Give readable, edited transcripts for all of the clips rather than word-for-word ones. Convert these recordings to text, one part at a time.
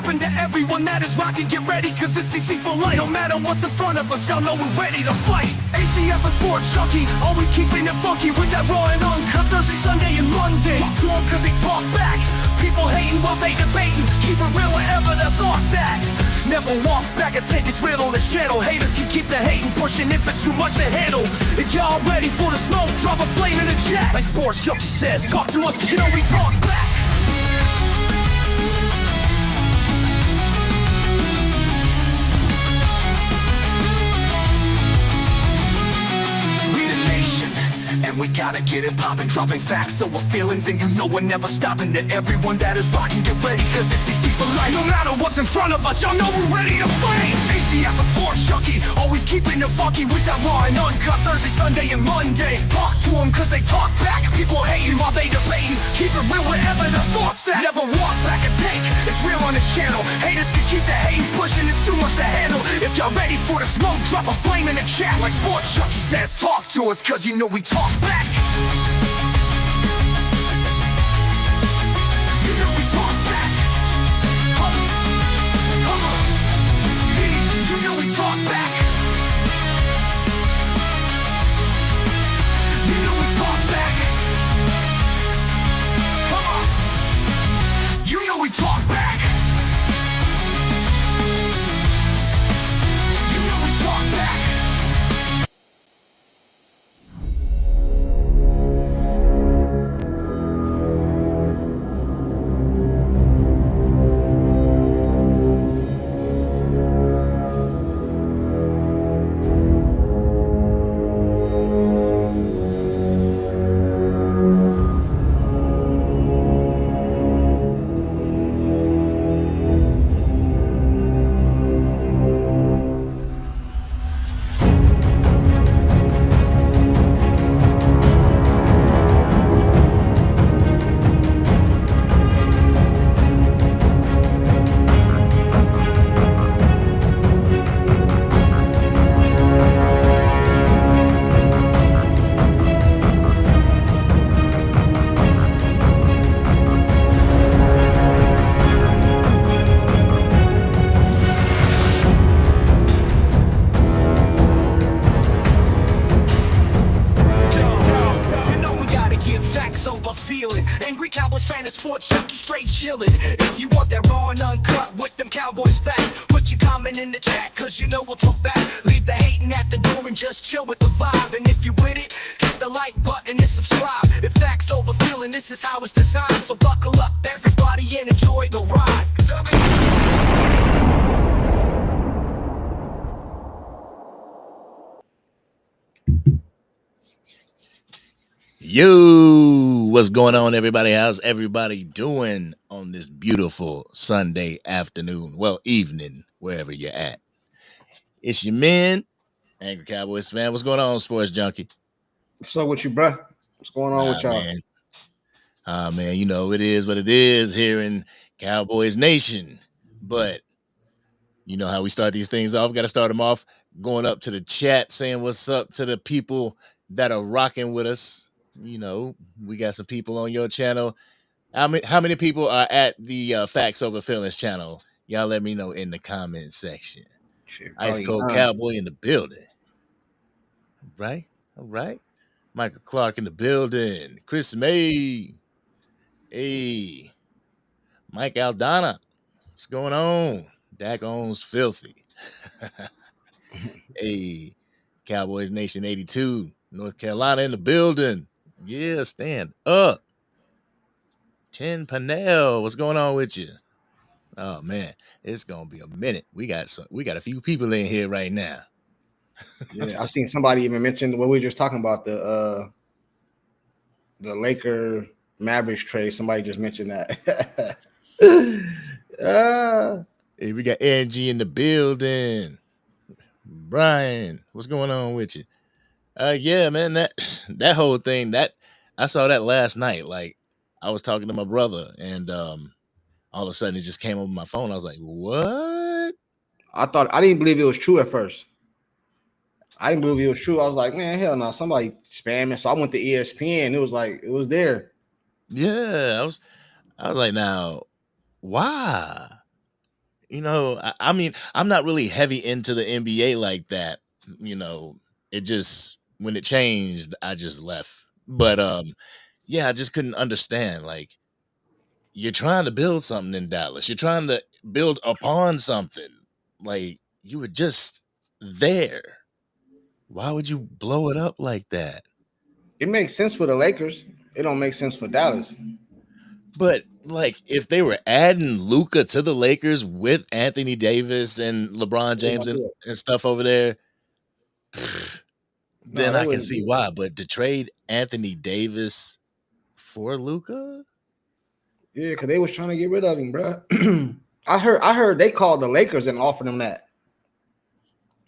stopping to everyone that is rocking. Get ready, cause it's CC for life. No matter what's in front of us, y'all know we're ready to fight. ACF a sports junkie, always keeping it funky with that raw and uncut Thursday, Sunday, and Monday. Talk to them cause they talk back. People hating while they debating. Keep it real wherever their thoughts at. Never walk back and take this real on this channel. Haters can keep the hating pushing if it's too much to handle. If y'all ready for the smoke, drop a flame in the chat. Like Sports Junkie says, talk to us cause you know we talk back. And we gotta get it poppin', dropping facts over feelings. And you know we're never stopping. To everyone that is rocking, get ready, cause it's DC for life. No matter what's in front of us, y'all know we're ready to fight. ACF a sports junkie, always keeping it funky with that raw and uncut Thursday, Sunday, and Monday. Talk to them cause they talk back. People hating while they debating. Keep it real wherever their thoughts at. Never walk back and take, it's real on this channel. Haters can keep the hating pushing, it's too much to handle. If y'all ready for the smoke, drop a flame in the chat. Like Sports Junkie says, talk to us cause you know we talk back. You know we talk back. Come on. You know we talk back. You know we talk back. Come on. You know we talk back. You know we talk back. Angry Cowboys fan and Sports Junkie straight chillin'. If you want that raw and uncut with them Cowboys facts, put your comment in the chat cause you know we'll talk back. Leave the hating at the door and just chill with the vibe. And if you with it, hit the like button and subscribe. If facts over feeling, this is how it's designed. So buckle up everybody and enjoy the ride. Yo, what's going on, everybody? How's everybody doing on this beautiful Sunday afternoon? Well, evening, wherever you're at. It's your man, Angry Cowboys fan. What's going on, Sports Junkie? What's up with you, bro? What's going on with y'all? Man, you know, it is what it is here in Cowboys Nation. But you know how we start these things off. We got to start them off going up to the chat, saying what's up to the people that are rocking with us. You know, we got some people on your channel. How many people are at the Facts Over Feelings channel? Y'all let me know in the comment section. Shit, Ice Cold Cowboy in the building. All right. Michael Clark in the building. Chris May. Hey. Mike Aldana. What's going on? Dak owns filthy. Hey. Cowboys Nation 82. North Carolina in the building. Yeah, stand up. 10 Panel, what's going on with you? Oh man, it's gonna be a minute. We got a few people in here right now. Yeah, I've seen somebody even mention what we were just talking about, the Laker Mavericks trade. Somebody just mentioned that. Hey, we got Angie in the building. Brian, what's going on with you? Yeah, man, that whole thing, that I saw that last night. Like, I was talking to my brother, and all of a sudden it just came over my phone. I was like, "What?" I didn't believe it was true at first. I didn't believe it was true. I was like, "Man, hell no!" Somebody spamming. So I went to ESPN. It was like it was there. Yeah, I was like, now, why? I mean, I'm not really heavy into the NBA like that. It just when it changed, I just left. But yeah, I just couldn't understand. Like, you're trying to build something in Dallas. You're trying to build upon something. Like, you were just there. Why would you blow it up like that? It makes sense for the Lakers. It don't make sense for Dallas. But like, if they were adding Luca to the Lakers with Anthony Davis and LeBron They James won't do it. and stuff over there, No, then they I can wouldn't see do it. why. But to trade Anthony Davis for Luca, Yeah, because they was trying to get rid of him, bro. I heard they called the Lakers and offered them that.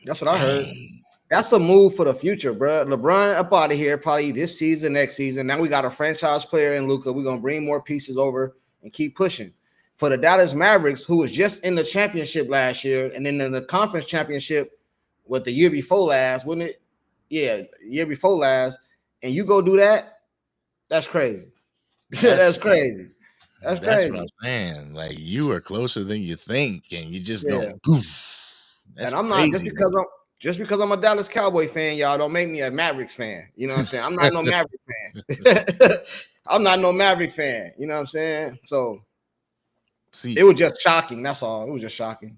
That's what I heard. dang, That's a move for the future, bro. LeBron up out of here probably this season, next season. Now we got a franchise player in Luca. We're gonna bring more pieces over and keep pushing. For the Dallas Mavericks, who was just in the championship last year, and then in the conference championship, what the year before last, wasn't it? Yeah, year before last, and you go do that, that's crazy. that's That's crazy. That's that's what I'm crazy. saying. Like, you are closer than you think, and you just Yeah. going poof. That's And I'm not crazy work. just because I'm a Dallas Cowboy fan, y'all don't make me a Mavericks fan. You know what I'm saying? I'm not no Maverick fan. I'm not no Maverick fan. You know what I'm saying? So See, it was just shocking. That's all. It was just shocking.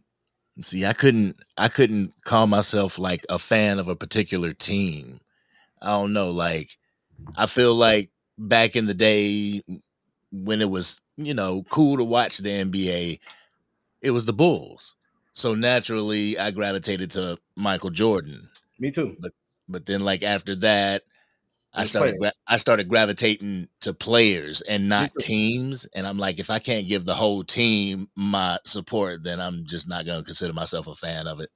I couldn't call myself like a fan of a particular team. I don't know. Like, I feel like back in the day when it was, cool to watch the NBA, it was the Bulls. So naturally, I gravitated to Michael Jordan. Me too. But then, like, after that, It I was started players. I started gravitating to players and Me not too. teams. And I'm like, if I can't give the whole team my support, then I'm just not going to consider myself a fan of it.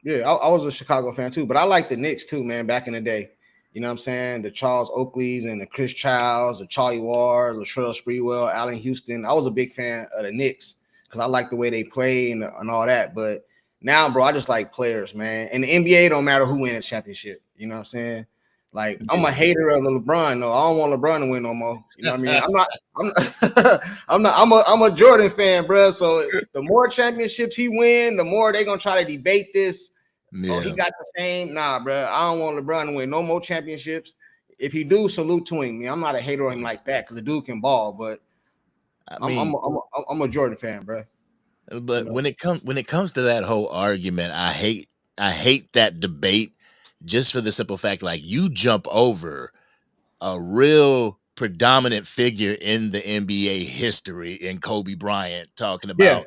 Yeah, I was a Chicago fan too, but I like the Knicks too, man, back in the day. You know what I'm saying? The Charles Oakleys and the Chris Childs, the Charlie Ward, Latrell Sprewell, Allen Houston. I was a big fan of the Knicks because I like the way they play and all that. But now, bro, I just like players, man. And the NBA don't matter who wins a championship. You know what I'm saying? Like, I'm a Yeah. hater of LeBron. No, I don't want LeBron to win no more. You know what I mean? I'm a Jordan fan, bro. So the more championships he win, the more they're gonna try to debate this. Oh, he Yeah. got the same. Nah, bro. I don't want LeBron to win no more championships. If he do, salute to him. I'm not a hater on him like that because the dude can ball, but I I'm I'm mean, a, I'm a, I'm a Jordan fan, bro. You but know, when it comes to that whole argument, I hate that debate just for the simple fact, like, you jump over a real predominant figure in the NBA history in Kobe Bryant yeah,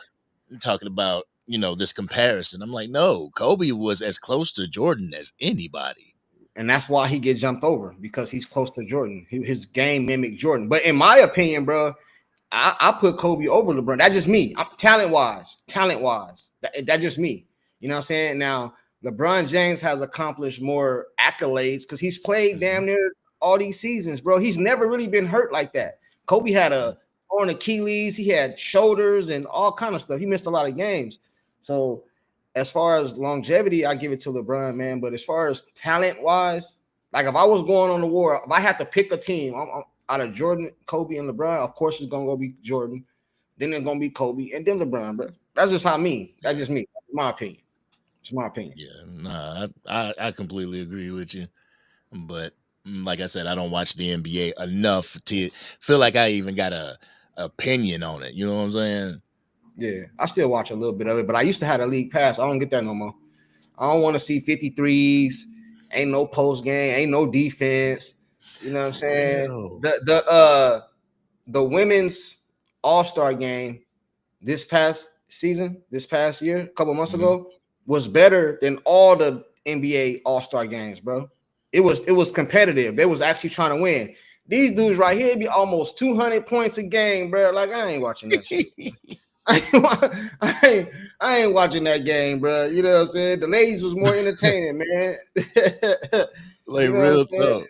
talking about this comparison. I'm like, no, Kobe was as close to Jordan as anybody. and that's why he get jumped over because he's close to Jordan. His game mimicked Jordan, but in my opinion, bro, I put Kobe over LeBron. That's just me. I'm talent wise. That's just me. You know what I'm saying? Now, LeBron James has accomplished more accolades because he's played Mhm. damn near all these seasons, bro. He's never really been hurt like that. Kobe had a torn Achilles, he had shoulders and all kind of stuff. He missed a lot of games. So as far as longevity, I give it to LeBron, man. But as far as talent wise, like if I was going on the war, if I had to pick a team, I'm out of Jordan, Kobe, and LeBron, of course it's gonna go be Jordan. Then it's gonna be Kobe, and then LeBron, bro. That's just how me. That's just me. That's my opinion. It's my opinion. Yeah, nah, I completely agree with you. But like I said, I don't watch the NBA enough to feel like I even got a opinion on it. You know what I'm saying? Yeah, I still watch a little bit of it, but I used to have a league pass. I don't get that no more. I don't want to see 53s. Ain't no post game. Ain't no defense. You know what I'm For saying? real. The women's All Star game this past year, a couple months Mhm. ago, was better than all the NBA All Star games, bro. It was competitive. They was actually trying to win. These dudes right here be almost 200 points a game, bro. Like I ain't watching that shit. I ain't watching that game, bro. You know what I'm saying? The ladies was more entertaining, man. Like, You know what I'm real saying? talk.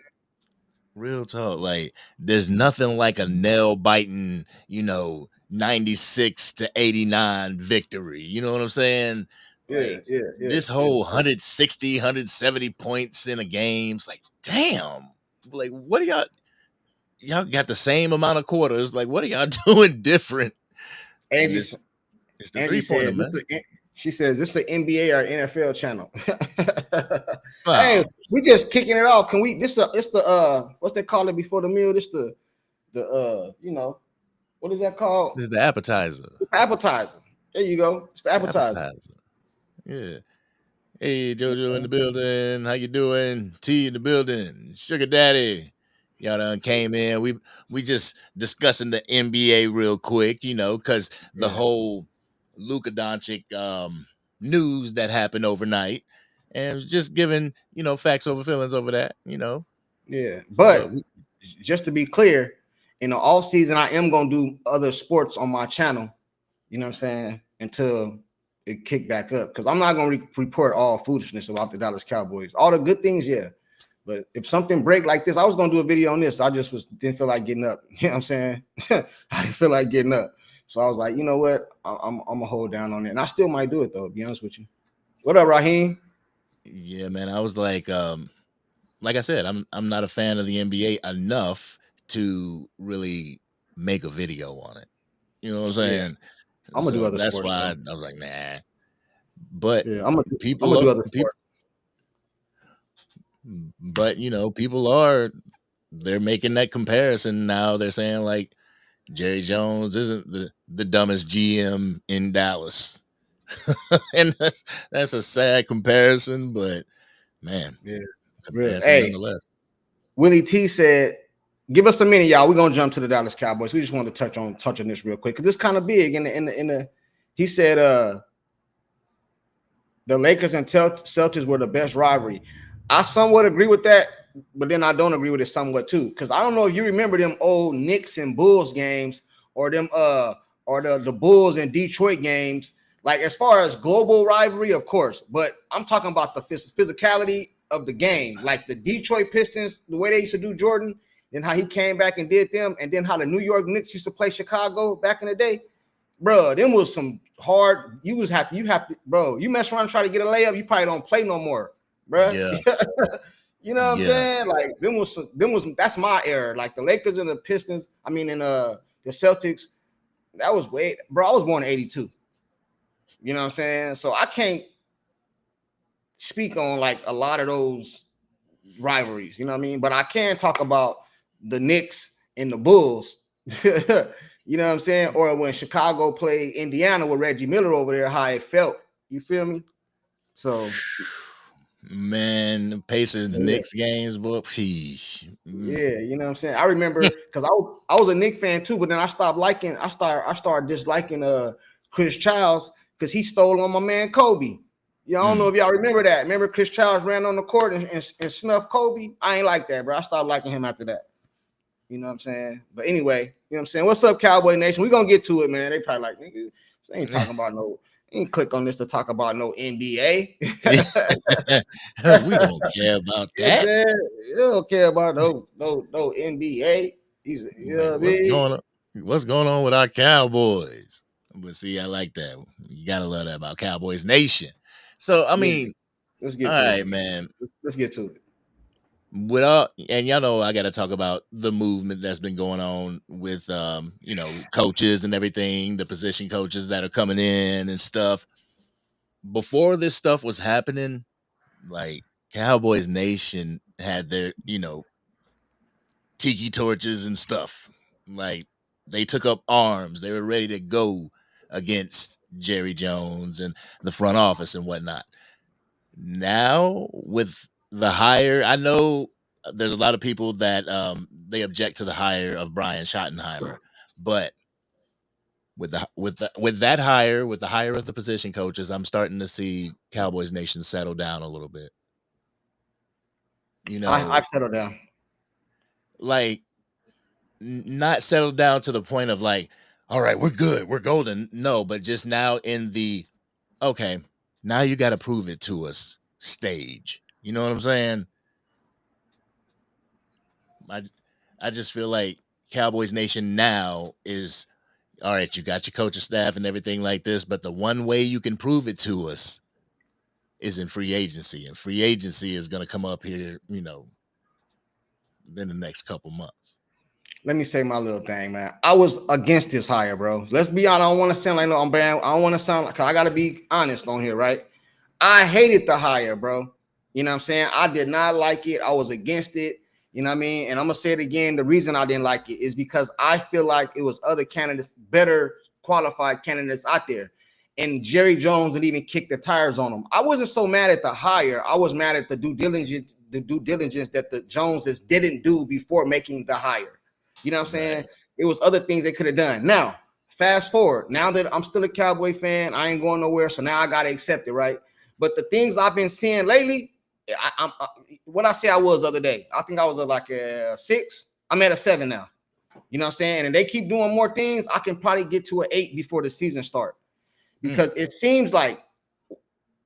Real talk. Like, there's nothing like a nail biting, 96-89 victory. You know what I'm saying? Yeah, Like, yeah, yeah, this yeah. whole 160, 170 points in a game. It's like, damn. Like, what are y'all got the same amount of quarters? Like, what are y'all doing different? And And just this, It's the Angie 3-pointer, said, man. she says, this is an NBA or NFL channel. Hey, Wow. we just kicking it off. Can we, it's the, what's they call it before the meal? This the, what is that called? This is the appetizer. It's the appetizer. There you go. It's the appetizer. Yeah. Hey, JoJo in the building. How you doing? T in the building. Sugar Daddy. Y'all done came in. We just discussing the NBA real quick, because the whole Luka Doncic news that happened overnight, and just giving facts over feelings over that. Yeah, But but just to be clear, in the off season, I am gonna do other sports on my channel. You know what I'm saying? Until it kick back up, because I'm not gonna report all foolishness about the Dallas Cowboys. All the good things, yeah. But if something break like this, I was gonna do a video on this. I just didn't feel like getting up. You know what I'm saying? I didn't feel like getting up, so I was like, you know what? I'm gonna hold down on it, and I still might do it though. To be honest with you. What up, Raheem? yeah, man, I was like I said, I'm not a fan of the NBA enough to really make a video on it. You know what I'm Yeah, saying? I'm gonna do So other that's sports why though. I was like, nah. But Yeah, I'm gonna people, do other sports. people they're making that comparison now. They're saying like Jerry Jones isn't the dumbest GM in Dallas, and that's a sad comparison, but man, Yeah, real. comparison Hey, nonetheless. Willie T said, "Give us a minute, y'all. We're gonna jump to the Dallas Cowboys. We just want to touch on this real quick because it's kind of big." In the he said, the Lakers and Celtics were the best rivalry. I somewhat agree with that, but then I don't agree with it somewhat too. Because I don't know if you remember them old Knicks and Bulls games, or them or the Bulls and Detroit games. Like as far as global rivalry, of course, but I'm talking about the physicality of the game, like the Detroit Pistons, the way they used to do Jordan, and how he came back and did them, and then how the New York Knicks used to play Chicago back in the day. Bro, them was some hard. You have to, bro. You mess around and try to get a layup, you probably don't play no more, bro. Yeah, You know what I'm yeah. saying? Like them was that's my era. Like the Lakers and the Pistons. I mean, and the Celtics. That was way, bro. I was born in '82. You know what I'm saying? So I can't speak on like a lot of those rivalries. You know what I mean? But I can talk about the Knicks and the Bulls. You know what I'm saying? Or when Chicago played Indiana with Reggie Miller over there, how it felt. You feel me? So Man, the Pacers yeah, Knicks games, boy. Sheesh. yeah, you know what I'm saying? I remember because I was a Knicks fan too, but then I started disliking Chris Childs because he stole on my man Kobe. Yeah, I don't know if y'all remember that. Remember Chris Childs ran on the court and snuffed Kobe? I ain't like that, bro. I stopped liking him after that. You know what I'm saying? But anyway, you know what I'm saying? What's up, Cowboy Nation? We're gonna get to it, man. They probably like, nigga, this ain't talking about no, ain't click on this to talk about no NBA. We don't care about that. You don't care about no NBA. You know Like, what I mean? what's going on with our Cowboys? But see, I like that. You gotta love that about Cowboys Nation. So I Yeah, mean, let's all get to right, it. man. Let's get to it. And y'all know I gotta talk about the movement that's been going on with coaches and everything, the position coaches that are coming in and stuff. Before this stuff was happening, like Cowboys Nation had their, tiki torches and stuff. Like they took up arms. They were ready to go against Jerry Jones and the front office and whatnot. Now with the hire, I know there's a lot of people that they object to the hire of Brian Schottenheimer, but with that hire, with the hire of the position coaches, I'm starting to see Cowboys Nation settle down a little bit. You know, I've settled down. like not settled down to the point of like, all right, we're good, we're golden. No, but just now in the okay, now you got to prove it to us stage. You know what I'm saying? I I just feel like Cowboys Nation now is all right. You got your coaching staff and everything like this, but the one way you can prove it to us is in free agency, and free agency is going to come up here, in the next couple months. let me say my little thing, man. I was against this hire, bro. Let's be honest. I don't want to sound like no, I'm bad. I don't want to sound like, cause I gotta be honest on here, right? I hated the hire, bro. You know what I'm saying? I did not like it. I was against it. You know what I mean? And I'm gonna say it again. The reason I didn't like it is because I feel like it was other candidates, better qualified candidates out there. And Jerry Jones didn't even kick the tires on them. I wasn't so mad at the hire. I was mad at the due diligence that the Joneses didn't do before making the hire. You know what I'm saying? Right. It was other things they could have done. Now, fast forward. Now that I'm still a Cowboy fan, I ain't going nowhere. So now I got to accept it, right? But the things I've been seeing lately, what I say I was the other day, I think I was like a 6. I'm at a 7 now. You know what I'm saying? And if they keep doing more things, I can probably get to an 8 before the season starts. Because it seems like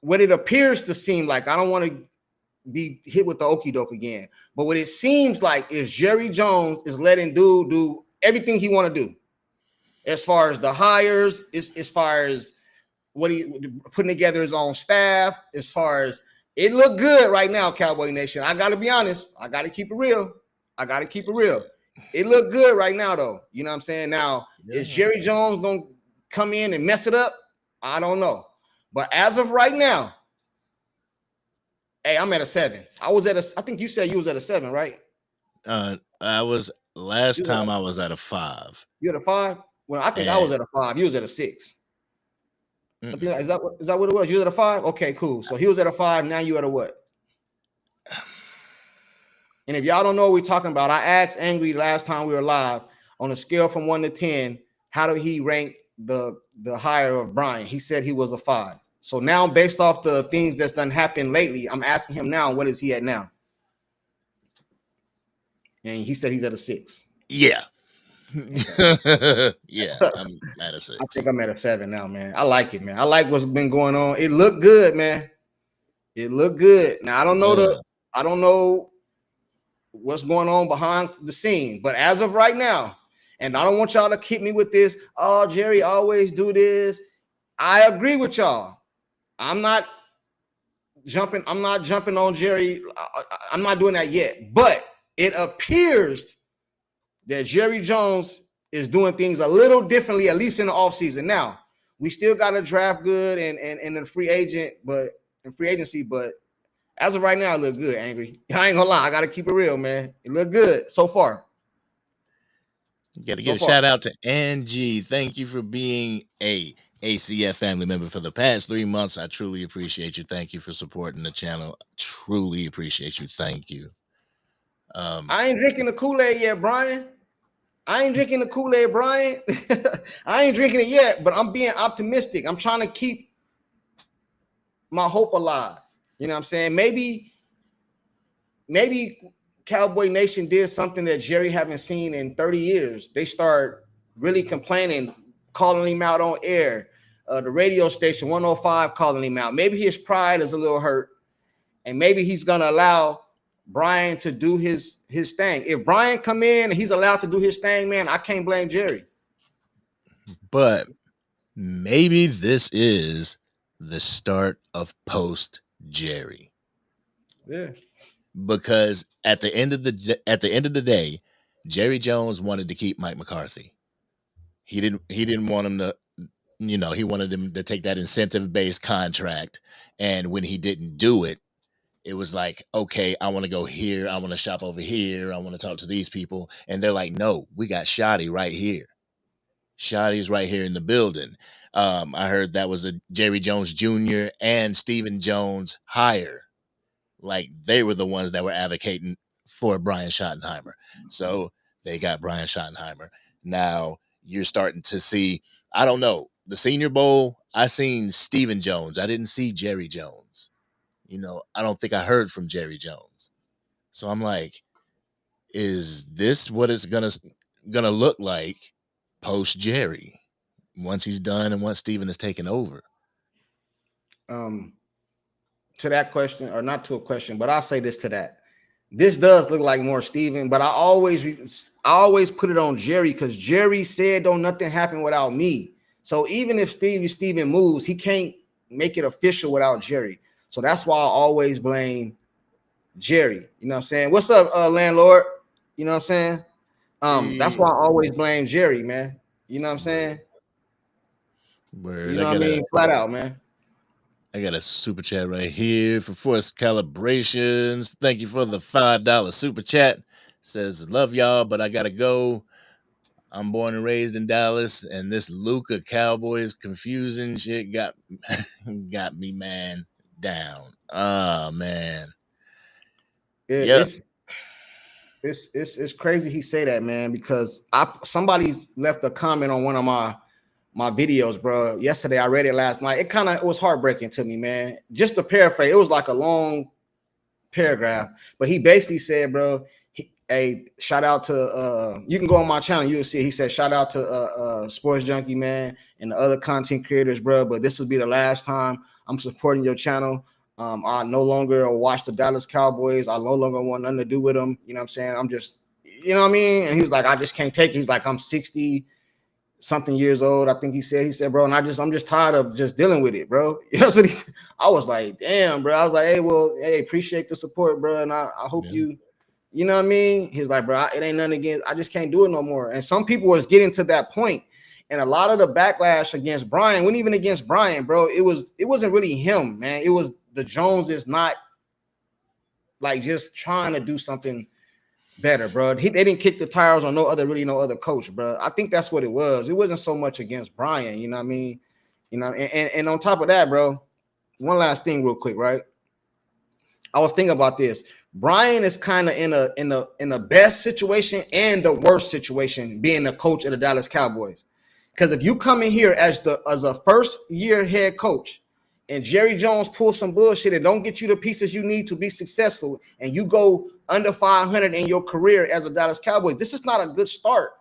what it appears to seem like, I don't want to be hit with the okie doke again, but what it seems like is Jerry Jones is letting dude do everything he want to do. As far as the hires, as far as what he putting together his own staff, as far as it look good right now, Cowboy Nation. I got to be honest. I got to keep it real. It look good right now, though. You know what I'm saying? Now, is Jerry Jones going to come in and mess it up? I don't know. But as of right now, hey, I'm at a 7. I think you said you was at a 7, right? I was last time I was at a 5. You at a 5? Well, I think I was at a 5. You was at a 6. I think, is that what it was? You was at a 5? Okay, cool. So he was at a 5. Now you at a what? And if y'all don't know what we're talking about, I asked Angry last time we were live on a scale from 1 to 10, how did he rank the hire of Brian? He said he was a 5. So now, based off the things that's done happened lately, I'm asking him now, what is he at now? And he said he's at a 6. Yeah. Okay. Yeah, I'm at a 6. I think I'm at a 7 now, man. I like it, man. I like what's been going on. It looked good, man. It looked good. Now I don't know what's going on behind the scene, but as of right now, and I don't want y'all to keep me with this. Oh, Jerry always do this. I agree with y'all. I'm not jumping on Jerry. I'm not doing that yet. But it appears that Jerry Jones is doing things a little differently, at least in the offseason. Now, we still got to draft good and in free agency, but as of right now, it look good, Angry. I ain't gonna lie, I gotta keep it real, man. It look good so far. You got to give a shout out to Angie. Thank you for being a ACF family member for the past 3 months. I truly appreciate you. Thank you for supporting the channel. Truly appreciate you. Thank you. I ain't drinking the Kool-Aid yet, Brian. I ain't drinking it yet, but I'm being optimistic. I'm trying to keep my hope alive. You know what I'm saying? Maybe Cowboy Nation did something that Jerry haven't seen in 30 years. They start really complaining, calling him out on air. The radio station 105 calling him out. Maybe his pride is a little hurt, and maybe he's gonna allow Brian to do his thing. If Brian come in and he's allowed to do his thing, man, I can't blame Jerry. But maybe this is the start of post Jerry. Yeah. Because at the end of the day, Jerry Jones wanted to keep Mike McCarthy. He didn't want him to, he wanted him to take that incentive-based contract. And when he didn't do it, it was like, okay, I want to go here. I want to shop over here. I want to talk to these people. And they're like, no, we got Schotty right here. Schotty's right here in the building. I heard that was a Jerry Jones Jr. and Stephen Jones hire. Like they were the ones that were advocating for Brian Schottenheimer. So they got Brian Schottenheimer. Now you're starting to see, I don't know, the Senior Bowl, I seen Stephen Jones. I didn't see Jerry Jones. I don't think I heard from Jerry Jones. So I'm like, is this what it's gonna look like post Jerry once he's done and once Stephen is taken over? To that question, or not to a question, but I'll say this to that. This does look like more Stephen, but I always put it on Jerry because Jerry said don't nothing happen without me. So even if Stephen moves, he can't make it official without Jerry. So that's why I always blame Jerry. You know what I'm saying? What's up, landlord? You know what I'm saying? That's why I always blame Jerry, man. You know what I'm saying? Word. You know what I mean? Flat out, man. I got a super chat right here for Force Calibrations. Thank you for the $5 super chat. Says, love y'all, but I gotta go. I'm born and raised in Dallas, and this Luka Cowboys confusing shit got me, man, down. Oh man. Yep. It's crazy he say that, man, because somebody left a comment on one of my videos, bro. Yesterday, I read it last night. It was heartbreaking to me, man. Just to paraphrase, it was like a long paragraph, but he basically said, bro, hey, shout out to you can go on my channel, you'll see. He said, shout out to Sports Junkie, man, and the other content creators, bro. But this will be the last time I'm supporting your channel. I no longer watch the Dallas Cowboys. I no longer want nothing to do with them. You know what I'm saying? I'm just, you know what I mean? And he was like, I just can't take it. He's like, I'm 60 something years old. I think he said, bro, and I'm just tired of just dealing with it, bro. You know what I was like, damn, bro. I was like, hey, appreciate the support, bro. And I hope you know what I mean? He's like, bro, it ain't nothing against, I just can't do it no more. And some people was getting to that point. And a lot of the backlash against Brian, when even against Brian, bro, it wasn't really him, man. It was the Joneses not like just trying to do something better, bro. They didn't kick the tires on no other coach, bro. I think that's what it was. It wasn't so much against Brian, you know what I mean? You know, and on top of that, bro, one last thing real quick, right? I was thinking about this. Brian is kind of in the best situation and the worst situation being the coach of the Dallas Cowboys. Because if you come in here as a first year head coach and Jerry Jones pulls some bullshit and don't get you the pieces you need to be successful, and you go under 500 in your career as a Dallas Cowboys, this is not a good start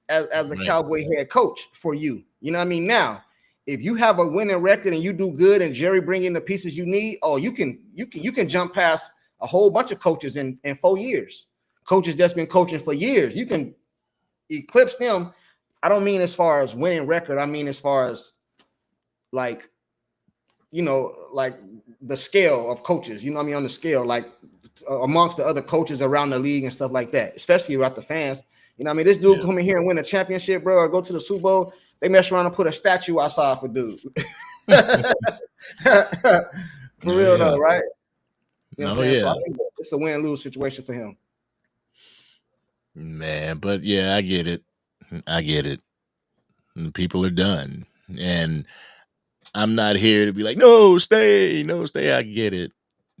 as a Cowboy head coach for you. You know what I mean? Now, if you have a winning record and you do good and Jerry bring in the pieces you need, you can jump past a whole bunch of coaches in 4 years. Coaches that's been coaching for years. You can eclipse them. I don't mean as far as winning record. I mean as far as like, you know, like the scale of coaches, you know what I mean? On the scale, like amongst the other coaches around the league and stuff like that, especially about the fans. You know what I mean? This dude come in here and win a championship, bro, or go to the Super Bowl. They mess around and put a statue outside for dude. For real though, right? You know what I'm saying? So I think it's a win-lose situation for him. Man, but yeah, I get it. And people are done. And I'm not here to be like, no, stay. I get it.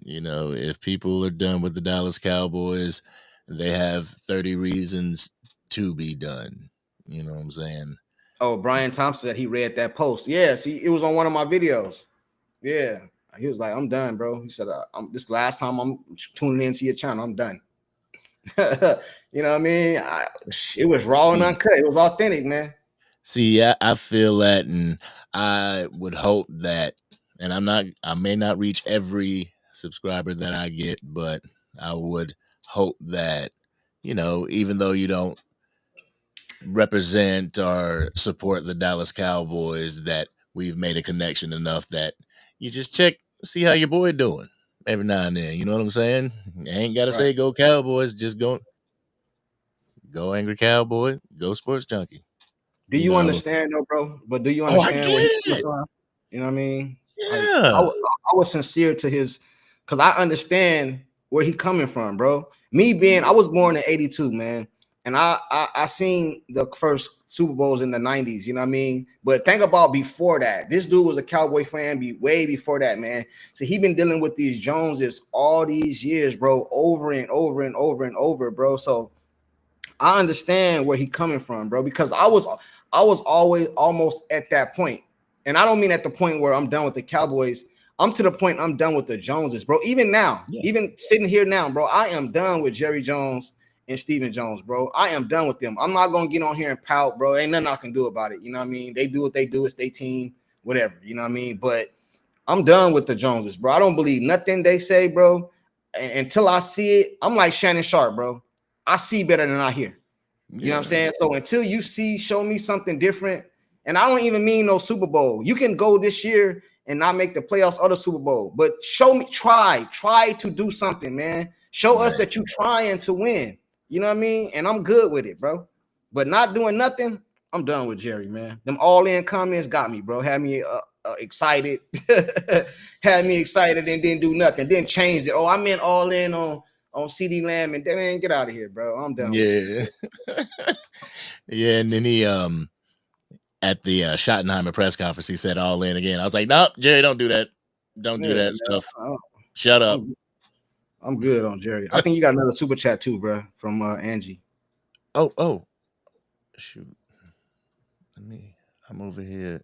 You know, if people are done with the Dallas Cowboys, they have 30 reasons to be done. You know what I'm saying? Oh, Brian Thompson said he read that post. Yes, it was on one of my videos. Yeah. He was like, I'm done, bro. He said, this last time I'm tuning into your channel, I'm done. You know what I mean? It was raw and uncut. It was authentic, man. See, I feel that, and I would hope that, and I may not reach every subscriber that I get, but I would hope that, you know, even though you don't represent or support the Dallas Cowboys, that we've made a connection enough that you just see how your boy doing every now and then. You know what I'm saying? You ain't got to say go Cowboys, just go Angry Cowboy, go Sports Junkie. Do you understand though, bro? But do you understand what he's coming from? You know what I mean? Yeah. Like, I was sincere to his, because I understand where he coming from, bro. I was born in 82, man. And I seen the first Super Bowls in the 90s, you know what I mean? But think about before that. This dude was a Cowboy fan way before that, man. So he been dealing with these Joneses all these years, bro, over and over and over and over, bro. So I understand where he coming from, bro, because I was always almost at that point. And I don't mean at the point where I'm done with the Cowboys. I'm to the point I'm done with the Joneses, bro. Even now, even sitting here now, bro, I am done with Jerry Jones and Stephen Jones, bro. I am done with them. I'm not going to get on here and pout, bro. Ain't nothing I can do about it. You know what I mean? They do what they do. It's their team, whatever. You know what I mean? But I'm done with the Joneses, bro. I don't believe nothing they say, bro. Until I see it, I'm like Shannon Sharp, bro. I see better than I hear. You know what I'm saying? So until you show me something different, and I don't even mean no Super Bowl. You can go this year and not make the playoffs or the Super Bowl, but show me, try to do something, man. Show us that you're trying to win. You know what I mean? And I'm good with it, bro. But not doing nothing, I'm done with Jerry, man. Them all-in comments got me, bro. Had me excited. Had me excited and didn't do nothing. Then changed it. Oh, I meant all in on CD Lamb, and then get out of here, bro. I'm done. Yeah. Yeah, and then he at the Schottenheimer press conference, he said all in again. I was like, nope, Jerry, don't do that. Don't do that stuff. Shut up. I'm good on Jerry. I think you got another super chat too, bro, from Angie. Oh, shoot. I'm over here.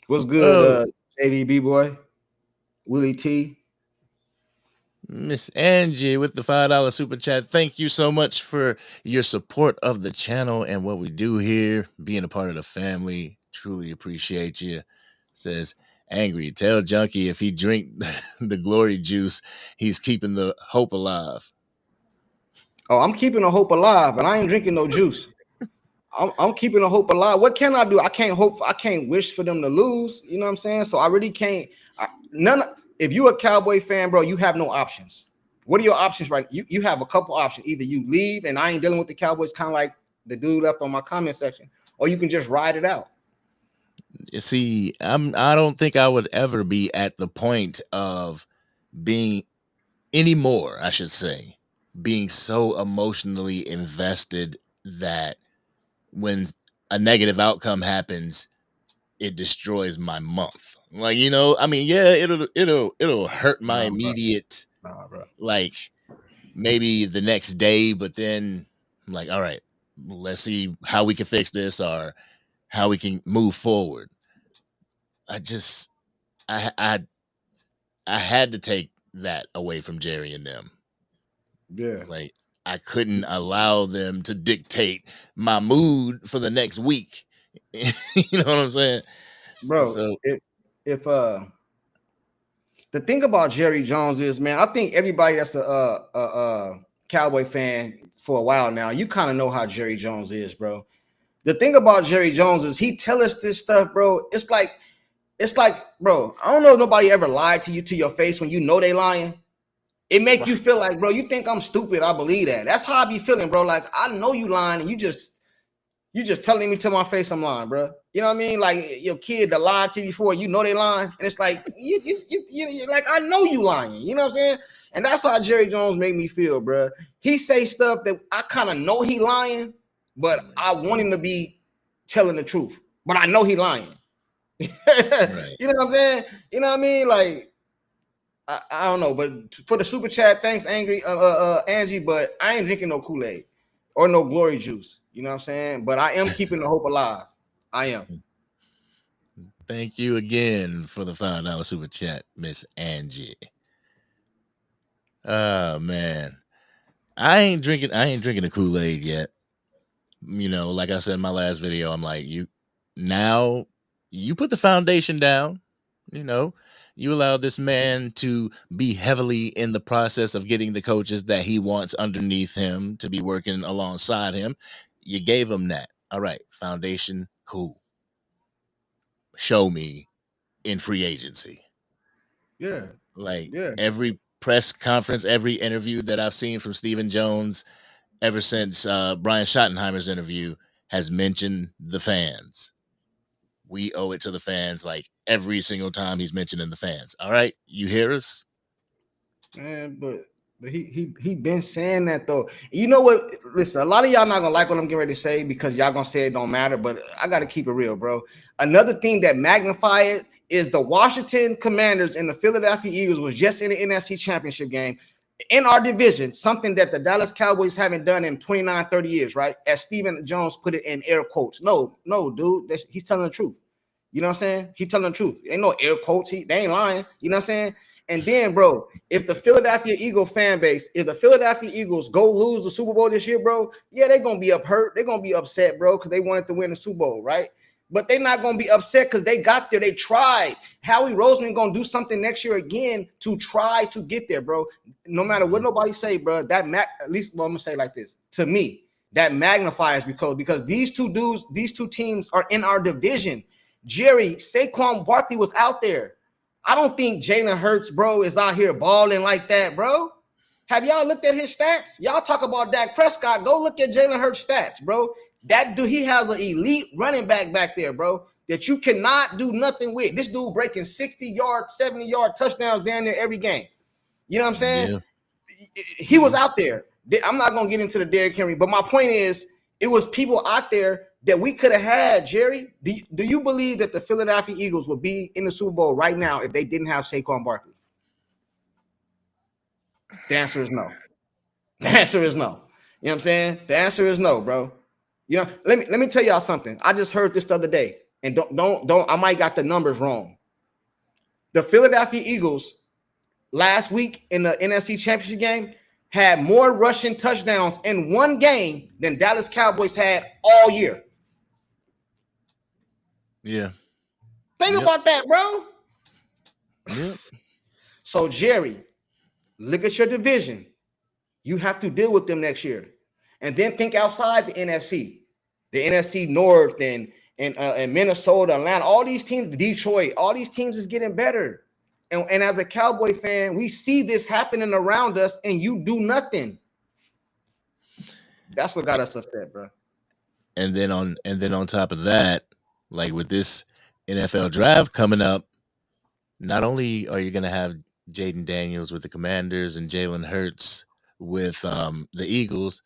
What's good, AVB boy? Willie T. Miss Angie with the $5 super chat. Thank you so much for your support of the channel and what we do here. Being a part of the family. Truly appreciate you. Says, Angry, tell Junkie if he drink the glory juice, he's keeping the hope alive. Oh, I'm keeping the hope alive, but I ain't drinking no juice. I'm keeping the hope alive. What can I do? I can't hope. I can't wish for them to lose. You know what I'm saying? So I really can't. If you're a Cowboy fan, bro, you have no options. What are your options, right? You have a couple options. Either you leave and I ain't dealing with the Cowboys, kind of like the dude left on my comment section, or you can just ride it out. You see, I don't think I would ever be at the point of being anymore, I should say, being so emotionally invested that when a negative outcome happens, it destroys my month. Like, you know, I mean, yeah, it'll hurt my immediate, like maybe the next day, but then I'm like, all right, let's see how we can fix this or how we can move forward. I had to take that away from Jerry and them. Yeah. Like, I couldn't allow them to dictate my mood for the next week. You know what I'm saying? Bro, so if the thing about Jerry Jones is, man, I think everybody that's a Cowboy fan for a while now, you kind of know how Jerry Jones is, bro. The thing about Jerry Jones is he tell us this stuff, bro. It's like, bro, I don't know if nobody ever lied to you to your face when you know they lying. It make you feel like, bro, you think I'm stupid. I believe that. That's how I be feeling, bro. Like, I know you lying and you just telling me to my face I'm lying, bro. You know what I mean? Like your kid that lied to you before, you know they lying. And it's like, you like, I know you lying. You know what I'm saying? And that's how Jerry Jones make me feel, bro. He say stuff that I kind of know he lying, but I want him to be telling the truth. But I know he lying. Right. You know what I'm saying? You know what I mean? Like, I don't know, but for the super chat, thanks, Angie, but I ain't drinking no Kool-Aid or no glory juice. You know what I'm saying? But I am keeping the hope alive. I am. Thank you again for the $5 super chat, Miss Angie. Oh man. I ain't drinking the Kool-Aid yet. You know, like I said in my last video, I'm like, you put the foundation down, you know. You allow this man to be heavily in the process of getting the coaches that he wants underneath him to be working alongside him. You gave him that. All right, foundation, cool. Show me in free agency. Yeah. Like every press conference, every interview that I've seen from Stephen Jones ever since Brian Schottenheimer's interview has mentioned the fans. We owe it to the fans, like every single time he's mentioning the fans. All right, you hear us? Man, but he been saying that though. You know what? Listen, a lot of y'all not gonna like what I'm getting ready to say because y'all gonna say it don't matter, but I gotta keep it real, bro. Another thing that magnify it is the Washington Commanders and the Philadelphia Eagles was just in the NFC Championship game in our division, something that the Dallas Cowboys haven't done in 29, 30 years, right? As Stephen Jones put it in air quotes. No, dude, he's telling the truth. You know what I'm saying? He's telling the truth. Ain't no air quotes. They ain't lying. You know what I'm saying? And then, bro, if the Philadelphia Eagle fan base, if the Philadelphia Eagles go lose the Super Bowl this year, bro, yeah, they're going to be hurt. They're going to be upset, bro, because they wanted to win the Super Bowl, right? But they're not going to be upset because they got there. They tried. Howie Roseman going to do something next year again to try to get there, bro. No matter what nobody say, bro, at least, well, I'm going to say it like this. To me, that magnifies because these two teams are in our division. Jerry, Saquon Barkley was out there. I don't think Jalen Hurts, bro, is out here balling like that, bro. Have y'all looked at his stats? Y'all talk about Dak Prescott. Go look at Jalen Hurts' stats, bro. That dude, he has an elite running back there, bro, that you cannot do nothing with. This dude breaking 60-yard, 70-yard touchdowns down there every game. You know what I'm saying? Yeah. He was out there. I'm not going to get into the Derrick Henry, but my point is, it was people out there that we could have had, Jerry. Do you believe that the Philadelphia Eagles would be in the Super Bowl right now if they didn't have Saquon Barkley? The answer is no. The answer is no. You know what I'm saying? The answer is no, bro. You know, let me tell y'all something. I just heard this the other day, and don't I might got the numbers wrong. The Philadelphia Eagles last week in the NFC Championship game had more rushing touchdowns in one game than Dallas Cowboys had all year. Yeah. Think about that, bro. Yeah. So, Jerry, look at your division. You have to deal with them next year. And then think outside the NFC. The NFC North and Minnesota, Atlanta, all these teams, Detroit, all these teams is getting better. And as a Cowboy fan, we see this happening around us, and you do nothing. That's what got us upset, bro. And then on top of that, like with this NFL draft coming up, not only are you going to have Jaden Daniels with the Commanders and Jalen Hurts with the Eagles,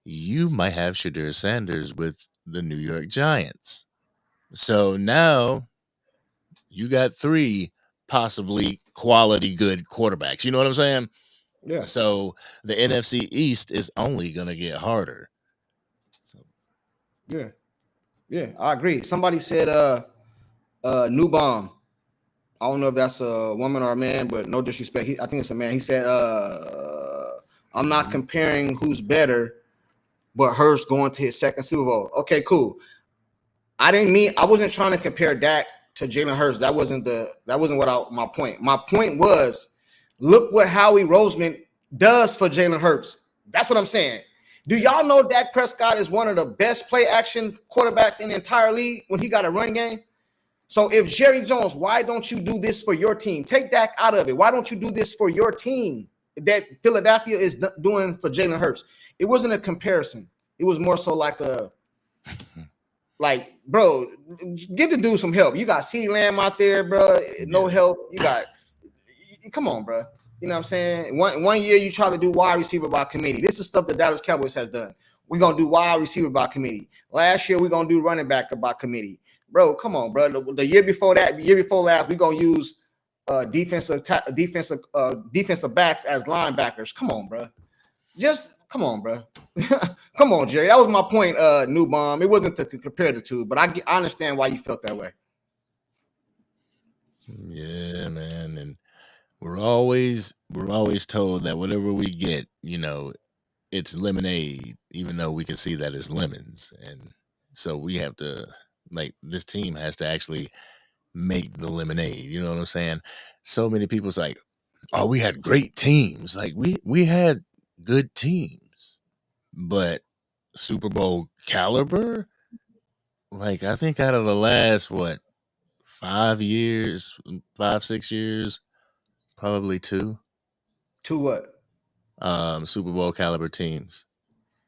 you might have Shadur Sanders with the New York Giants. So now you got 3 possibly quality good quarterbacks. You know what I'm saying? Yeah. So the NFC East is only going to get harder. So Yeah, I agree. Somebody said new bomb. I don't know if that's a woman or a man, but no disrespect. I think it's a man. He said, I'm not comparing who's better, but Hurts going to his second Super Bowl. Okay, cool. I wasn't trying to compare Dak to Jalen Hurts. That wasn't my point. My point was, look what Howie Roseman does for Jalen Hurts. That's what I'm saying. Do y'all know Dak Prescott is one of the best play action quarterbacks in the entire league when he got a run game? So if Jerry Jones, why don't you do this for your team? Take Dak out of it. Why don't you do this for your team that Philadelphia is doing for Jalen Hurts? It wasn't a comparison. It was more so like bro, get the dude some help. You got CeeDee Lamb out there, bro. No help. Come on, bro. You know what I'm saying? One year you try to do wide receiver by committee. This is stuff the Dallas Cowboys has done. We're going to do wide receiver by committee. Last year, we're going to do running back by committee. Bro, come on, bro. The year before last, we're going to use defensive backs as linebackers. Come on, bro. Just come on, bro. Come on, Jerry. That was my point, new bomb. It wasn't to compare the two, but I understand why you felt that way. Yeah, man. And we're always told that whatever we get, it's lemonade, even though we can see that it's lemons. And so we have to, this team has to actually make the lemonade. You know what I'm saying? So many people's like, oh, we had great teams. Like we had good teams, but Super Bowl caliber, I think out of the last, 5 years, 6 years, probably 2. 2 what? Super Bowl caliber teams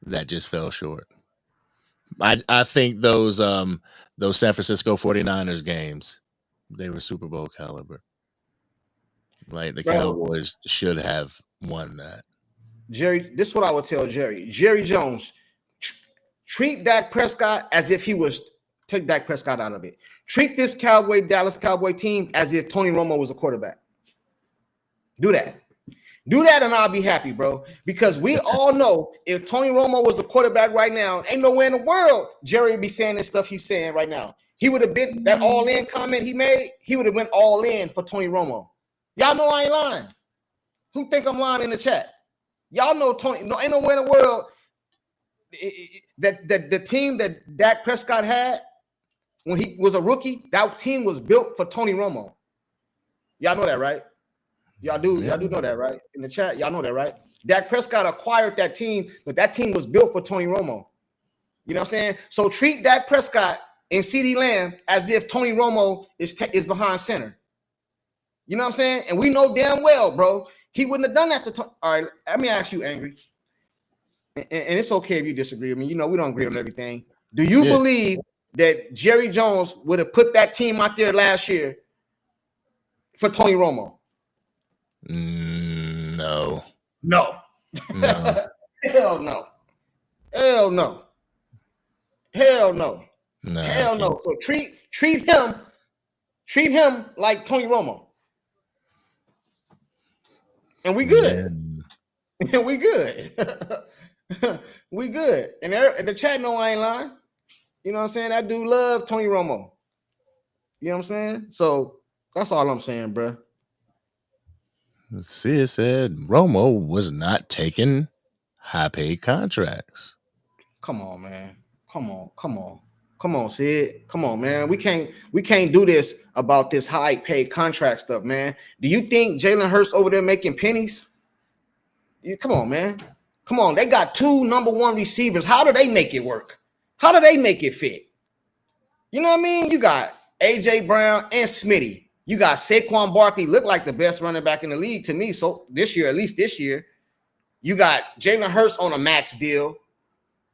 that just fell short. I think those San Francisco 49ers games, they were Super Bowl caliber. The Cowboys should have won that. Jerry, this is what I would tell Jerry. Jerry Jones, treat Dak Prescott as if take Dak Prescott out of it. Treat this Dallas Cowboy team as if Tony Romo was a quarterback. Do that. Do that and I'll be happy, bro. Because we all know if Tony Romo was a quarterback right now, ain't nowhere in the world Jerry would be saying this stuff he's saying right now. He would have been that all-in comment he made. He would have went all in for Tony Romo. Y'all know I ain't lying. Who think I'm lying in the chat? Y'all know Tony. No, ain't nowhere in the world that the team that Dak Prescott had when he was a rookie, that team was built for Tony Romo. Y'all know that, right? Y'all do know that, right? In the chat, y'all know that, right? Dak Prescott acquired that team, but that team was built for Tony Romo. You know what I'm saying? So treat Dak Prescott and CeeDee Lamb as if Tony Romo is behind center. You know what I'm saying? And we know damn well, bro, He wouldn't have done that to Tony. All right, let me ask you, Angry, and it's okay if you disagree with me. You know, we don't agree on everything. Do you believe that Jerry Jones would have put that team out there last year for Tony Romo? No. No. Hell no. Hell no. Hell no. No. Hell no. So treat him like Tony Romo. And we good. And we good. We good. And the chat know I ain't lying. You know what I'm saying? That dude love Tony Romo. You know what I'm saying? So that's all I'm saying, bro. Sid said Romo was not taking high-paid contracts. Come on, man. Come on, Sid. Come on, man. We can't do this about this high-paid contract stuff, man. Do you think Jalen Hurts over there making pennies? Come on, man. Come on. They got 2 number 1 receivers. How do they make it work? How do they make it fit? You know what I mean? You got AJ Brown and Smitty. You got Saquon Barkley, look like the best running back in the league to me. So this year, at least this year, you got Jalen Hurts on a max deal.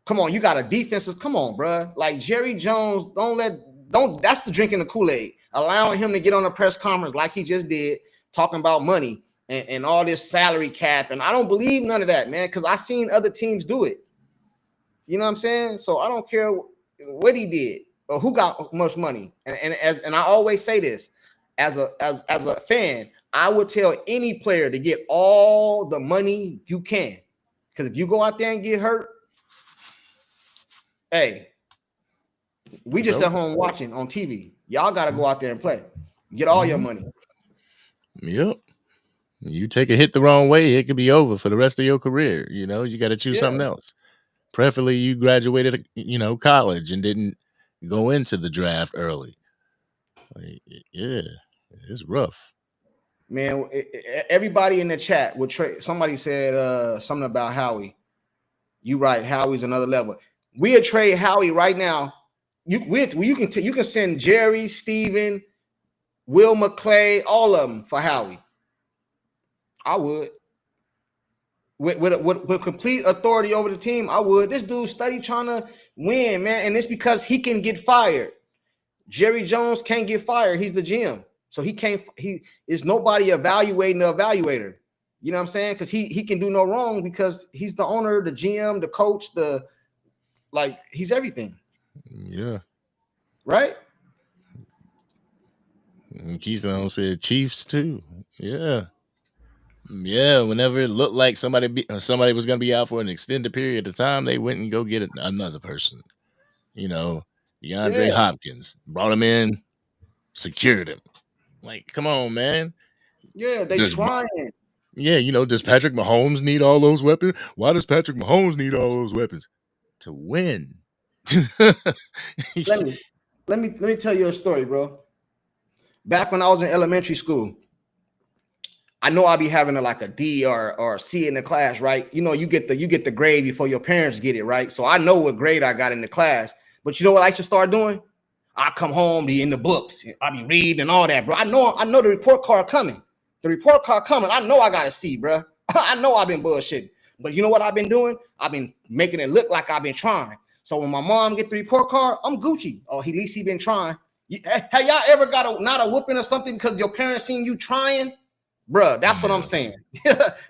Come on, you got a defensive. Come on, bro. Like Jerry Jones, don't. That's the drinking the Kool-Aid. Allowing him to get on a press conference like he just did, talking about money and all this salary cap. And I don't believe none of that, man, because I seen other teams do it. You know what I'm saying? So I don't care what he did or who got much money. And I always say this. As a fan, I would tell any player to get all the money you can. Because if you go out there and get hurt, hey, we just at home watching on TV. Y'all got to go out there and play. Get all your money. Yep. You take a hit the wrong way, it could be over for the rest of your career. You know, you got to choose something else. Preferably you graduated, college and didn't go into the draft early. Like, yeah, it's rough. Man, everybody in the chat would trade. Somebody said something about Howie. You right, Howie's another level. We'll trade Howie right now. You can send Jerry, Steven, Will McClay, all of them for Howie. I would. With complete authority over the team, I would. This dude study trying to win, man. And it's because he can get fired. Jerry Jones can't get fired. He's the GM. So he can't, he is nobody evaluating the evaluator. You know what I'm saying? Because he can do no wrong because he's the owner, the GM, the coach, he's everything. Yeah. Right? And Keystone said Chiefs too. Yeah. Yeah, whenever it looked like somebody was going to be out for an extended period of time, they went and go get another person. DeAndre Hopkins, brought him in, secured him. Like, come on, man. Yeah, they trying. Yeah, does Patrick Mahomes need all those weapons? Why does Patrick Mahomes need all those weapons? To win. Let me tell you a story, bro. Back when I was in elementary school, I know I'll be having a D or a C in the class, right? You get the grade before your parents get it, right? So I know what grade I got in the class. But you know what I should start doing? I come home, be in the books. I be reading and all that, bro. I know the report card coming. The report card coming. I know I got a C, bro. I know I've been bullshitting. But you know what I've been doing? I've been making it look like I've been trying. So when my mom get the report card, I'm Gucci. Oh, at least he been trying. Have y'all ever got not a whooping or something because your parents seen you trying? Bruh, that's what I'm saying.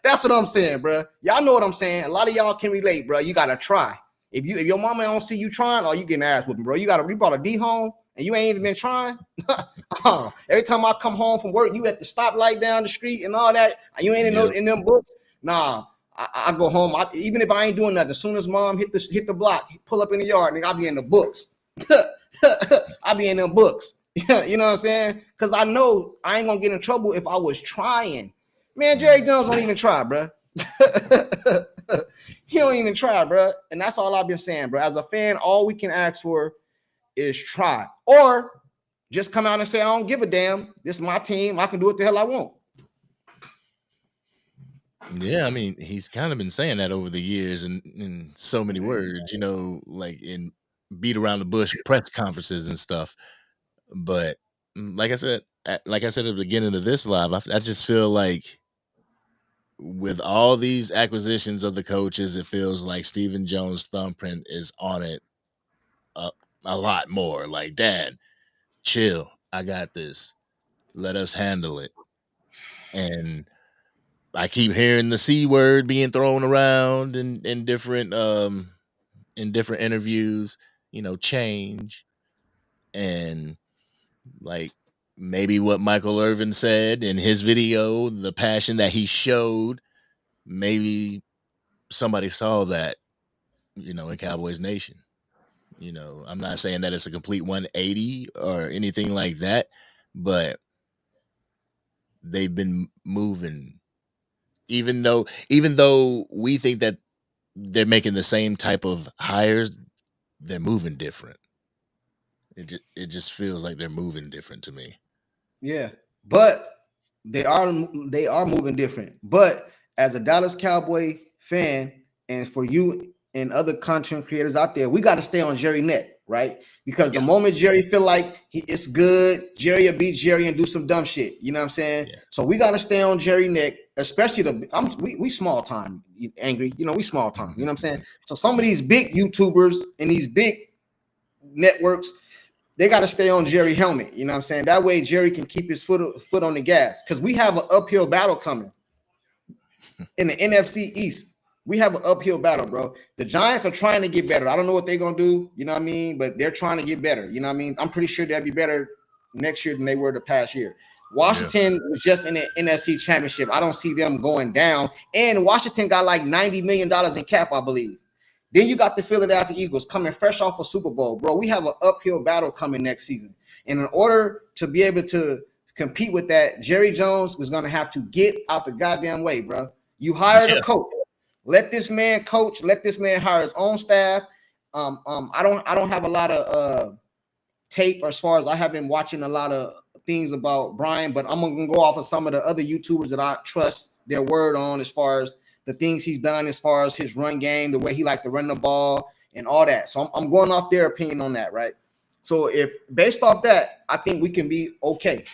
That's what I'm saying, bruh. Y'all know what I'm saying. A lot of y'all can relate, bruh. You gotta try. If your mama don't see you trying, you getting ass whooping, bro. You brought a D home and you ain't even been trying. Every time I come home from work, you at the stoplight down the street and all that. You ain't in them books. Nah, I go home. Even if I ain't doing nothing, as soon as mom hit the block, pull up in the yard, nigga, I'll be in the books. I'll be in them books. You know what I'm saying? Because I know I ain't gonna get in trouble if I was trying. Man, Jerry Jones don't even try, bro. He don't even try, bro. And that's all I've been saying, bro. As a fan, all we can ask for is try. Or just come out and say, I don't give a damn. This is my team. I can do what the hell I want. Yeah, I mean, he's kind of been saying that over the years in so many words, like in beat around the bush press conferences and stuff. But like I said at the beginning of this live, I just feel like with all these acquisitions of the coaches, it feels like Stephen Jones' thumbprint is on it a, a lot more. Like, Dad, chill. I got this. Let us handle it. And I keep hearing the C word being thrown around in different interviews, change. And like maybe what Michael Irvin said in his video, the passion that he showed, maybe somebody saw that, in Cowboys Nation. I'm not saying that it's a complete 180 or anything like that, but they've been moving. Even though we think that they're making the same type of hires, they're moving different. It just feels like they're moving different to me. Yeah, but they are moving different. But as a Dallas Cowboy fan, and for you and other content creators out there, we got to stay on Jerry neck, right? Because the Yeah. moment Jerry feel like it's good, Jerry will beat Jerry and do some dumb shit. You know what I'm saying? Yeah. So we got to stay on Jerry neck, especially we small time angry. We small time. You know what I'm saying? So some of these big YouTubers and these big networks, they got to stay on Jerry helmet. You know what I'm saying? That way Jerry can keep his foot on the gas, because we have an uphill battle coming in the NFC East. We have an uphill battle, bro. The Giants are trying to get better. I don't know what they're going to do, you know what I mean? But they're trying to get better, you know what I mean? I'm pretty sure they'll be better next year than they were the past year. Washington was just in the NFC Championship. I don't see them going down. And Washington got like $90 million in cap, I believe. Then you got the Philadelphia Eagles coming fresh off a Super Bowl. Bro, we have an uphill battle coming next season. And in order to be able to compete with that, Jerry Jones is going to have to get out the goddamn way, bro. You hired a coach. Let this man coach. Let this man hire his own staff. I don't have a lot of tape as far as I have been watching a lot of things about Brian, but I'm gonna go off of some of the other YouTubers that I trust their word on as far as the things he's done, as far as his run game, the way he liked to run the ball and all that. So I'm going off their opinion on that, right? So if based off that, I think we can be okay.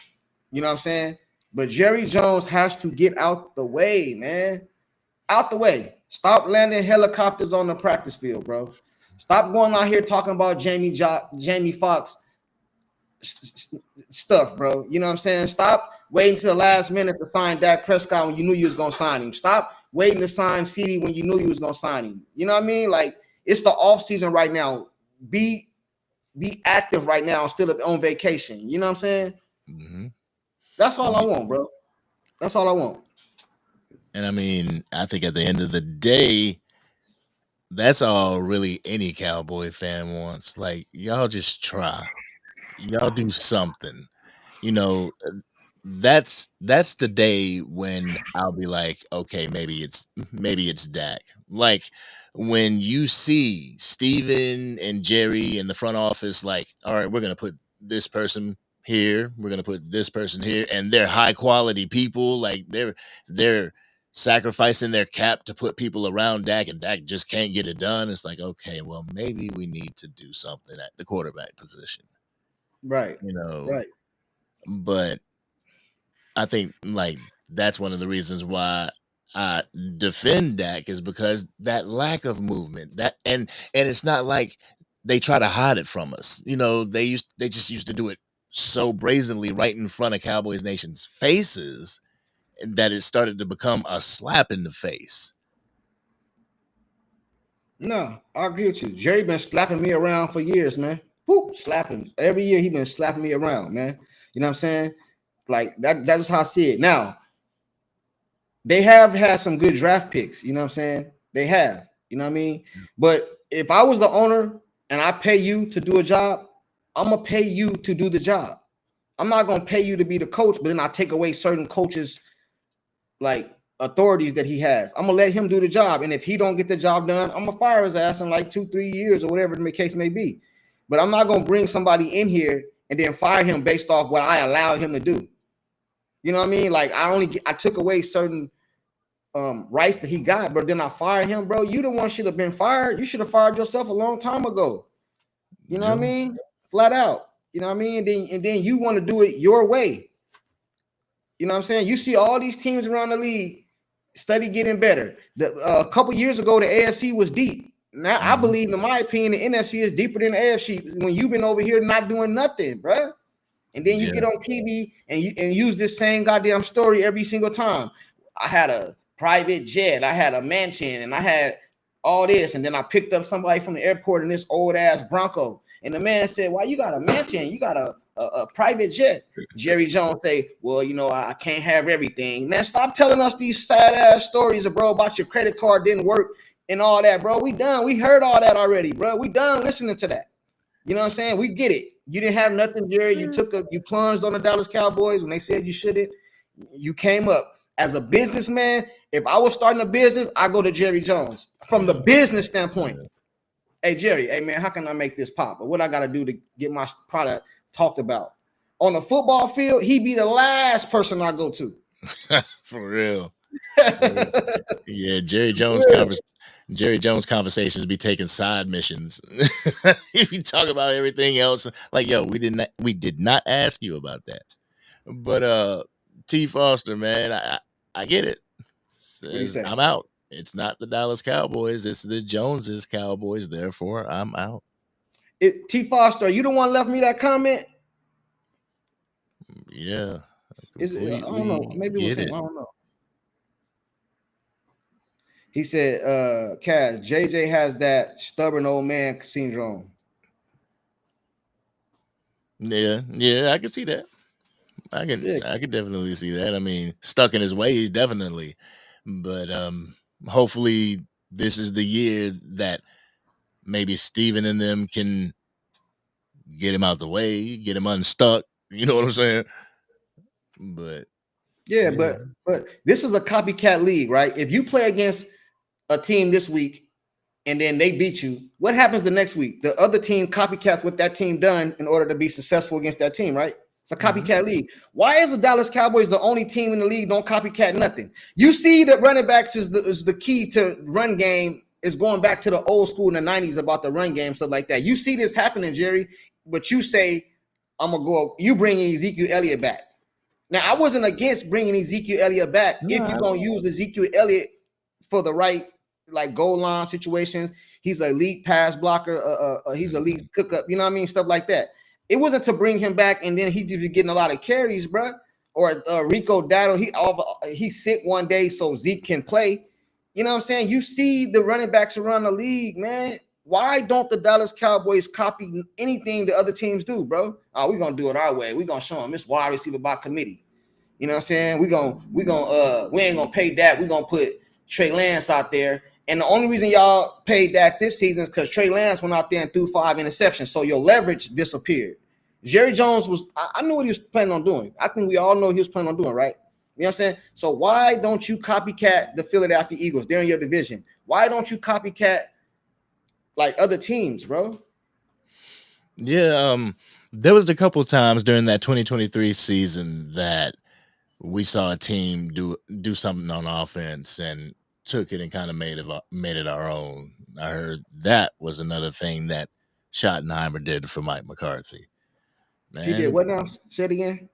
You know what I'm saying? But Jerry Jones has to get out the way, man. Out the way. Stop landing helicopters on the practice field, bro. Stop going out here talking about Jamie Foxx stuff, bro. You know what I'm saying? Stop waiting to the last minute to sign Dak Prescott when you knew you was gonna sign him. Stop waiting to sign CD when you knew you was gonna sign him. You know what I mean? Like, it's the off season right now. Be active right now instead of on vacation. You know what I'm saying? Mm-hmm. That's all I want, bro. That's all I want. And I mean, I think at the end of the day, that's all really any Cowboy fan wants. Like, y'all just try. Y'all do something. You know, that's the day when I'll be like, okay, maybe it's Dak. Like, when you see Steven and Jerry in the front office, like, all right, we're gonna put this person here, we're gonna put this person here, and they're high quality people, like they're sacrificing their cap to put people around Dak, and Dak just can't get it done. It's like, okay, well, maybe we need to do something at the quarterback position. Right. Right. But I think like that's one of the reasons why I defend Dak, is because that lack of movement, that and it's not like they try to hide it from us. They just used to do it so brazenly right in front of Cowboys Nation's faces that it started to become a slap in the face. No, I agree with you. Jerry been slapping me around for years, man. Whoop, slapping. Every year he been slapping me around, man. You know what I'm saying? Like that is how I see it. Now, they have had some good draft picks, you know what I'm saying? They have, you know what I mean? But if I was the owner and I pay you to do a job, I'm gonna pay you to do the job. I'm not gonna pay you to be the coach, but then I take away certain coaches' like authorities that he has. I'm gonna let him do the job, and if he don't get the job done, I'm gonna fire his ass in like 2-3 years or whatever the case may be. But I'm not gonna bring somebody in here and then fire him based off what I allowed him to do. You know what I mean? Like, I took away certain rights that he got, but then I fired him, bro. You the one should have been fired. You should have fired yourself a long time ago. You know what I mean? Flat out. You know what I mean? And then you want to do it your way. You know what I'm saying? You see all these teams around the league Study getting better. A couple years ago, the AFC was deep. Now, I believe, in my opinion, the NFC is deeper than the AFC. When you've been over here not doing nothing, bro, and then you get on TV and use this same goddamn story every single time. I had a private jet, I had a mansion, and I had all this, and then I picked up somebody from the airport in this old ass Bronco, and the man said, "Why you got a mansion? You got a private jet?" Jerry Jones say, "Well, I can't have everything." Man, stop telling us these sad ass stories, bro, about your credit card didn't work and all that, bro. We done. We heard all that already, bro. We done listening to that. You know what I'm saying? We get it. You didn't have nothing, Jerry. You plunged on the Dallas Cowboys when they said you shouldn't. You came up as a businessman. If I was starting a business, I go to Jerry Jones from the business standpoint. Hey, Jerry, hey man, how can I make this pop? Or what I got to do to get my product talked about on the football field? He be the last person I go to. For real. Yeah, Jerry Jones conversations be taking side missions. He be talking about everything else. Like, yo, we did not ask you about that. But T Foster, man, I get it. I'm out. It's not the Dallas Cowboys, it's the Joneses Cowboys. Therefore, I'm out. T Foster, you the one left me that comment? Yeah. Is it? I don't know. Maybe it was him. I don't know. He said, Kaz, JJ has that stubborn old man syndrome. Yeah, I can see that. I can definitely see that. I mean, stuck in his ways, definitely. But hopefully this is the year that maybe Steven and them can get him out the way, get him unstuck. You know what I'm saying? But yeah, but this is a copycat league, right? If you play against a team this week and then they beat you, what happens the next week? The other team copycats what that team done in order to be successful against that team, right? It's a copycat league. Why is the Dallas Cowboys the only team in the league don't copycat nothing? You see that running backs is the key to run game, is going back to the old school in the 90s about the run game, stuff like that. You see this happening, Jerry, but you say, I'm going to go, you bring Ezekiel Elliott back. Now, I wasn't against bringing Ezekiel Elliott back if you're going to use Ezekiel Elliott for the right, like, goal line situations. He's an elite pass blocker. He's an elite cook-up, you know what I mean? Stuff like that. It wasn't to bring him back and then he'd be getting a lot of carries, bro. Or Rico Dowdle, he's sick one day so Zeke can play. You know what I'm saying? You see the running backs around the league, man. Why don't the Dallas Cowboys copy anything the other teams do, bro? Oh, we're gonna do it our way. We're gonna show them this wide receiver by committee. You know what I'm saying? We ain't gonna pay Dak. We're gonna put Trey Lance out there. And the only reason y'all paid Dak this season is because Trey Lance went out there and threw 5 interceptions. So your leverage disappeared. Jerry Jones I knew what he was planning on doing. I think we all know he was planning on doing, right? You know what I'm saying? So why don't you copycat the Philadelphia Eagles? They're in your division. Why don't you copycat like other teams, bro? Yeah, there was a couple times during that 2023 season that we saw a team do something on offense and took it and kind of made it our own. I heard that was another thing that Schottenheimer did for Mike McCarthy. Man, he did what now? Say it again.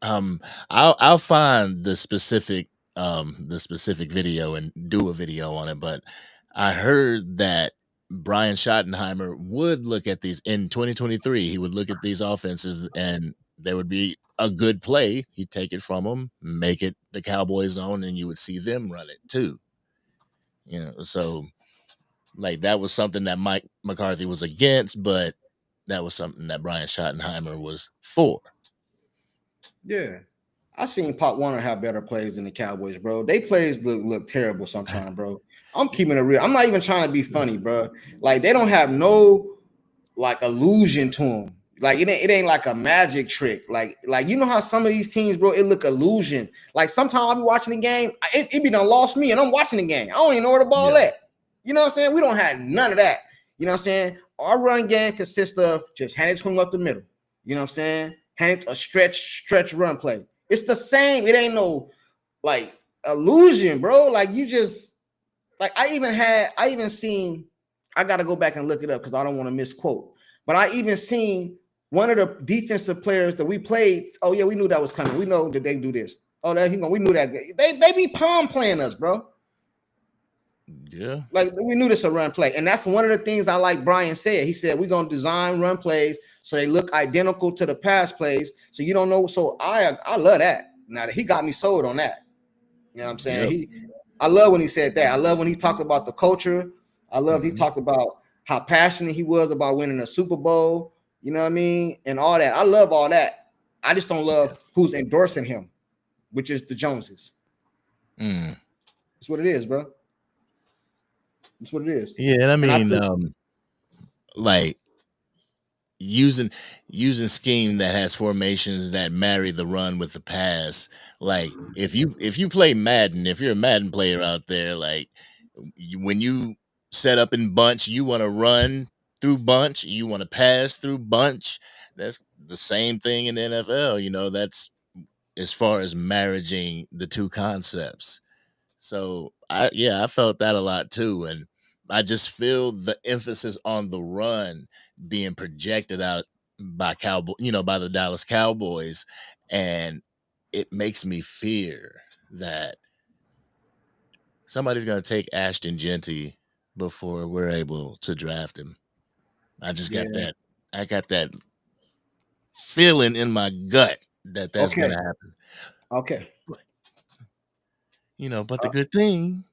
I'll find the specific video and do a video on it, but I heard that Brian Schottenheimer would look at these in 2023. He would look at these offenses and there would be a good play. He'd take it from them, make it the Cowboys' own, and you would see them run it too. You know, so like that was something that Mike McCarthy was against, but that was something that Brian Schottenheimer was for. Yeah. I seen Pop Warner have better plays than the Cowboys, bro. They plays look terrible sometimes, bro. I'm keeping it real. I'm not even trying to be funny, bro. Like they don't have no like illusion to them. Like it ain't like a magic trick. Like you know how some of these teams, bro, it look illusion. Like sometimes I'll be watching the game, it be done lost me, and I'm watching the game. I don't even know where the ball at. You know what I'm saying? We don't have none of that. You know what I'm saying? Our run game consists of just hand it to him up the middle. You know what I'm saying? Hand it a stretch run play. It's the same. It ain't no like illusion, bro. Like you just like I even seen. I got to go back and look it up because I don't want to misquote. But I even seen one of the defensive players that we played. Oh yeah, we knew that was coming. We know that they do this. Oh, that we knew that. They be palm playing us, bro. Yeah. Like we knew this a run play, and that's one of the things I like. Brian said. He said we're gonna design run plays so they look identical to the pass plays, so you don't know. So I love that. Now he got me sold on that. You know what I'm saying? Yep. I love when he said that. I love when he talked about the culture. I love he talked about how passionate he was about winning a Super Bowl. You know what I mean? And all that. I love all that. I just don't love who's endorsing him, which is the Joneses. That's what it is, bro. That's what it is. Yeah, and I And I mean, think, like using scheme that has formations that marry the run with the pass. Like if you play Madden, if you're a Madden player out there, like when you set up in bunch, you want to run through bunch, you want to pass through bunch. That's the same thing in the NFL. You know, that's as far as marrying the two concepts. So I felt that a lot too, and I just feel the emphasis on the run being projected out by by the Dallas Cowboys, and it makes me fear that somebody's going to take Ashton Genty before we're able to draft him. I just got yeah. that. I got that feeling in my gut that that's going Okay. to happen. Okay. But, but the good thing,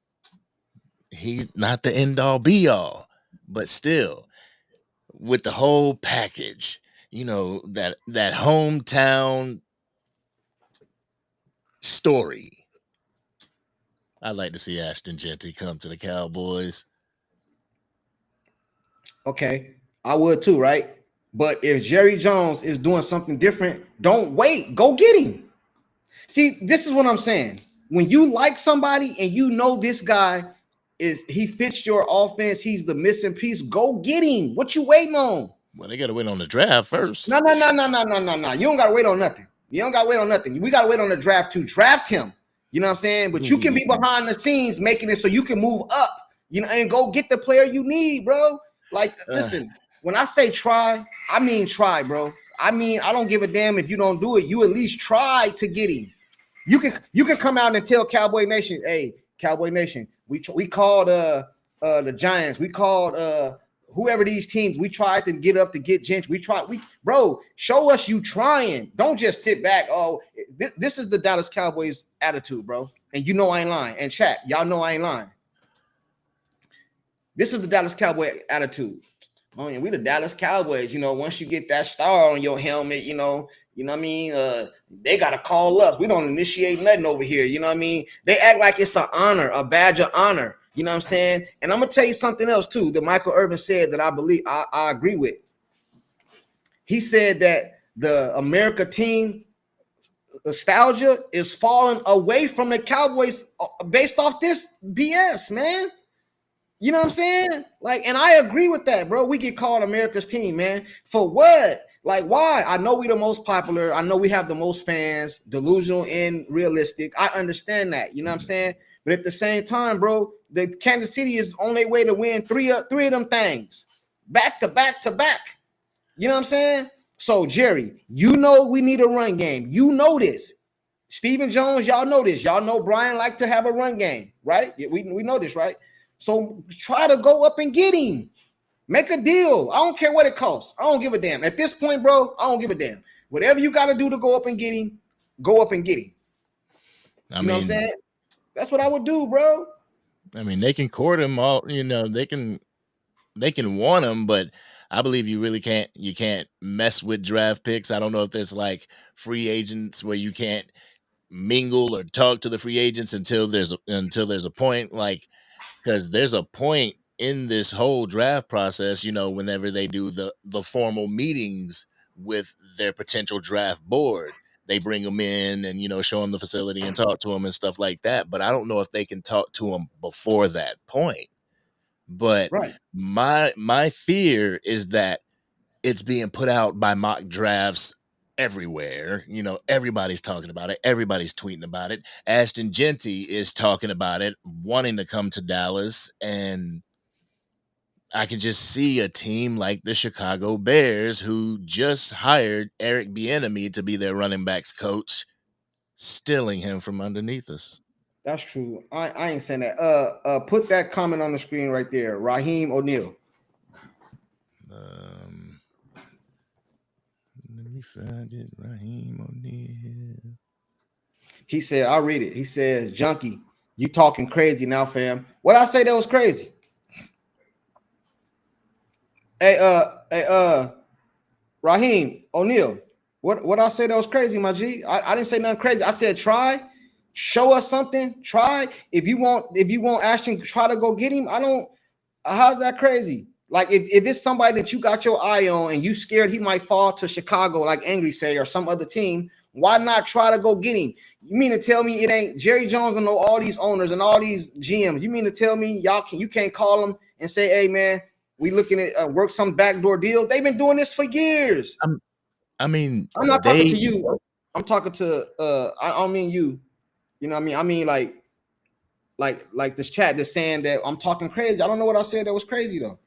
he's not the end all be all, but still with the whole package, that hometown story. I'd like to see Ashton Genty come to the Cowboys. Okay. I would too, right? But if Jerry Jones is doing something different, don't wait. Go get him. See, this is what I'm saying. When you like somebody and you know this guy he fits your offense, he's the missing piece, go get him. What you waiting on? Well, they got to wait on the draft first. No. You don't got to wait on nothing. You don't got to wait on nothing. We got to wait on the draft to draft him. You know what I'm saying? But you can be behind the scenes making it so you can move up, and go get the player you need, bro. Like, listen, when I say try, I mean try, bro. I mean, I don't give a damn if you don't do it. You at least try to get him. You can come out and tell Cowboy Nation, hey, Cowboy Nation, we called the Giants, we called whoever these teams, we tried to get up to get Gents. Bro, show us you trying. Don't just sit back. Oh, this is the Dallas Cowboys attitude, bro. And you know I ain't lying. And chat, y'all know I ain't lying. This is the Dallas Cowboy attitude. Oh, and we the Dallas Cowboys. Once you get that star on your helmet, you know what I mean? They gotta call us. We don't initiate nothing over here. You know what I mean? They act like it's an honor, a badge of honor. You know what I'm saying? And I'm gonna tell you something else too that Michael Irvin said that I believe I agree with. He said that the America team nostalgia is falling away from the Cowboys based off this BS, man. You know what I'm saying? Like, and I agree with that, bro. We get called America's team, man. For what? Like, why? I know we the most popular. I know we have the most fans, delusional and realistic. I understand that. You know what I'm saying? But at the same time, bro, the Kansas City is on their way to win three of them things. Back to back to back. You know what I'm saying? So, Jerry, we need a run game. You know this. Stephen Jones, y'all know this. Y'all know Brian like to have a run game, right? We know this, right? So try to go up and get him. Make a deal. I don't care what it costs. I don't give a damn. At this point, bro, I don't give a damn. Whatever you got to do to go up and get him, go up and get him. You know what I'm saying? That's what I would do, bro. I mean, they can court him all, they can want him, but I believe you can't mess with draft picks. I don't know if there's like free agents where you can't mingle or talk to the free agents until there's a point, like, because there's a point in this whole draft process, whenever they do the formal meetings with their potential draft board, they bring them in and, show them the facility and talk to them and stuff like that. But I don't know if they can talk to them before that point. But right. my fear is that it's being put out by mock drafts everywhere. Everybody's talking about it. Everybody's tweeting about it. Ashton Genty is talking about it, wanting to come to Dallas. And I can just see a team like the Chicago Bears, who just hired Eric Bieniemy to be their running backs coach, stealing him from underneath us. That's true. I ain't saying that. Put that comment on the screen right there. Raheem O'Neal. Let me find it. Raheem O'Neal. He said, I'll read it. He says, Junkie, you talking crazy now, fam. What I say that was crazy? Hey, Raheem O'Neal. What I say that was crazy, my G? I didn't say nothing crazy. I said try, show us something, try. If you want Ashton, try to go get him. I don't. How's that crazy? Like if it's somebody that you got your eye on and you scared he might fall to Chicago, like Angry say, or some other team, why not try to go get him? You mean to tell me it ain't Jerry Jones and know all these owners and all these GMs? You mean to tell me you can't call them and say, hey man, we looking at work some backdoor deal? They've been doing this for years. I'm not talking to you. I'm talking to I don't mean you. You know what I mean? I mean like this chat that's saying that I'm talking crazy. I don't know what I said that was crazy though.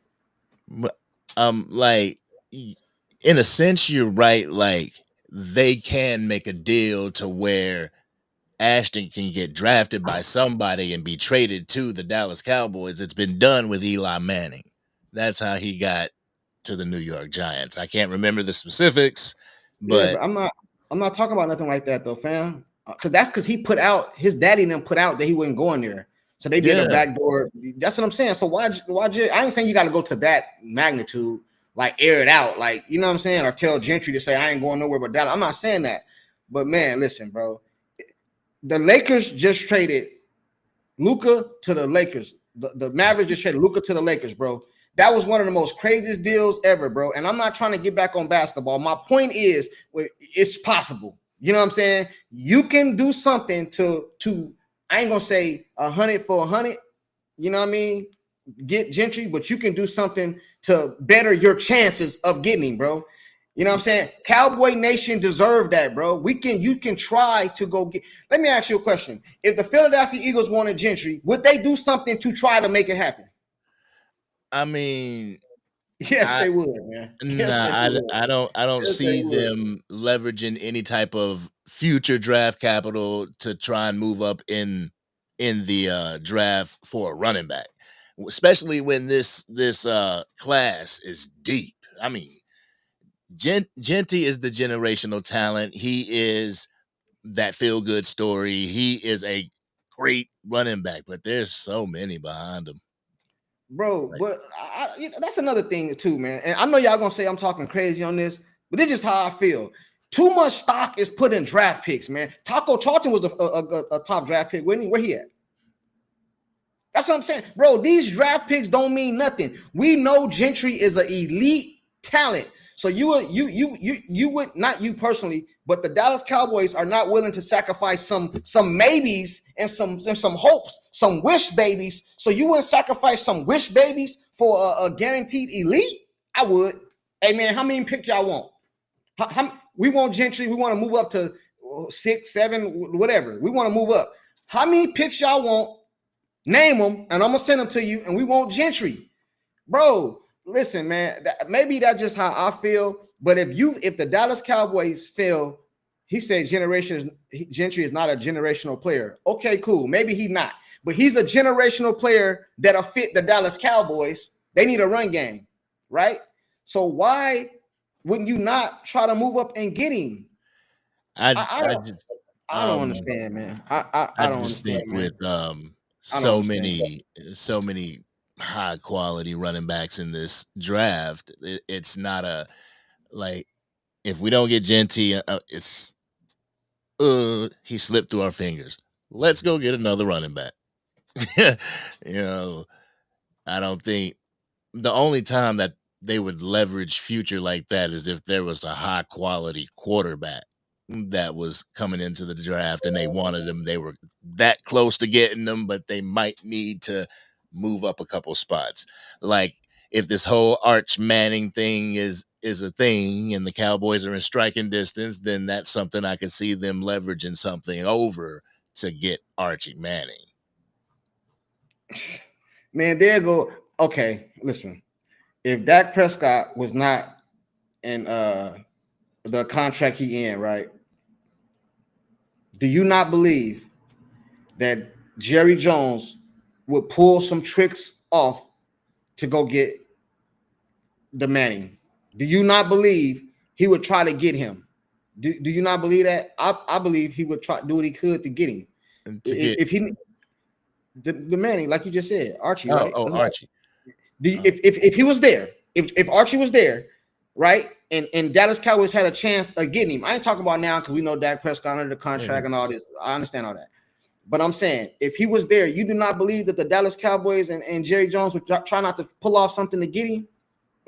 Like in a sense, you're right. Like they can make a deal to where Ashton can get drafted by somebody and be traded to the Dallas Cowboys. It's been done with Eli Manning. That's how he got to the New York Giants. I can't remember the specifics, but, yeah, but I'm not talking about nothing like that though, fam. Because he put out his daddy and them put out that he wasn't going there. So they did a backdoor. That's what I'm saying. So why I ain't saying you got to go to that magnitude, like air it out, like you know what I'm saying, or tell Gentry to say I ain't going nowhere but Dallas. I'm not saying that, but man, listen, bro. The Lakers just traded Luka to the Lakers. The Mavericks just traded Luka to the Lakers, bro. That was one of the most craziest deals ever, bro. And I'm not trying to get back on basketball. My point is, it's possible. You know what I'm saying? You can do something to I ain't gonna say 100 for 100. You know what I mean? Get Gentry, but you can do something to better your chances of getting him, bro. You know what I'm saying? Cowboy Nation deserve that, bro. You can try to go get. Let me ask you a question. If the Philadelphia Eagles wanted Gentry, would they do something to try to make it happen? I mean, yes, they would, man. Yes, I don't see them leveraging any type of future draft capital to try and move up in the draft for a running back, especially when this class is deep. I mean, Genty is the generational talent. He is that feel good story. He is a great running back, but there's so many behind him, bro. But that's another thing too, man. And I know y'all gonna say I'm talking crazy on this, but this is how I feel. Too much stock is put in draft picks, man. Taco Charlton was a top draft pick. Where he at? That's what I'm saying, bro. These draft picks don't mean nothing. We know Gentry is an elite talent. So you would not you personally, but the Dallas Cowboys are not willing to sacrifice some maybes and some hopes, some wish babies. So you wouldn't sacrifice some wish babies for a guaranteed elite? I would. Hey man, how many picks y'all want? We want Gentry. We want to move up to 6, 7, whatever. We want to move up. How many picks y'all want? Name them, and I'm gonna send them to you. And we want Gentry, bro. Listen, man. Maybe that's just how I feel. But if the Dallas Cowboys feel, he said Gentry is not a generational player. Okay, cool. Maybe he's not, but he's a generational player that'll fit the Dallas Cowboys. They need a run game, right? So why wouldn't you not try to move up and get him? I don't understand, man. I don't understand, think man. With so many high quality running backs in this draft, it's not a like if we don't get Genty, it's he slipped through our fingers. Let's go get another running back. You know, I don't think the only time that they would leverage future like that is if there was a high quality quarterback that was coming into the draft and they wanted them. They were that close to getting them, but they might need to move up a couple spots. Like if this whole Arch Manning thing is a thing and the Cowboys are in striking distance, then that's something I could see them leveraging something over to get Archie Manning. Man, there you go. Okay, listen. If Dak Prescott was not in the contract he in, right? Do you not believe that Jerry Jones would pull some tricks off to go get the Manning? Do you not believe he would try to get him? Do you not believe that? I believe he would try do what he could to get him. And to get If he the Manning, like you just said, Archie, oh right? oh Archie. If he was there, if Archie was there, right, and Dallas Cowboys had a chance of getting him, I ain't talking about now because we know Dak Prescott under the contract and all this. I understand all that, but I'm saying if he was there, you do not believe that the Dallas Cowboys and Jerry Jones would try not to pull off something to get him?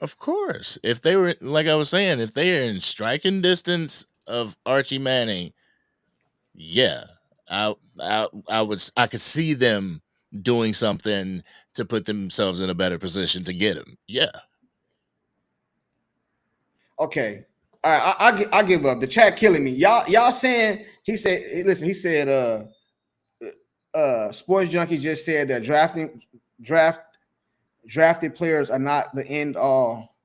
Of course, if they were like I was saying, if they are in striking distance of Archie Manning, yeah, I could see them doing something to put themselves in a better position to get him. Yeah. Okay. All right, I give up. The chat killing me. Y'all saying he said, listen, he said Sports Junkie just said that drafted players are not the end all,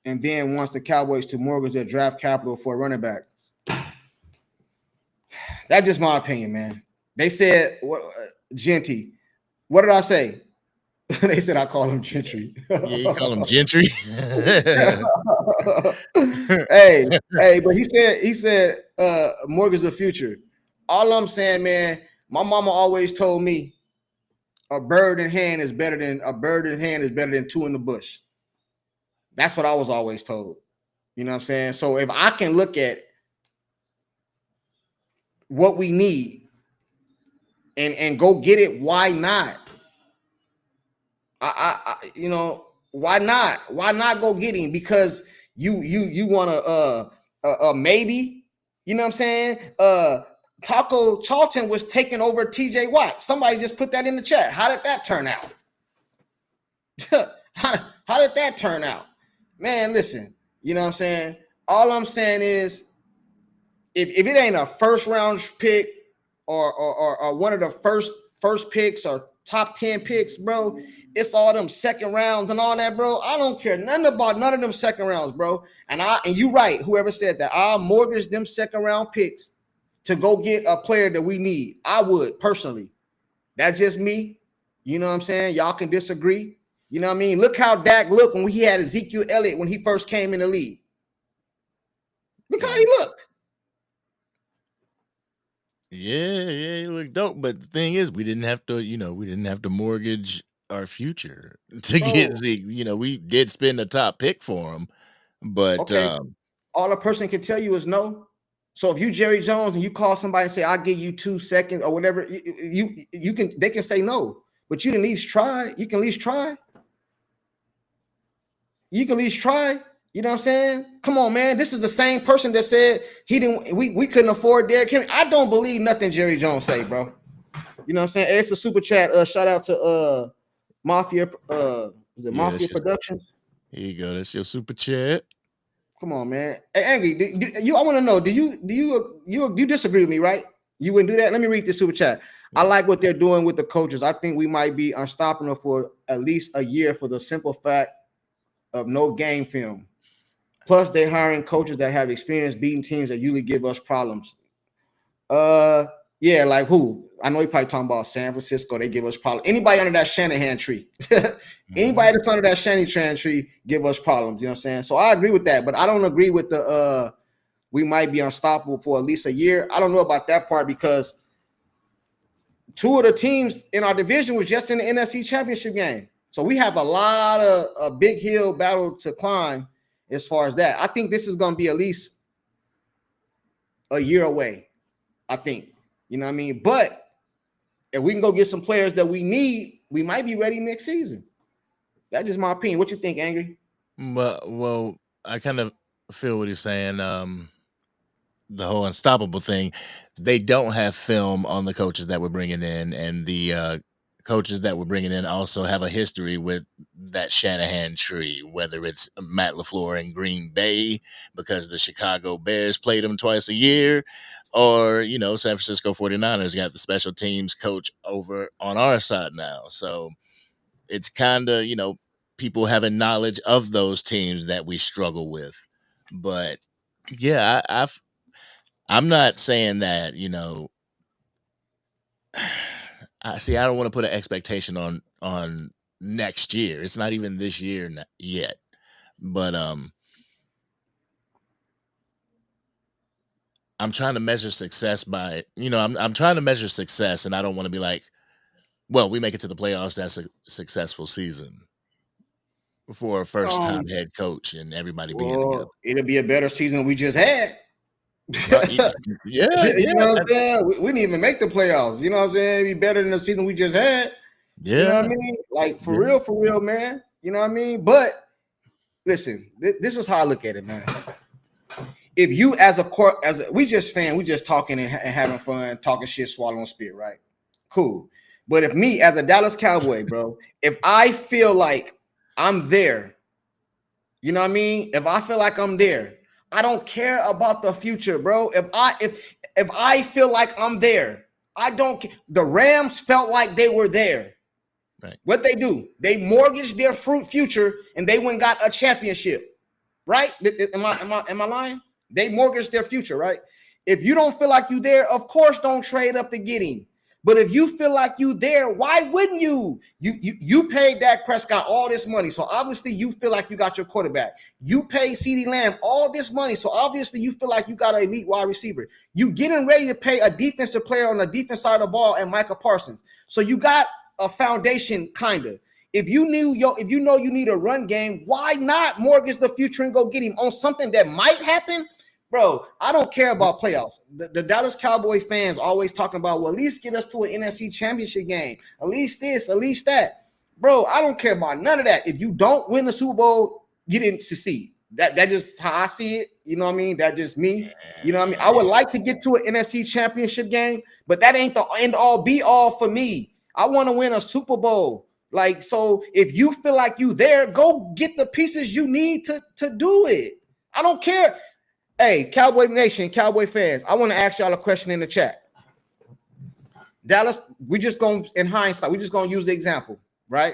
and then wants the Cowboys to mortgage their draft capital for a running back. That's just my opinion, man. They said what Genty. What did I say? They said I call him Gentry. Yeah, you call him Gentry. hey, but he said mortgage the future. All I'm saying, man, my mama always told me a bird in hand is better than two in the bush. That's what I was always told. You know what I'm saying? So if I can look at what we need and go get it, why not? I you know, why not? Why not go get him? Because you want a maybe, you know what I'm saying? Taco Charlton was taking over TJ Watt. Somebody just put that in the chat. How did that turn out? how did that turn out? Man, listen, you know what I'm saying? All I'm saying is if it ain't a first round pick or one of the first picks or top 10 picks, bro, it's all them second rounds and all that, bro. I don't care nothing about none of them second rounds, bro. And you right, whoever said that, I'll mortgage them second round picks to go get a player that we need. I would personally. That's just me. You know what I'm saying? Y'all can disagree. You know what I mean? Look how Dak looked when he had Ezekiel Elliott when he first came in the league. Look how he looked. Yeah, he looked dope. But the thing is, we didn't have to mortgage our future to get Zeke. You know, we did spend a top pick for him, but okay. All a person can tell you is no. So if you Jerry Jones and you call somebody and say, I'll give you 2 seconds or whatever, they can say no, but you can at least try. You can at least try. You can at least try. You know what I'm saying? Come on, man. This is the same person that said we couldn't afford Derrick Henry. I don't believe nothing Jerry Jones say, bro. You know what I'm saying? Hey, it's a super chat. Shout out to Mafia. Is it Mafia Productions? Here you go. That's your super chat. Come on, man. Hey, Angry, I want to know, do you disagree with me, right? You wouldn't do that? Let me read this super chat. I like what they're doing with the coaches. I think we might be unstoppable for at least a year for the simple fact of no game film. Plus, they're hiring coaches that have experience beating teams that usually give us problems. Yeah, like who? I know you're probably talking about San Francisco. They give us problems. Anybody under that Shanahan tree, anybody that's under that Shanahan tree, give us problems. You know what I'm saying? So I agree with that, but I don't agree with the we might be unstoppable for at least a year. I don't know about that part because 2 of the teams in our division was just in the NFC Championship game. So we have a lot of a big hill battle to climb as far as that. I think this is going to be at least a year away, I think. You know what I mean? But if we can go get some players that we need, we might be ready next season. That's just my opinion. What you think, Angry? Well, I kind of feel what he's saying. The whole unstoppable thing, they don't have film on the coaches that we're bringing in, and the coaches that we're bringing in also have a history with that Shanahan tree, whether it's Matt LaFleur in Green Bay because the Chicago Bears played him twice a year, or, San Francisco 49ers got the special teams coach over on our side now. So it's kind of, people having knowledge of those teams that we struggle with. But yeah, I'm not saying that, I don't want to put an expectation on next year. It's not even this year yet. But I'm trying to measure success by, I'm trying to measure success, and I don't want to be like, well, we make it to the playoffs. That's a successful season for a first time head coach and everybody being together. It'll be a better season we just had. Right. Yeah. You know what I'm saying? We didn't even make the playoffs. You know what I'm saying? It'd be better than the season we just had. Yeah. You know what I mean? Like for real, man. You know what I mean? But listen, this is how I look at it, man. If you we just talking and having fun, talking shit, swallowing spit, right? Cool. But if me as a Dallas Cowboy, bro, if I feel like I'm there, you know what I mean? If I feel like I'm there, I don't care about the future, bro. If I feel like I'm there, I don't care. The Rams felt like they were there. Right. What they do? They mortgaged their future and they went and got a championship. Right? Am I lying? They mortgaged their future, right? If you don't feel like you there, of course don't trade up to get him. But if you feel like you there, why wouldn't you? You paid Dak Prescott all this money, so obviously you feel like you got your quarterback. You paid CeeDee Lamb all this money, so obviously you feel like you got an elite wide receiver. You getting ready to pay a defensive player on the defense side of the ball and Micah Parsons. So you got a foundation, kinda. If you know you need a run game, why not mortgage the future and go get him on something that might happen? Bro, I don't care about playoffs. The Dallas Cowboy fans always talking about, well, at least get us to an NFC championship game. At least this, at least that. Bro, I don't care about none of that. If you don't win the Super Bowl, you didn't succeed. That just how I see it. You know what I mean? That's just me. You know what I mean? I would like to get to an NFC championship game, but that ain't the end all be all for me. I want to win a Super Bowl. Like, so if you feel like you there, go get the pieces you need to do it. I don't care. Hey, Cowboy Nation, Cowboy fans, I want to ask y'all a question in the chat. Dallas, we just going to, in hindsight, we just going to use the example, right?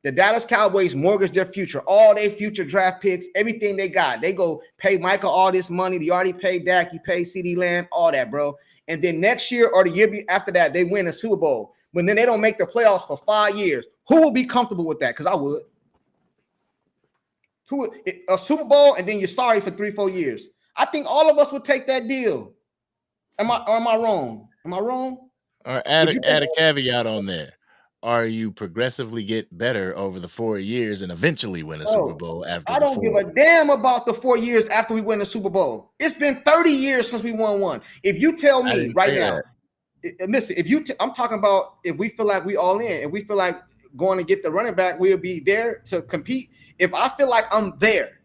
The Dallas Cowboys mortgage their future, all their future draft picks, everything they got. They go pay Michael all this money. They already paid Dak, you paid CeeDee Lamb, all that, bro. And then next year or the year after that, they win a Super Bowl. But then they don't make the playoffs for 5 years. Who will be comfortable with that? Because I would. Who would, a Super Bowl and then you're sorry for 3-4 years. I think all of us would take that deal. Am I wrong? Am I wrong? Or add a caveat on there. Are you progressively get better over the 4 years and eventually win a Super Bowl after I don't give a damn about the 4 years after we win the Super Bowl. It's been 30 years since we won one. If you tell me right now, listen, I'm talking about if we feel like we all in, if we feel like going to get the running back, we'll be there to compete. If I feel like I'm there,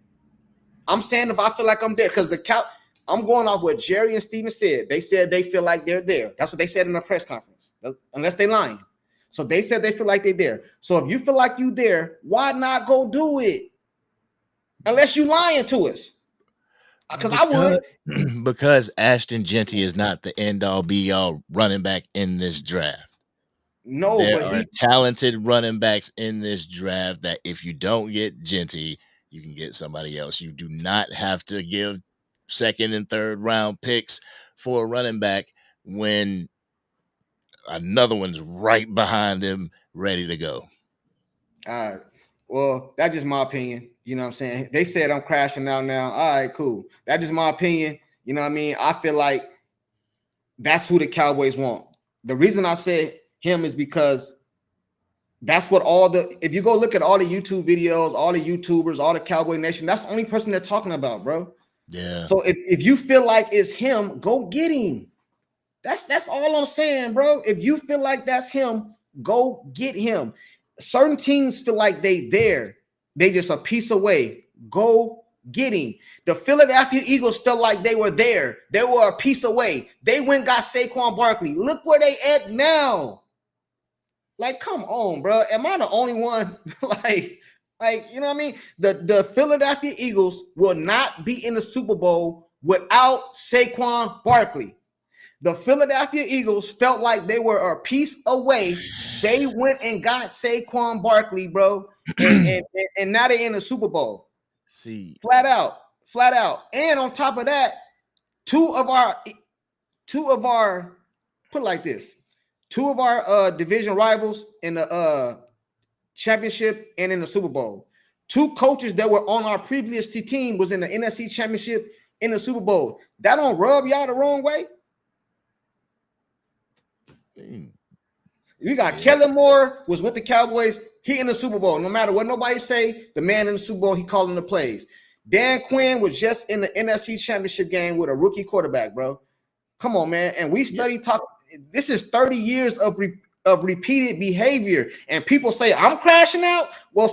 I'm saying if I feel like I'm there, because I'm going off what Jerry and Steven said. They said they feel like they're there. That's what they said in the press conference, unless they lying. So they said they feel like they're there. So if you feel like you there, why not go do it? Unless you lying to us. Because I would. Because Ashton Junkie is not the end-all be-all running back in this draft. No, there are talented running backs in this draft that if you don't get Junkie, you can get somebody else. You do not have to give second and third round picks for a running back when another one's right behind him, ready to go. All right. Well, that's just my opinion. You know what I'm saying? They said I'm crashing out now. All right, cool. That's just my opinion. You know what I mean? I feel like that's who the Cowboys want. The reason I said him is because that's what if you go look at all the YouTube videos, all the YouTubers, all the Cowboy Nation, that's the only person they're talking about, bro. Yeah. So if you feel like it's him, go get him. That's all I'm saying, bro. If you feel like that's him, go get him. Certain teams feel like they just a piece away. Go get him. The Philadelphia Eagles felt like they were there. They were a piece away. They went and got Saquon Barkley. Look where they at now. Like, come on, bro. Am I the only one? like, you know what I mean? The Philadelphia Eagles will not be in the Super Bowl without Saquon Barkley. The Philadelphia Eagles felt like they were a piece away. They went and got Saquon Barkley, bro, and now they're in the Super Bowl. See, flat out. And on top of that, two of our put it like this. Two of our division rivals in the championship and in the Super Bowl. Two coaches that were on our previous team was in the NFC championship in the Super Bowl. That don't rub y'all the wrong way? We got Kellen Moore was with the Cowboys. He in the Super Bowl. No matter what nobody say, the man in the Super Bowl, he calling the plays. Dan Quinn was just in the NFC championship game with a rookie quarterback, bro. Come on, man. And we study talk. This is 30 years of repeated behavior. And people say, I'm crashing out. Well,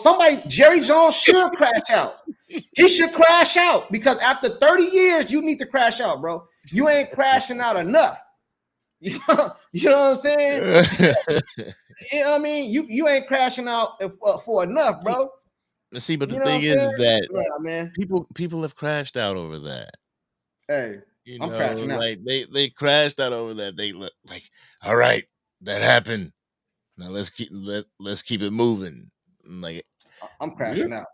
Jerry Jones should crash out. He should crash out because after 30 years, you need to crash out, bro. You ain't crashing out enough. You know what I'm saying? You know what I mean? You ain't crashing out for enough, bro. See, but the thing is that people have crashed out over that. Hey, I'm crashing out. Like they crashed out over that. They look like, all right, that happened. Now let's keep it moving. Like I'm crashing out.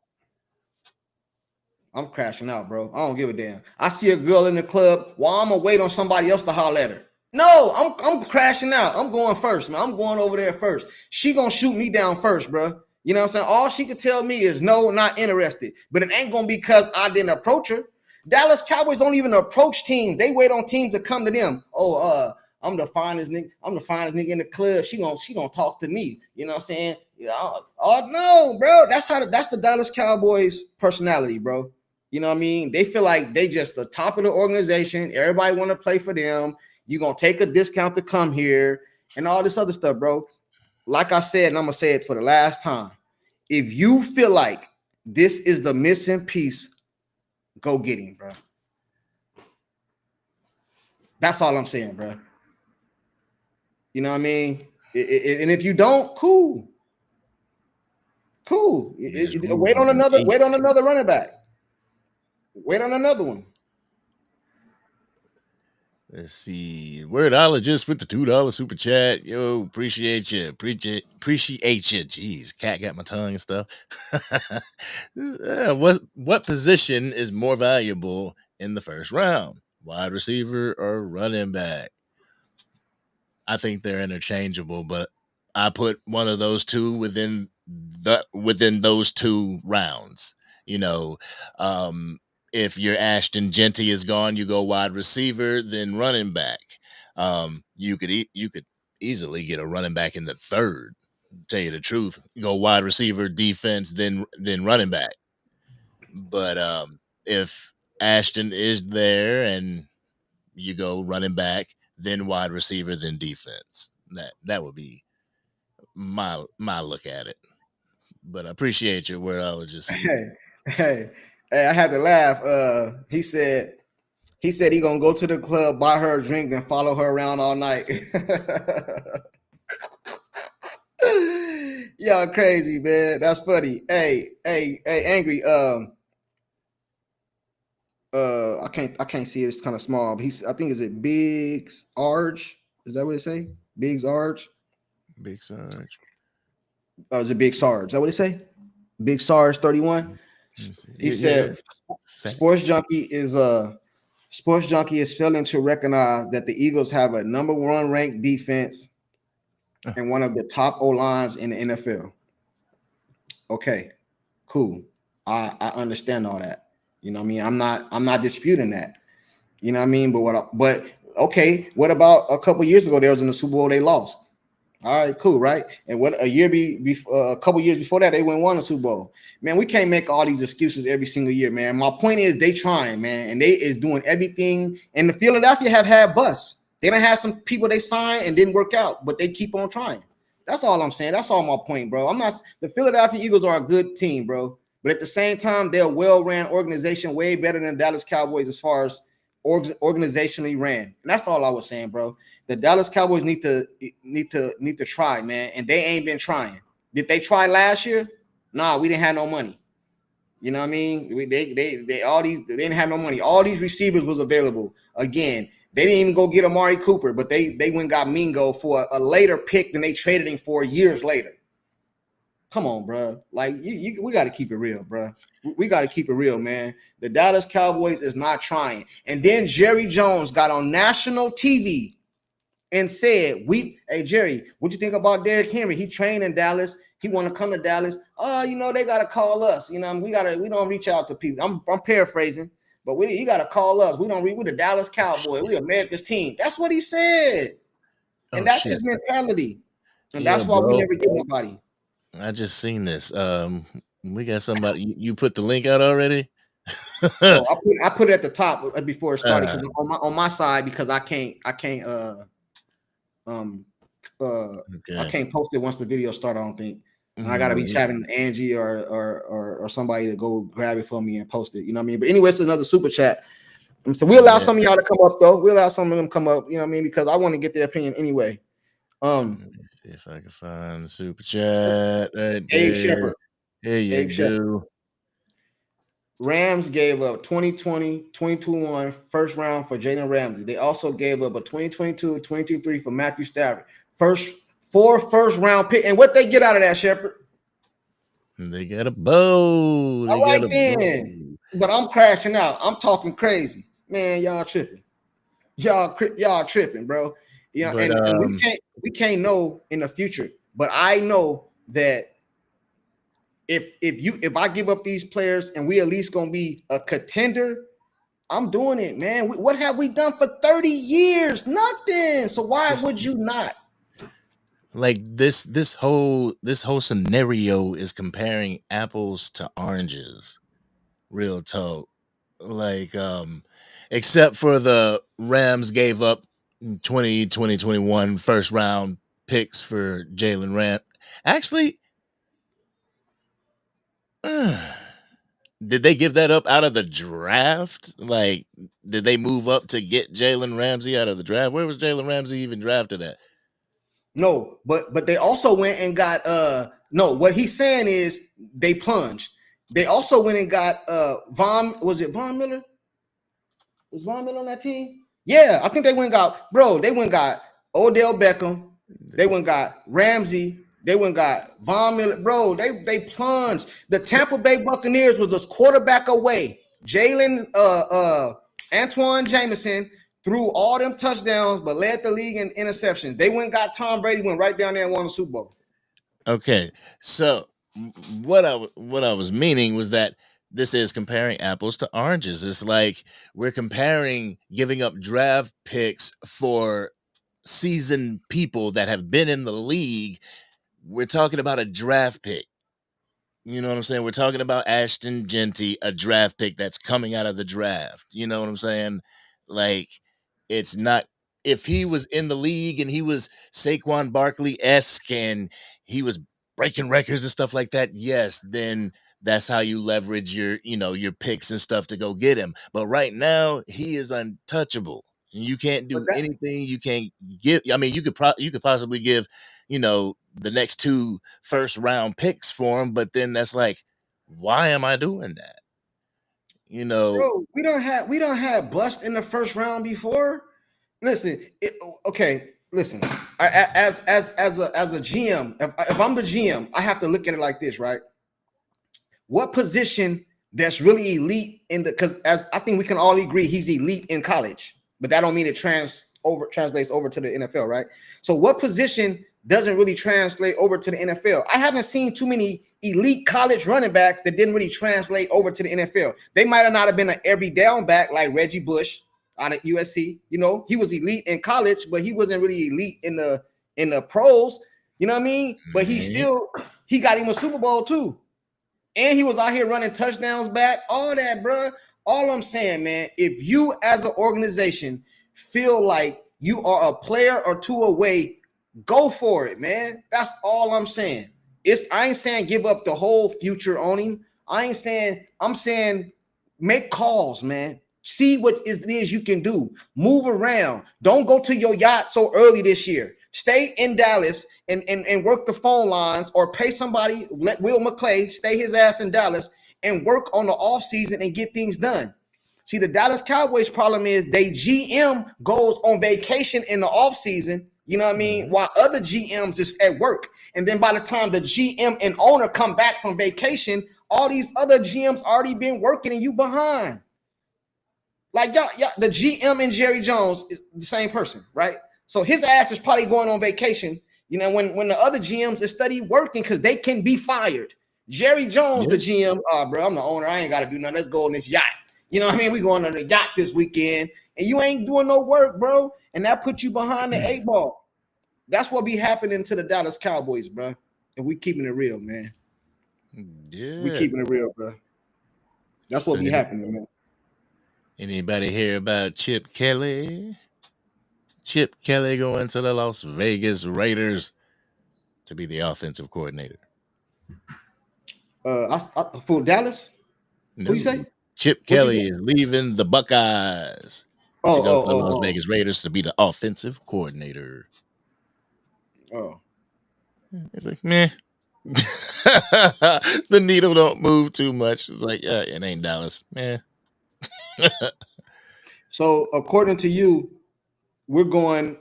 I'm crashing out, bro. I don't give a damn. I see a girl in the club while I'm gonna wait on somebody else to holler at her. No, I'm crashing out. I'm going first, man. I'm going over there first. She gonna shoot me down first, bro. You know what I'm saying? All she could tell me is no, not interested. But it ain't gonna be because I didn't approach her. Dallas Cowboys don't even approach teams. They wait on teams to come to them. Oh, I'm the finest nigga. I'm the finest nigga in the club. She gonna talk to me. You know what I'm saying? Oh no, bro. That's the Dallas Cowboys personality, bro. You know what I mean? They feel like they just the top of the organization. Everybody want to play for them. You're going to take a discount to come here and all this other stuff, bro. Like I said, and I'm going to say it for the last time. If you feel like this is the missing piece, go get him, bro. That's all I'm saying, bro. You know what I mean? And if you don't, cool. Wait on another running back. Wait on another one. Let's see. Wordologist with the $2 super chat. Yo, appreciate you. Appreciate you. Jeez, cat got my tongue and stuff. What position is more valuable in the first round? Wide receiver or running back? I think they're interchangeable, but I put one of those two within those 2 rounds. You know, if your Ashton Genty is gone, you go wide receiver, then running back. You could easily get a running back in the 3rd. Tell you the truth, go wide receiver, defense, then running back. But if Ashton is there and you go running back, then wide receiver, then defense. That would be my look at it. But I appreciate your wordologist. Hey, I had to laugh. He said he gonna go to the club, buy her a drink, then follow her around all night. Y'all crazy, man. That's funny. Hey, Angry. I can't see it. It's kind of small. But I think is it Big Sarge? Is that what it say? Big Sarge. Big Sarge. Oh, it's a Big Sarge. Is that what it say? Big Sarge 31. He said, Sports Junkie is failing to recognize that the Eagles have a number 1 ranked defense and one of the top O-lines in the NFL. Okay, cool. I understand all that. You know what I mean? I'm not disputing that. You know what I mean? But okay, what about a couple years ago? There was in the Super Bowl they lost. All right, cool, right? And what a couple years before that, they won a Super Bowl. Man, we can't make all these excuses every single year, man. My point is they trying, man, and they is doing everything. And the Philadelphia have had busts. They done had some people they signed and didn't work out, but they keep on trying. That's all I'm saying. That's all my point, bro. The Philadelphia Eagles are a good team, bro. But at the same time, they're a well-ran organization, way better than Dallas Cowboys as far as organizationally ran. And that's all I was saying, bro. The Dallas Cowboys need to try, man, and they ain't been trying. Did they try last year? Nah, we didn't have no money. You know what I mean? They didn't have no money. All these receivers was available. Again, they didn't even go get Amari Cooper, but they went and got Mingo for a later pick than they traded him for years later. Come on, bro. Like we got to keep it real, bro. We got to keep it real, man. The Dallas Cowboys is not trying. And then Jerry Jones got on national TV and said, hey Jerry, what you think about Derrick Henry? He trained in Dallas. He want to come to Dallas. Oh, they gotta call us. We don't reach out to people. I'm paraphrasing, but you gotta call us. We the Dallas Cowboys. We America's team. That's what he said. And that's his mentality. And that's why we never get nobody. I just seen this. We got somebody. You put the link out already? No, I put it at the top before it started because on my side because I can't I can't post it once the video started. I don't think. I gotta be chatting Angie or somebody to go grab it for me and post it. You know what I mean? But anyway, it's another super chat. So we allow some of y'all to come up though. We allow some of them to come up. You know what I mean? Because I want to get their opinion anyway. Let me see if I can find the super chat right Abe there. Shepard. Here you go. Rams gave up 2020, 22-1 first round for Jalen Ramsey. They also gave up a 2022, 22-3 for Matthew Stafford. Four first round pick. And what they get out of that, Shepard? They got a bow. All right then. But I'm crashing out. I'm talking crazy. Man, y'all tripping. Y'all tripping, bro. Yeah, but, and we can't know in the future. But I know that if I give up these players and we at least gonna be a contender, I'm doing it, man. What have we done for 30 years? Nothing. So why would you not? Like this whole scenario is comparing apples to oranges. Real talk. Like except for the Rams gave up 2021 first round picks for Jalen Ramsey. Actually, did they give that up out of the draft? Like, did they move up to get Jalen Ramsey out of the draft? Where was Jalen Ramsey even drafted at? No, but they also went and got no, what he's saying is they plunged. They also went and got Von Miller? Was Von Miller on that team? Yeah, I think they went and got Odell Beckham, they went and got Ramsey, they went and got Von Miller. Bro, they plunged. The Tampa Bay Buccaneers was just quarterback away. Antoine Jameson threw all them touchdowns, but led the league in interceptions. They went and got Tom Brady, went right down there and won the Super Bowl. Okay, so what I was meaning was that this is comparing apples to oranges. It's like we're comparing giving up draft picks for seasoned people that have been in the league. We're talking about a draft pick. You know what I'm saying? We're talking about Ashton Genty, a draft pick that's coming out of the draft. You know what I'm saying? Like, it's not, if he was in the league and he was Saquon Barkley-esque and he was breaking records and stuff like that, yes, then that's how you leverage your picks and stuff to go get him. But right now, he is untouchable. You can't do anything. You can't give. I mean, you could possibly give, the next 2 first round picks for him, but then that's like, why am I doing that? Bro, we don't have bust in the first round before. Listen, listen. As a GM, if I'm the GM, I have to look at it like this, right? What position that's really elite because as I think we can all agree, he's elite in college, but that don't mean it translates over to the NFL, right? So what position doesn't really translate over to the NFL? I haven't seen too many elite college running backs that didn't really translate over to the NFL. They might have not have been an every down back like Reggie Bush out of USC. He was elite in college, but he wasn't really elite in the pros. You know what I mean? But he got him a Super Bowl too. And he was out here running touchdowns back, all that, bro. All I'm saying, man, if you as an organization feel like you are a player or 2 away, go for it, man. That's all I'm saying. I ain't saying give up the whole future on him. I'm saying make calls, man. See what it is you can do. Move around. Don't go to your yacht so early this year. Stay in Dallas and work the phone lines or pay somebody, let Will McClay stay his ass in Dallas and work on the offseason and get things done. See, the Dallas Cowboys problem is they GM goes on vacation in the offseason, you know what I mean, while other GMs is at work. And then by the time the GM and owner come back from vacation, all these other GMs already been working and you behind. Like y'all, the GM and Jerry Jones is the same person, right? So his ass is probably going on vacation. You know, when the other GMs is study working because they can be fired. Jerry Jones, the GM, bro, I'm the owner. I ain't got to do nothing. Let's go on this yacht. You know what I mean? We going on the yacht this weekend, and you ain't doing no work, bro. And that puts you behind the 8 ball. That's what be happening to the Dallas Cowboys, bro. And we keeping it real, man. Yeah, we keeping it real, bro. That's what be happening, man. Anybody hear about Chip Kelly? Chip Kelly going to the Las Vegas Raiders to be the offensive coordinator. For Dallas? No. Who you say? Chip Kelly is leaving the Buckeyes to go to the Las Vegas Raiders to be the offensive coordinator. Oh. It's like, meh. The needle don't move too much. It's like, it ain't Dallas. Meh. So according to you, we're going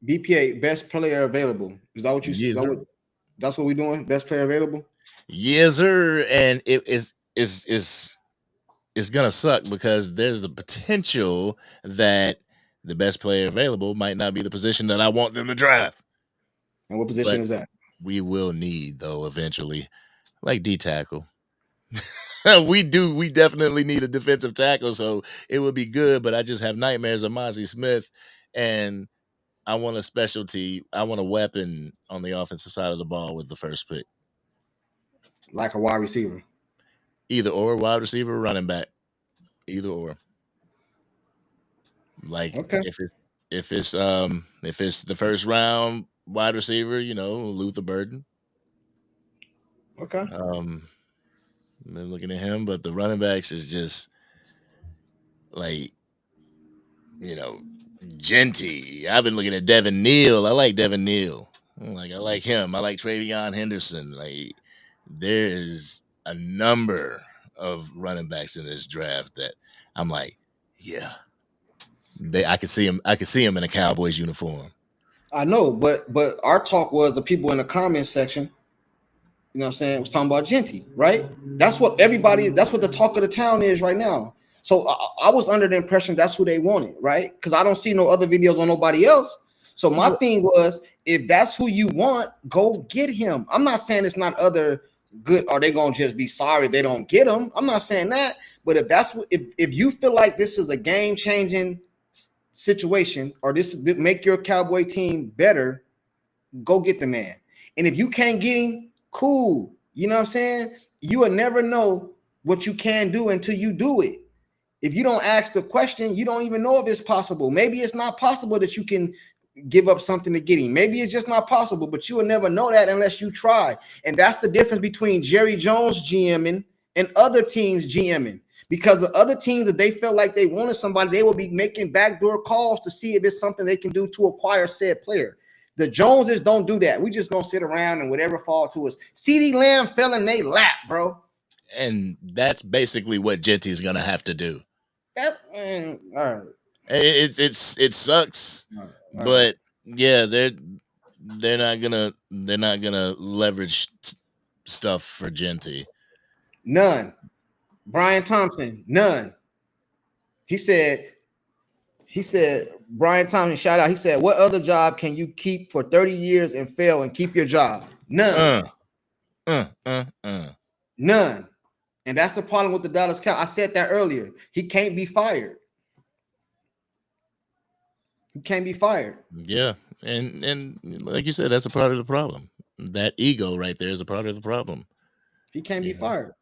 BPA, best player available. Is that what you said? That's what we're doing? Best player available? Yes, sir. And it's gonna suck because there's the potential that the best player available might not be the position that I want them to draft. And what position is that? We will need, though, eventually, like D tackle. We definitely need a defensive tackle, so it would be good, but I just have nightmares of Mozzie Smith, and I want a weapon on the offensive side of the ball with the first pick. Like a wide receiver. Either or, wide receiver, running back. Either or. Like, okay. If it's the first round wide receiver, Luther Burden. Okay. Been looking at him, but the running backs is just like, Junkie. I've been looking at Devin Neal. I like Devin Neal. I like him. I like Travion Henderson. Like, there is a number of running backs in this draft that I'm like, yeah. I could see him. I could see him in a Cowboys uniform. I know, but our talk was the people in the comments section. You know what I'm saying? Was talking about Junkie, right? That's what the talk of the town is right now. So I was under the impression that's who they wanted, right? Because I don't see no other videos on nobody else. So my thing was, if that's who you want, go get him. I'm not saying it's not other good, or they gonna just be sorry they don't get him. I'm not saying that. But if you feel like this is a game changing situation, or this make your Cowboy team better, go get the man. And if you can't get him, cool. You know what I'm saying? You will never know what you can do until you do it. If you don't ask the question, you don't even know if it's possible. Maybe it's not possible that you can give up something to get him. Maybe it's just not possible, but you will never know that unless you try. And that's the difference between Jerry Jones GMing and other teams GMing. Because the other teams, that they felt like they wanted somebody, they will be making backdoor calls to see if it's something they can do to acquire said player. The Joneses don't do that. We just gonna sit around and whatever fall to us. CeeDee Lamb fell in they lap, bro. And that's basically what Junkie is gonna have to do. All right. It sucks, all right. But yeah, they're not gonna leverage stuff for Junkie. None. Brian Thompson, none. He said, Brian Thompson, shout out. He said, what other job can you keep for 30 years and fail and keep your job? None. None. And that's the problem with the Dallas Cowboys. I said that earlier. He can't be fired. He can't be fired. Yeah. And like you said, that's a part of the problem. That ego right there is a part of the problem. He can't be fired.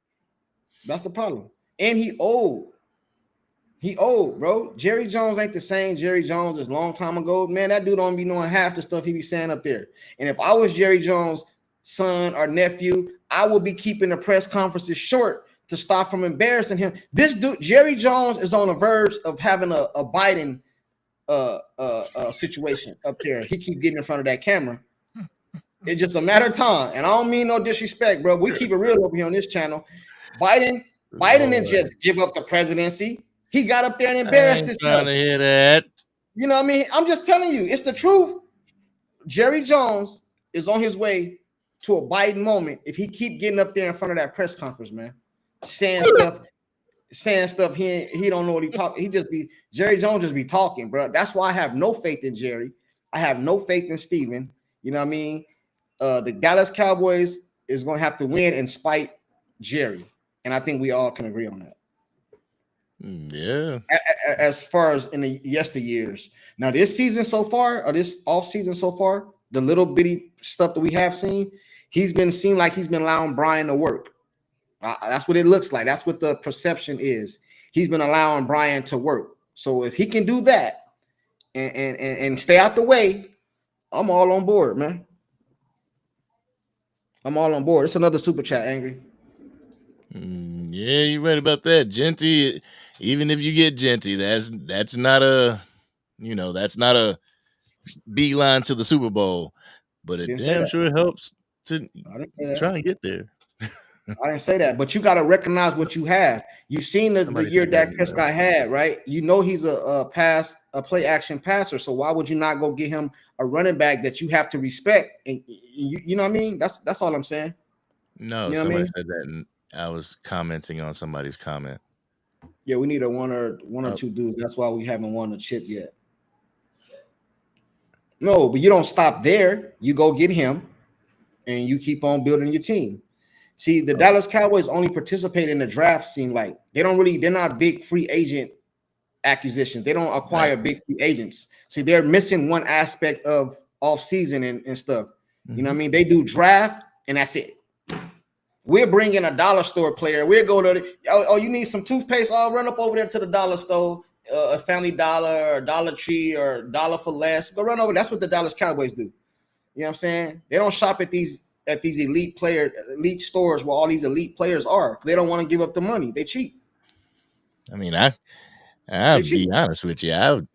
That's the problem. And he old. He old, bro. Jerry Jones ain't the same Jerry Jones as long time ago. Man, that dude don't be knowing half the stuff he be saying up there. And if I was Jerry Jones' son or nephew, I would be keeping the press conferences short to stop from embarrassing him. This dude, Jerry Jones, is on the verge of having a Biden situation up there. He keep getting in front of that camera. It's just a matter of time. And I don't mean no disrespect, bro. We keep it real over here on this channel. Biden didn't just give up the presidency. He got up there and embarrassed himself. Trying to hear that. You know what I mean? I'm just telling you, it's the truth. Jerry Jones is on his way to a Biden moment if he keep getting up there in front of that press conference, man, saying stuff. He don't know what he talking. Jerry Jones just be talking, bro. That's why I have no faith in Jerry. I have no faith in Steven. You know what I mean? The Dallas Cowboys is going to have to win in spite Jerry. And I think we all can agree on that. Yeah. As far as in the yesteryears. Now, this season so far, or this off season so far, the little bitty stuff that we have seen, he's been seen like he's been allowing Brian to work. That's what it looks like. That's what the perception is. He's been allowing Brian to work. So if he can do that and stay out the way, I'm all on board, man. I'm all on board. It's another super chat, Angry. Yeah, you're right about that. Junkie, even if you get Junkie, that's not a beeline to the Super Bowl, but it damn sure helps to try and get there. I didn't say that, but you got to recognize what you have. You've seen the year Dak Prescott had, right? You know he's a play action passer. So why would you not go get him a running back that you have to respect? And you know what I mean? That's all I'm saying. No, you know somebody said that, and I was commenting on somebody's comment. Yeah, we need a one or two dudes. That's why we haven't won a chip yet. No, but you don't stop there. You go get him, and you keep on building your team. See, the Dallas Cowboys only participate in the draft. Seem like they're not big free agent acquisitions. They don't acquire big free agents. See, they're missing one aspect of off season and stuff. Mm-hmm. You know what I mean? They do draft, and that's it. We're bringing a dollar store player. We'll go to you need some toothpaste? I'll run up over there to the dollar store, a Family Dollar or Dollar Tree or Dollar for Less. Go run over. That's what the Dallas Cowboys do. You know what I'm saying? They don't shop at these elite stores where all these elite players are. They don't want to give up the money. They cheat. I mean, I'll be honest with you.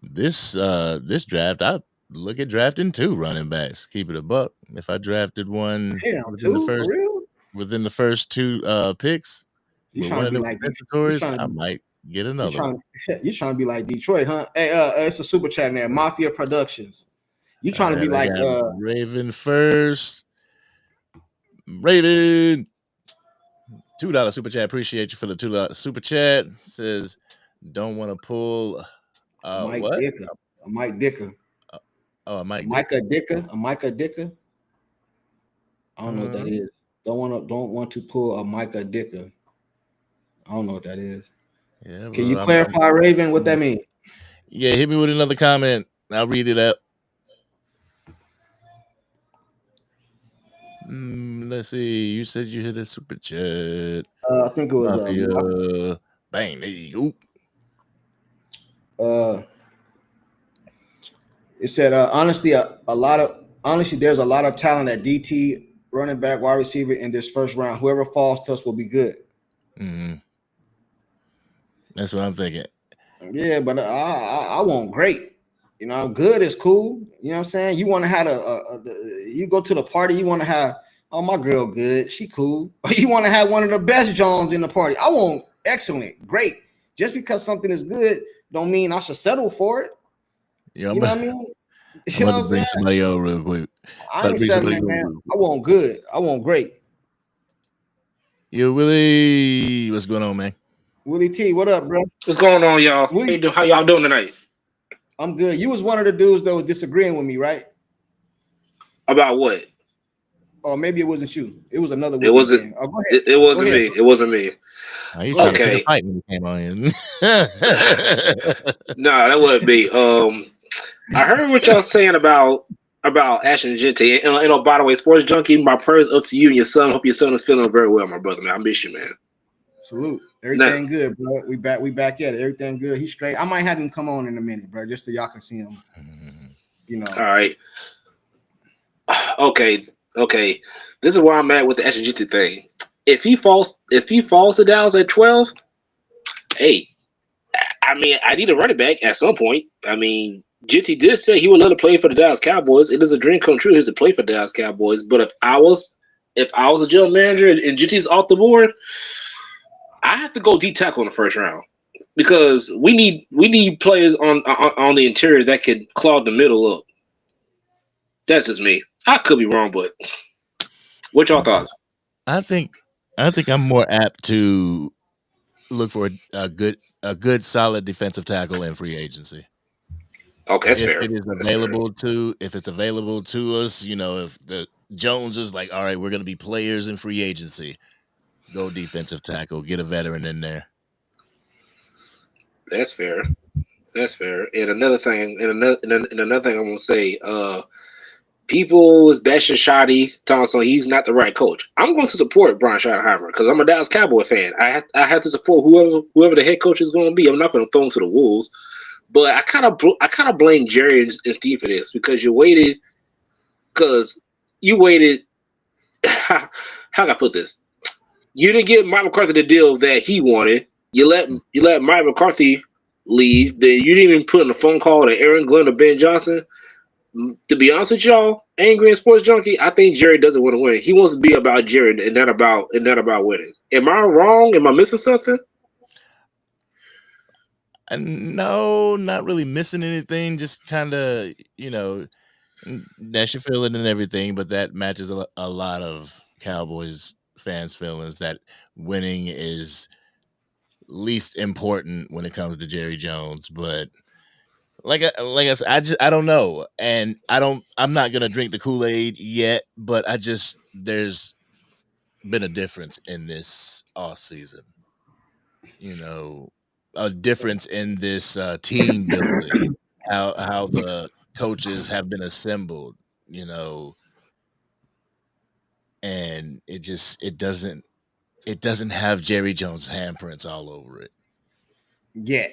This draft, I look at drafting 2 running backs. Keep it a buck. If I drafted one within the first 2 picks, with one of them compensatories, I might get another one. You're trying to be like Detroit, huh? Hey, it's a super chat in there. Mafia Productions. You trying to be like Raven first. Raven. $2 super chat. Appreciate you for the $2 super chat. Says don't want to pull Mike what? Dicker. A Mike Dicker. A Micah Dicker. A Micah Dicker. I don't know what that is. Don't want to pull a Micah Dicker. I don't know what that is. Yeah. Can you clarify, Raven, what that means? Yeah, hit me with another comment. I'll read it out. Let's see. You said you hit a super chat. I think it was bang. There you go. It said honestly, there's a lot of talent at DT, running back, wide receiver in this first round. Whoever falls to us will be good. Mm-hmm. That's what I'm thinking. Yeah, but I want great. You know, good is cool. You know what I'm saying? You want to have you go to the party, you want to have, oh, my girl good, she cool. You want to have one of the best Jones in the party. I want excellent, great. Just because something is good don't mean I should settle for it. Yeah, you know what I mean? I'm about to bring somebody over real quick. I ain't settling, man. I want good. I want great. Yo, Willie, what's going on, man? Willie T, what up, bro? What's going on, y'all? How y'all doing tonight? I'm good. You was one of the dudes that was disagreeing with me, right? About what? Or maybe it wasn't you. It was another. It wasn't. Oh, go ahead. It wasn't me. It wasn't me. Oh, you trying to pick a fight when you came on here? Nah, that wasn't me. I heard what y'all saying about Ashton Junkie. And by the way, Sports Junkie, my prayers up to you and your son. Hope your son is feeling very well, my brother, man. I miss you, man. Salute. Everything good, bro. We back at it. Everything good. He's straight. I might have him come on in a minute, bro, just so y'all can see him. You know. All right. Okay. This is where I'm at with the Ashton Junkie thing. If he falls to Dallas at 12, hey, I mean, I need a running back at some point. I mean, Junkie did say he would love to play for the Dallas Cowboys. It is a dream come true to play for the Dallas Cowboys. But if I was a general manager and Juntie's off the board, I have to go D tackle in the first round because we need players on the interior that could clog the middle up. That's just me. I could be wrong, but what y'all thoughts? I think I'm more apt to look for a good solid defensive tackle in free agency. Okay, that's If fair. it is That's fair. if it's available to us, if the Jones is like, all right, we're gonna be players in free agency, go defensive tackle, get a veteran in there. That's fair. That's fair. And another thing, and another thing I'm gonna say, people was bashing Shoddy, Thompson. He's not the right coach. I'm going to support Brian Schottenheimer because I'm a Dallas Cowboy fan. I have to support whoever the head coach is going to be. I'm not going to throw him to the wolves, but I kind of blame Jerry and Steve for this because you waited. How can I put this? You didn't give Mike McCarthy the deal that he wanted. You let Mike McCarthy leave. Then you didn't even put in a phone call to Aaron Glenn or Ben Johnson. To be honest with y'all, Angry and Sports Junkie, I think Jerry doesn't want to win. He wants to be about Jerry and not about winning. Am I wrong? Am I missing something? No, not really missing anything. Just kind of, that's your feeling and everything, but that matches a lot of Cowboys fans' feelings that winning is least important when it comes to Jerry Jones. But like I said, I don't know, and I'm not gonna drink the Kool-Aid yet, but there's been a difference in this off season. A difference in this team building, how the coaches have been assembled, and it doesn't have Jerry Jones' handprints all over it. Yet.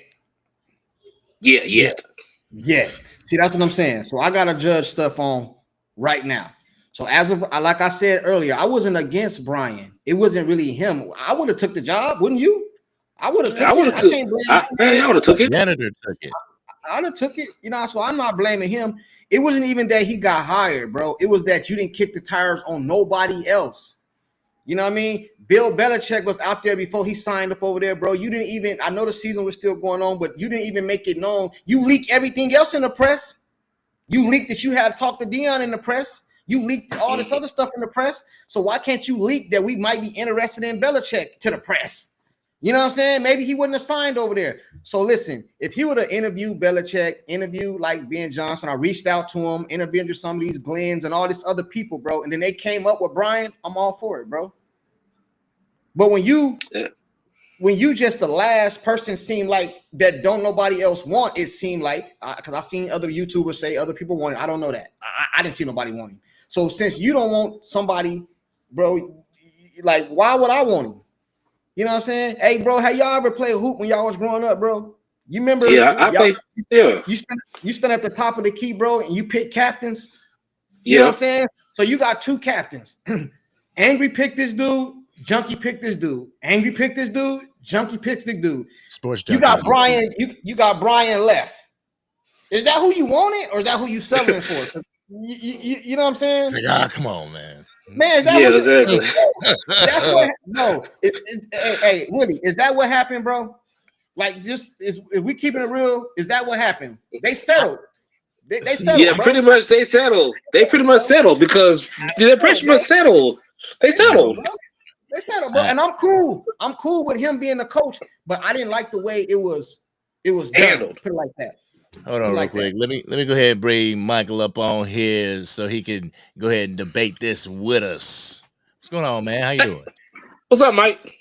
Yeah. See, that's what I'm saying. So I gotta judge stuff on right now. So as of like I said earlier, I wasn't against Brian. It wasn't really him. I would have took the job, wouldn't you? I would have took it. I can't blame I would have took it. Janitor took it. I would have took it. So I'm not blaming him. It wasn't even that he got hired, bro. It was that you didn't kick the tires on nobody else. You know what I mean? Bill Belichick was out there before he signed up over there, bro. You didn't even, I know the season was still going on, but you didn't even make it known. You leaked everything else in the press. You leaked that you had talked to Dion in the press. You leaked all this other stuff in the press. So why can't you leak that we might be interested in Belichick to the press? You know what I'm saying? Maybe he wouldn't have signed over there. So listen, if he would have interviewed Belichick, interviewed like Ben Johnson, I reached out to him, interviewed some of these Glens and all these other people, bro, and then they came up with Brian, I'm all for it, bro. But when you just the last person seem like that don't nobody else want, it seemed like, because I seen other YouTubers say other people want it. I don't know that. I didn't see nobody want him. So since you don't want somebody, bro, like why would I want him? You know what I'm saying? Hey, bro, have y'all ever played hoop when y'all was growing up, bro? You remember? Yeah, I play. Yeah. You stand at the top of the key, bro, and you pick captains. You know what I'm saying? So you got two captains. Angry picked this dude. Junkie picked this dude. Angry picked this dude. Junkie picks this dude. Sports Junkie. You got Brian. You got Brian left. Is that who you wanted, or is that who you selling for? You know what I'm saying? It's like, come on, man. Man, is that exactly. That's what. No, hey, Willie, is that what happened, bro? Like, just if we keeping it real, is that what happened? They settled. They settled. Yeah, bro. Pretty much they settled. They pretty much settled because they pretty much settled. They settled. They settled, bro. And I'm cool. I'm cool with him being the coach, but I didn't like the way it was handled. Put it like that. Hold on real quick. Let me go ahead and bring Michael up on here so he can go ahead and debate this with us. What's going on, man? How you doing? What's up, Mike?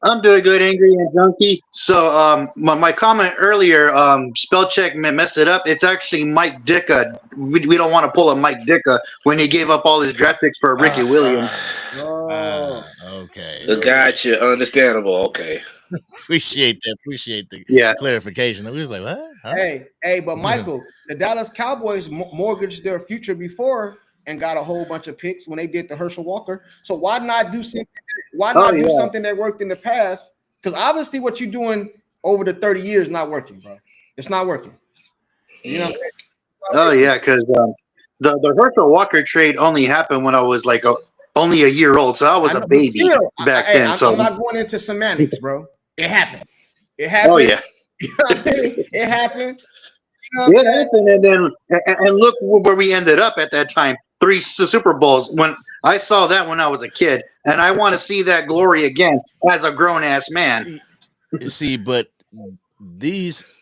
I'm doing good, Angry and Junkie. So my comment earlier, spell check messed it up. It's actually Mike Ditka. We don't want to pull a Mike Ditka when he gave up all his draft picks for Ricky Williams. Okay. Gotcha. Understandable. Okay. Appreciate the clarification. I was like, what? Huh? Hey, but Michael, the Dallas Cowboys mortgaged their future before and got a whole bunch of picks when they did the Herschel Walker. So why not do something? Why not do something that worked in the past? Because obviously what you're doing over the 30 years is not working, bro. It's not working. You know? Oh yeah, because the Herschel Walker trade only happened when I was like only a year old, so I was a baby back then. So I'm not going into semantics, bro. It happened. It happened. Oh yeah. It happened. It happened, and then and look where we ended up at that time. 3 Super Bowls. When I saw that when I was a kid, and I want to see that glory again as a grown ass man. See, but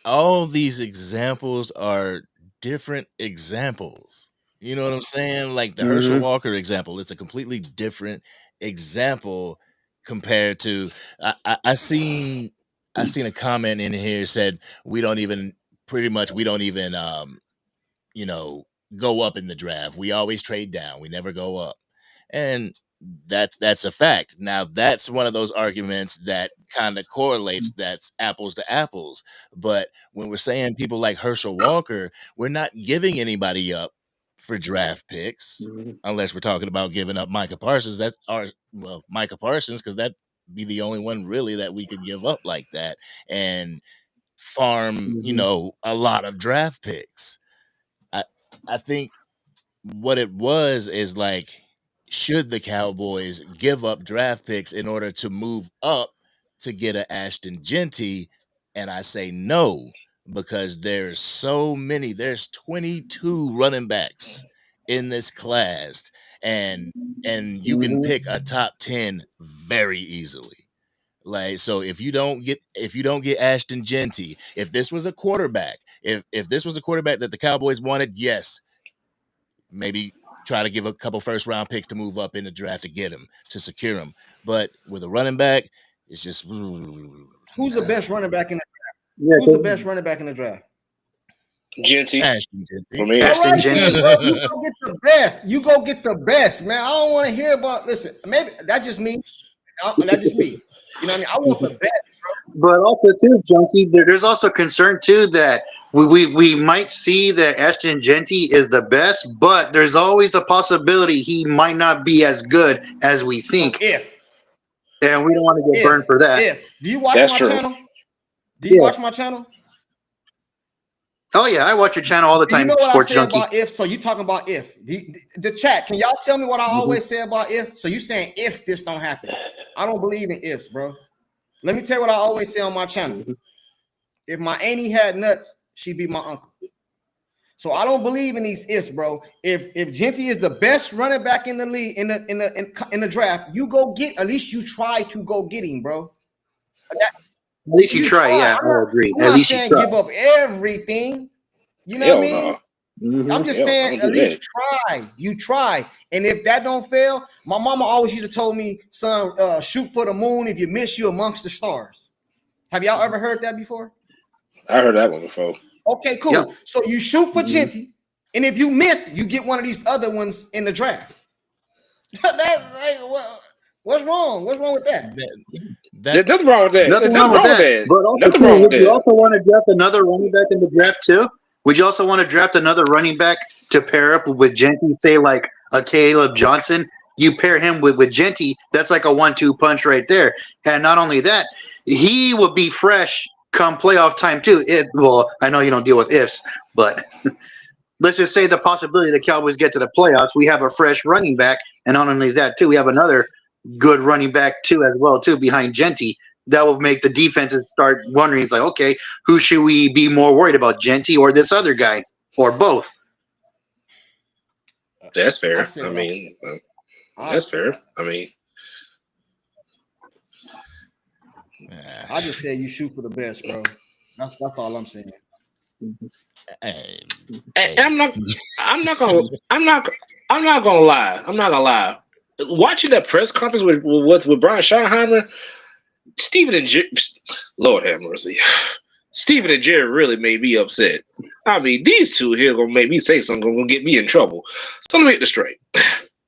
all these examples are different examples. You know what I'm saying? Like the Herschel Walker example, it's a completely different example compared to I seen a comment in here said we don't even you know, go up in the draft. We always trade down. We never go up. And that's a fact. Now that's one of those arguments that kind of correlates, that's apples to apples. But when we're saying people like Herschel Walker, we're not giving anybody up for draft picks unless we're talking about giving up Micah Parsons. That's Micah Parsons, because that'd be the only one really that we could give up like that and farm, you know, a lot of draft picks. I think what it was is like, should the Cowboys give up draft picks in order to move up to get a Ashton Genty? And I say no, because there's so many. There's 22 running backs in this class, and you can pick a top 10 very easily. Like, so if you don't get Ashton Genty, if this was a quarterback, if this was a quarterback that the Cowboys wanted, yes, maybe try to give a couple first round picks to move up in the draft to get him, to secure him. But with a running back, it's just who's the best running back in the draft? Yeah, Who's the best running back in the draft? Genty. Ashton Genty. For me, All right, Ashton then, Genty. bro, you go get the best. You go get the best, man. I don't want to hear about. Listen, maybe that's just me. That's just me. You know what I mean? I want the best. But also too, Junkie, there's also concern too that we might see that Ashton Genty is the best, but there's always a possibility he might not be as good as we think. So if And we don't want to get burned for that. Do you watch That's my true. channel? Do you watch my channel? Oh yeah, I watch your channel all the Do you time, know what Sports I say Junkie. about if? So you talking about if the chat? Can y'all tell me what I always say about if? So you saying if this don't happen? I don't believe in ifs, bro. Let me tell you what I always say on my channel. If my auntie had nuts, she'd be my uncle. So I don't believe in these ifs, bro. If Genty is the best running back in the league in the draft, you go get, at least you try to go get him, bro. At least you try. Yeah, I agree. I'm At not least you saying try. give up everything. You know what I mean? Mhm. I'm just saying, at least try. You try. And if that don't fail, my mama always used to tell me, son, shoot for the moon. If you miss, you amongst the stars. Have y'all ever heard that before? I heard that one before. Okay, cool. Yep. So you shoot for Genty, and if you miss, you get one of these other ones in the draft. That's like, what's wrong? What's wrong with that? There's nothing wrong with that. Nothing There's wrong with that. But also, nothing too, wrong with would you that. also want to draft another running back in the draft too? Would you also want to draft another running back to pair up with Genty, say like a Caleb Johnson? You pair him with Genty, that's like a 1-2 punch right there. And not only that, he will be fresh come playoff time too. Well, I know you don't deal with ifs, but let's just say the possibility the Cowboys get to the playoffs, we have a fresh running back, and not only that too, we have another good running back too as well too behind Genty. That will make the defenses start wondering. It's like, okay, who should we be more worried about, Genty or this other guy, or both? That's fair. I mean, that's fair. I mean, I just say you shoot for the best, bro. That's all I'm saying. I'm not gonna lie. I'm not gonna lie. Watching that press conference with Brian Schottenheimer, Steven and Jerry, Lord have mercy, Steven and Jerry really made me upset. I mean, these two here gonna make me say something, gonna get me in trouble. So let me get this straight.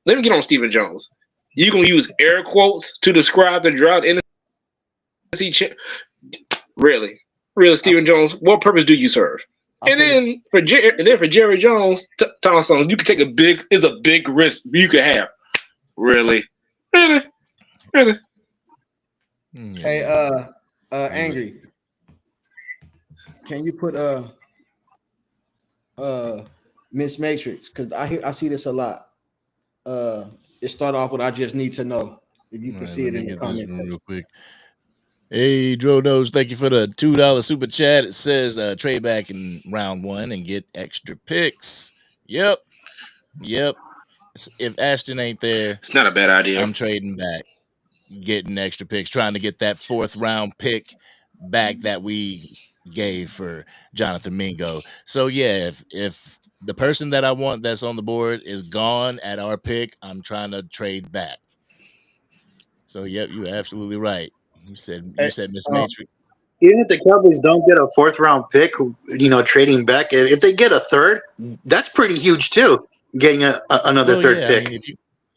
Let me get on Stephen Jones. You gonna use air quotes to describe the drought in the really, Stephen Jones? What purpose do you serve? And then for Jerry Jones, Thompson, you can take a big risk you could have. Really. Hey, Angry. Can you put Miss Matrix? Because I see this a lot. It start off with I just need to know. If you can see it in the comments real quick. Hey, Dro Nose, thank you for the $2 super chat. It says trade back in round 1 and get extra picks. Yep. If Ashton ain't there, it's not a bad idea. I'm trading back, getting extra picks, trying to get that 4th round pick back that we gave for Jonathan Mingo. So yeah, if the person that I want that's on the board is gone at our pick, I'm trying to trade back. So yep, you're absolutely right. You said Hey, Miss um, Matrix. Even if the Cowboys don't get a fourth round pick, trading back, if they get a third, that's pretty huge too. Getting another Well, third yeah, I pick mean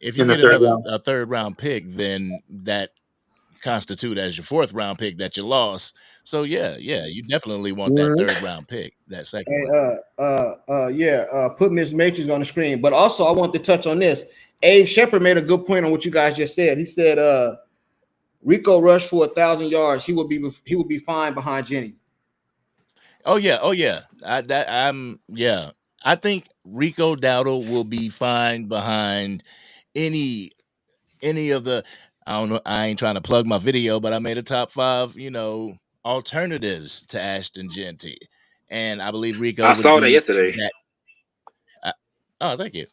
if you in the get third another round. a third round pick, then that constitute as your fourth round pick that you lost. So yeah, you definitely want that Mhm. third round pick, that second hey, one. put Miss Matrix on the screen. But also, I want to touch on this. Abe Shepard made a good point on what you guys just said. He said, Rico rushed for 1,000 yards. He would be fine behind Jenny. Oh yeah. I think Rico Dowdle will be fine behind any of the. I don't know. I ain't trying to plug my video, but I made a top 5, alternatives to Ashton Genty, and I believe Rico I would saw that be yesterday. that. Oh, thank you.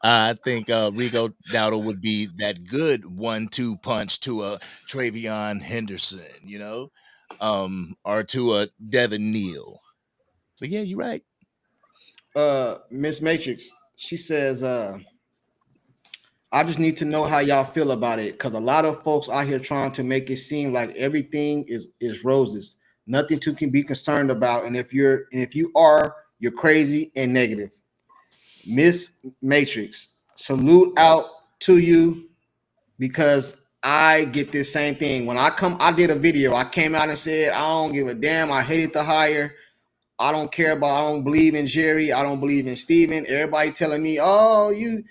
I think Rico Dowdle would be that good 1-2 punch to a Travion Henderson, or to a Devin Neal. But yeah, you're right. Miss Matrix, she says, I just need to know how y'all feel about it because a lot of folks out here trying to make it seem like everything is roses, nothing to can be concerned about, and if you are, you're crazy and negative. Miss Matrix, salute out to you because I get this same thing. When I did a video, I came out and said, I don't give a damn. I hated the hire. I don't care about, I don't believe in Jerry. I don't believe in Steven. Everybody telling me, oh, you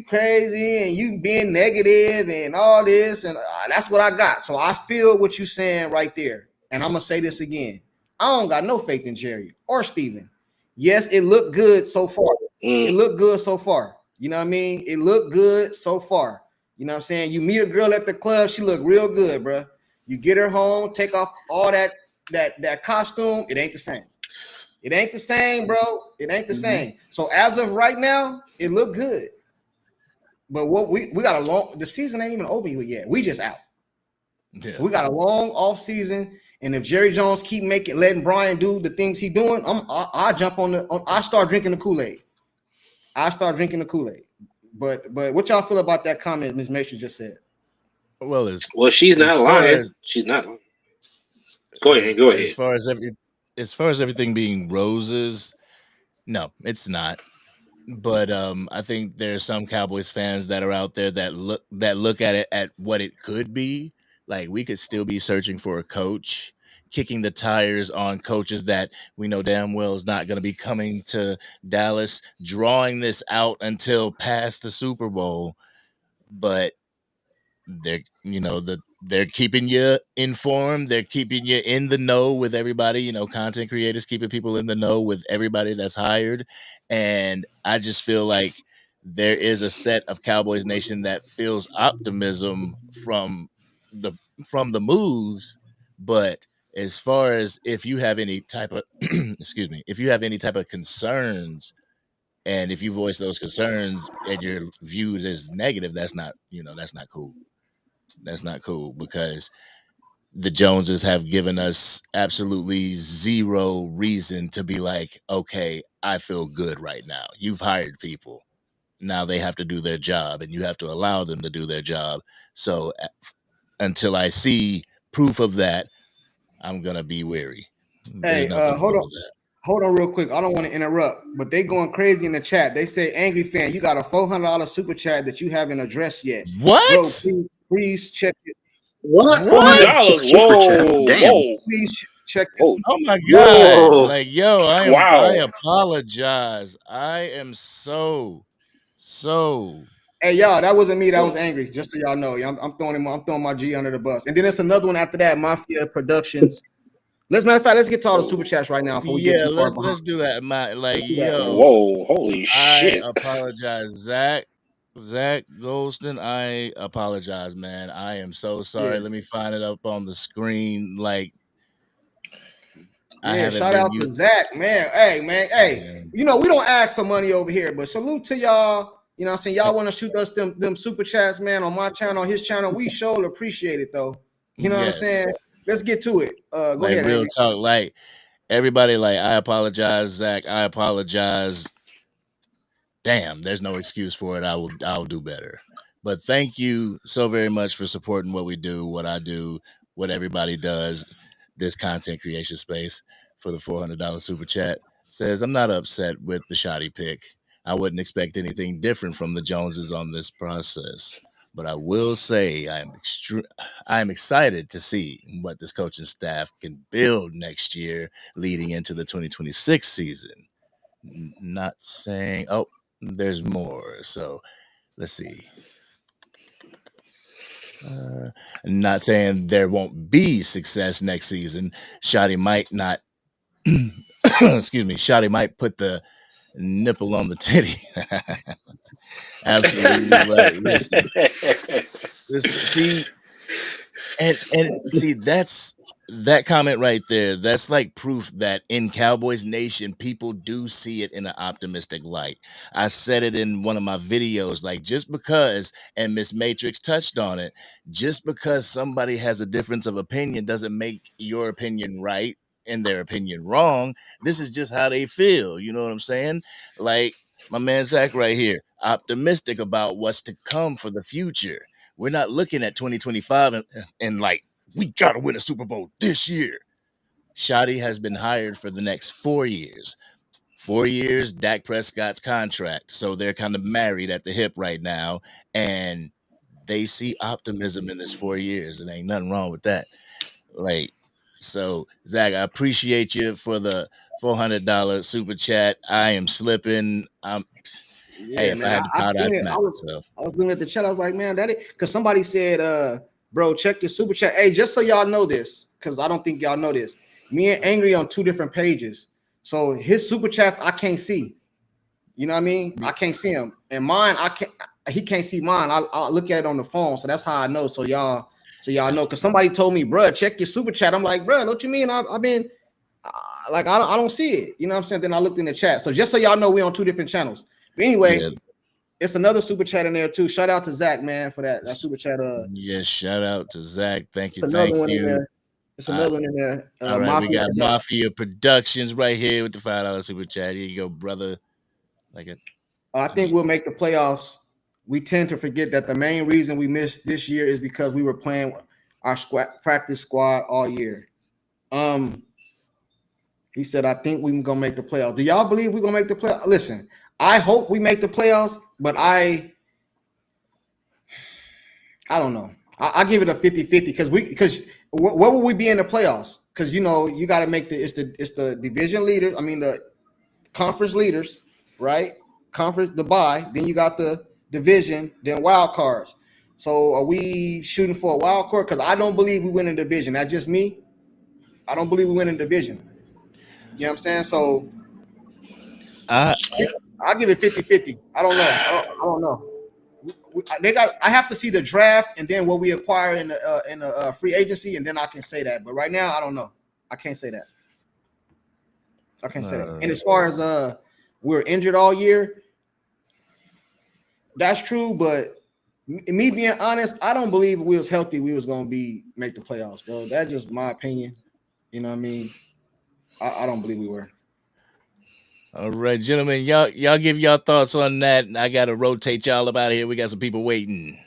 crazy and you being negative and all this. And that's what I got. So I feel what you saying right there. And I'm going to say this again. I don't got no faith in Jerry or Steven. Yes, it looked good so far. It Mm. looked good so far. You know what I mean? It looked good so far. You know what I'm saying? You meet a girl at the club, she look real good, bro. You get her home, take off all that costume, it ain't the same. It ain't the same, bro. It ain't the same. So as of right now, it looked good. But what we got a long, the season ain't even over yet. We just out. Yeah. So we got a long off season. And if Jerry Jones keep letting Brian do the things he doing, I jump I start drinking the Kool-Aid. I start drinking the Kool-Aid. But what y'all feel about that comment Ms. Mason just said? Well, Well, she's not as far lying. as She's not lying. Go ahead. Go as ahead. far as everything being roses, no, it's not. But I think there's some Cowboys fans that are out there that look at it at what it could be. Like we could still be searching for a coach, kicking the tires on coaches that we know damn well is not going to be coming to Dallas, drawing this out until past the Super Bowl. But they're keeping you informed, they're keeping you in the know with everybody, content creators keeping people in the know with everybody that's hired. And I just feel like there is a set of Cowboys Nation that feels optimism the from the moves. But as far as if you have any type of excuse me, if you have any type of concerns, and if you voice those concerns and you're viewed as negative, that's not cool. That's not cool because the Joneses have given us absolutely zero reason to be like, okay, I feel good right now. You've hired people. Now they have to do their job and you have to allow them to do their job. So until I see proof of that, I'm going to be wary. There's Hey, nothing wrong with that. hold on real quick. I don't want to interrupt, but they going crazy in the chat. They say, Angry Fan, you got a $400 super chat that you haven't addressed yet. Bro, What? please check it. What? $2. 400 What? super chat. Damn. Whoa. Please check it. Whoa. Oh my God. Whoa. Like, yo, I Wow. apologize. I am so Hey, y'all, that wasn't me. That was Whoa. Angry. Just so y'all know, I'm throwing my G under the bus. And then there's another one after that, Mafia Productions. Matter of fact, let's get to all the super chats right now before we get yeah, too far behind. let's do that. Let's do that. Yo, Whoa. Holy I shit. apologize, Zach Golston. I apologize, man. I am so sorry. Yeah, Let me find it up on the screen. Like I yeah. haven't Shout been out to Zach, man. Hey, man. Hey, using. we don't ask for money over here, but salute to y'all. You know what I'm saying? Y'all want to shoot us them super chats, man, on my channel, on his channel. We sure appreciate it, though. You know what I'm Yes. saying? let's get to it. Go like ahead, real Andy. talk. Like everybody, like I apologize, Zach. I apologize. Damn, there's no excuse for it. I'll do better. But thank you so very much for supporting what we do, what I do, what everybody does. This content creation space for the $400 super chat says I'm not upset with the shoddy pick. I wouldn't expect anything different from the Joneses on this process. But I will say I am excited to see what this coaching staff can build next year leading into the 2026 season. Not saying, oh, there's more. So let's see. Not saying there won't be success next season. Shotty might not, excuse me, Shotty might put the nipple on the titty. Absolutely right. Listen, see, and see, that's that comment right there. That's like proof that in Cowboys Nation, people do see it in an optimistic light. I said it in one of my videos, like just because, and Miss Matrix touched on it, just because somebody has a difference of opinion doesn't make your opinion right and their opinion wrong. This is just how they feel. You know what I'm saying? Like my man Zach right here, optimistic about what's to come for the future. We're not looking at 2025 and like, we got to win a Super Bowl this year. Shotty has been hired for the next 4 years. 4 years, Dak Prescott's contract. So they're kind of married at the hip right now. And they see optimism in this 4 years. And ain't nothing wrong with that. Like, so Zach, I appreciate you for the $400 super chat. I am slipping. Hey, if I had the powder, I'd smack myself. I was looking at the chat. I was like, man, because somebody said, bro, check your super chat. Hey, just so y'all know this, because I don't think y'all know this. Me and Angry on 2 different pages. So his super chats, I can't see. You know what I mean? I can't see him. And mine, he can't see mine. I'll look at it on the phone. So that's how I know. So y'all know. Because somebody told me, bro, check your super chat. I'm like, bro, what you mean? I've been like, I don't see it. You know what I'm saying? Then I looked in the chat. So just so y'all know, we're on 2 different channels. But anyway, it's another super chat in there too. Shout out to Zach, man, for that super chat. Yes, shout out to Zach. Thank you. Thank you. It's another one in there. All right, we got Mafia Productions right here with the $5 super chat. Here you go, brother. Like it. I think we'll make the playoffs. We tend to forget that the main reason we missed this year is because we were playing our practice squad all year. He said, I think we're gonna make the playoffs. Do y'all believe we're gonna make the playoffs? Listen, I hope we make the playoffs, but I don't know. I give it a 50-50 because where will we be in the playoffs? Because you got to make it's the division leaders. I mean the conference leaders, right? Conference, the bye. Then you got the division, then wild cards. So are we shooting for a wild card? Because I don't believe we win in division. That's just me. I don't believe we win in division. You know what I'm saying? So I'll give it 50-50. I don't know. I don't know. I have to see the draft and then what we acquire in the free agency, and then I can say that. But right now, I don't know. I can't say that. I can't say that. And as far as we're injured all year, that's true. But me being honest, I don't believe if we was healthy, we was gonna make the playoffs, bro. That's just my opinion. You know what I mean? I don't believe we were. All right, gentlemen, y'all give y'all thoughts on that. I gotta rotate y'all up out of here. We got some people waiting.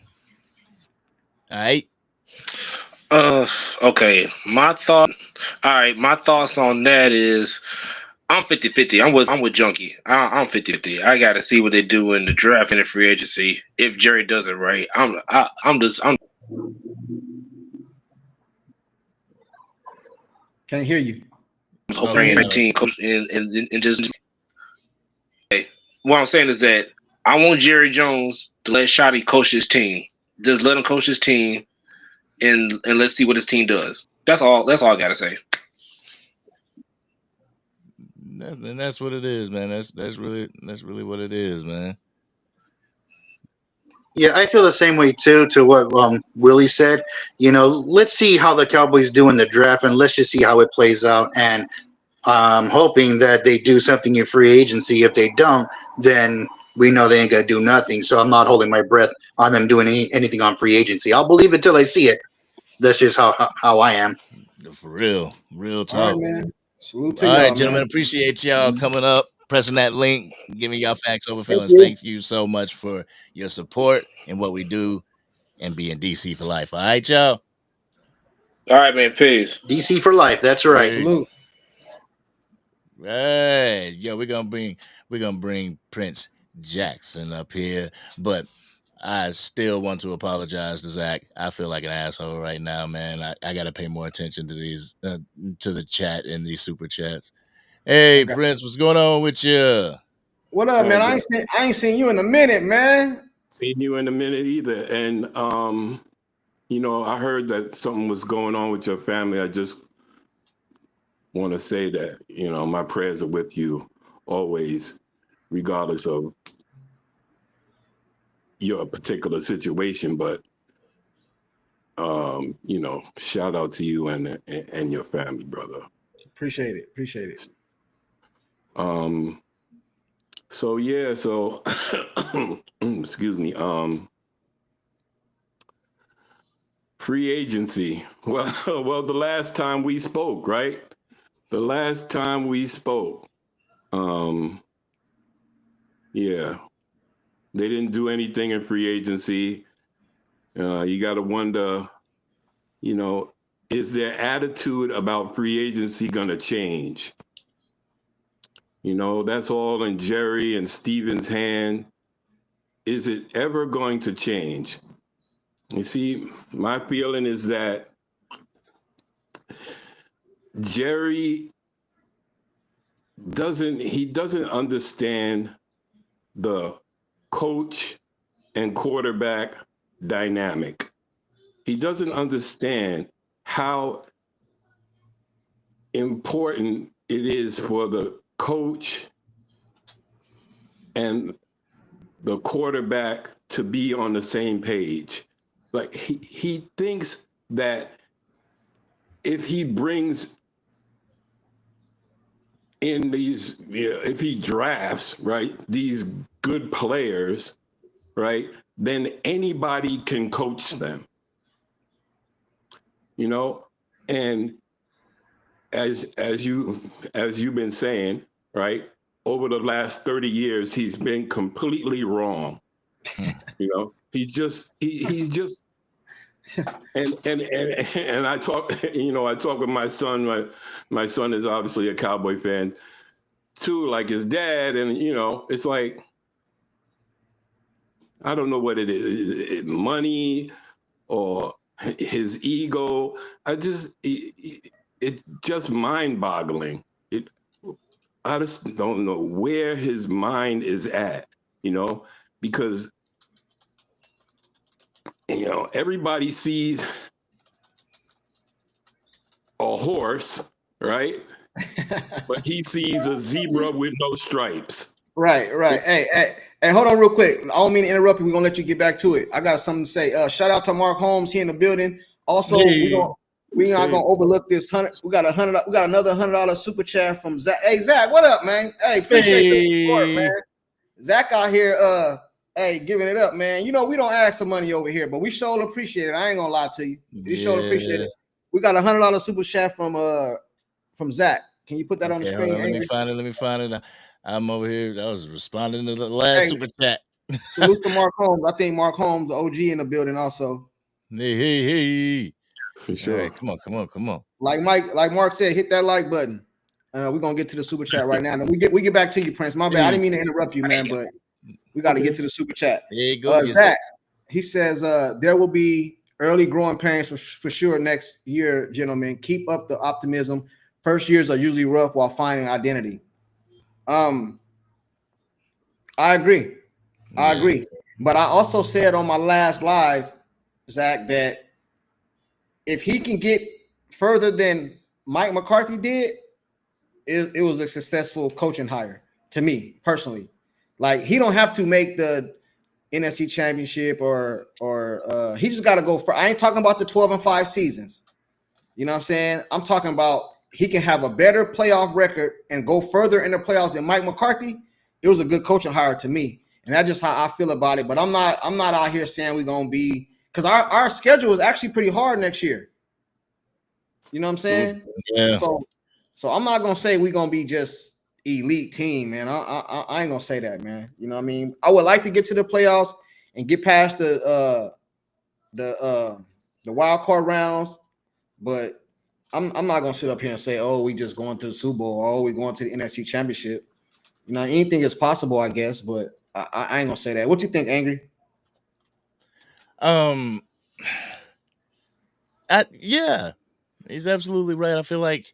All right. Okay. My thoughts on that is I'm 50-50. I'm with Junkie. I'm 50-50. I gotta see what they do in the draft and the free agency. If Jerry does it right, I'm Can't hear you. hoping team coach and just. What I'm saying is that I want Jerry Jones to let Shotty coach his team. Just let him coach his team, and let's see what his team does. That's all I gotta say. And that's what it is, man. That's really what it is, man. Yeah, I feel the same way too. To what Willie said, let's see how the Cowboys do in the draft, and let's just see how it plays out. And I'm hoping that they do something in free agency. If they don't, then we know they ain't gonna do nothing. So I'm not holding my breath on them doing anything on free agency. I'll believe it till I see it. That's just how I am. For real All talk. right, man. Salute to All y'all, right, gentlemen. man. Appreciate y'all coming up, pressing that link, giving y'all facts over Thank feelings. you. Thank you so much for your support and what we do and being DC for life. All right, y'all. All right, man. Peace. DC for life. That's right. Peace. Salute. Right. Yo, we're gonna bring Prince Jackson up here, but I still want to apologize to Zach. I feel like an asshole right now, man. I gotta pay more attention to these to the chat and these super chats. Hey, Okay. Prince, what's going on with you? What up, man? And I ain't seen you in a minute, man. seen you in a minute either. And I heard that something was going on with your family. I just want to say that, my prayers are with you always, regardless of your particular situation. But shout out to you and your family, brother. Appreciate it. So excuse me. Free agency. Well, the last time we spoke, right? The last time we spoke, yeah, they didn't do anything in free agency. You got to wonder, is their attitude about free agency going to change? That's all in Jerry and Steven's hand. Is it ever going to change? You see, my feeling is that Jerry doesn't understand the coach and quarterback dynamic. He doesn't understand how important it is for the coach and the quarterback to be on the same page. Like he thinks that if he brings in these, if he drafts, right, these good players, right, then anybody can coach them. And as you've been saying, right, over the last 30 years, he's been completely wrong. He's just and I talk, I talk with my son. My son is obviously a Cowboy fan too, like his dad, and it's like, I don't know what it is, money or his ego. It's just mind-boggling. I just don't know where his mind is at, because everybody sees a horse, right? But he sees a zebra with no stripes. Right. Hey, hold on real quick. I don't mean to interrupt you. We're gonna let you get back to it. I got something to say. Shout out to Mark Holmes here in the building. Also, we're not gonna overlook this we got another $100 super chat from Zach. Hey Zach, what up, man? Hey, appreciate the support, man. Zach out here giving it up, man. We don't ask for money over here, but we sure appreciate it. I ain't gonna lie to you. We sure appreciate it. We got a $100 super chat from Zach. Can you put that on the screen? Let me find it. I'm over here. I was responding to the last super chat. Salute to Mark Holmes. I think Mark Holmes, the OG in the building also. Hey. For sure. Right, come on. Like Mark said, hit that like button. We're gonna get to the super chat right now. And we get back to you, Prince. My bad. I didn't mean to interrupt you, man, but we got to get to the super chat. There you go. Zach, he says there will be early growing pains for sure next year, gentlemen. Keep up the optimism. First years are usually rough while finding identity. I agree. But I also said on my last live, Zach, that if he can get further than Mike McCarthy did, it was a successful coaching hire to me personally. Like, he don't have to make the NFC Championship or he just got to go for. I ain't talking about the 12-5 seasons. You know what I'm saying? I'm talking about he can have a better playoff record and go further in the playoffs than Mike McCarthy. It was a good coaching hire to me, and that's just how I feel about it. But I'm not out here saying we're gonna be, because our schedule is actually pretty hard next year. You know what I'm saying? Yeah. So I'm not gonna say we're gonna be just elite team, man. I ain't gonna say that, man. You know what I mean? I would like to get to the playoffs and get past the wild card rounds, but I'm not gonna sit up here and say, oh, we just going to the Super Bowl, or oh, we going to the NFC Championship. You know, anything is possible, I guess, but I ain't gonna say that. What you think, Angry? Yeah, he's absolutely right. I feel like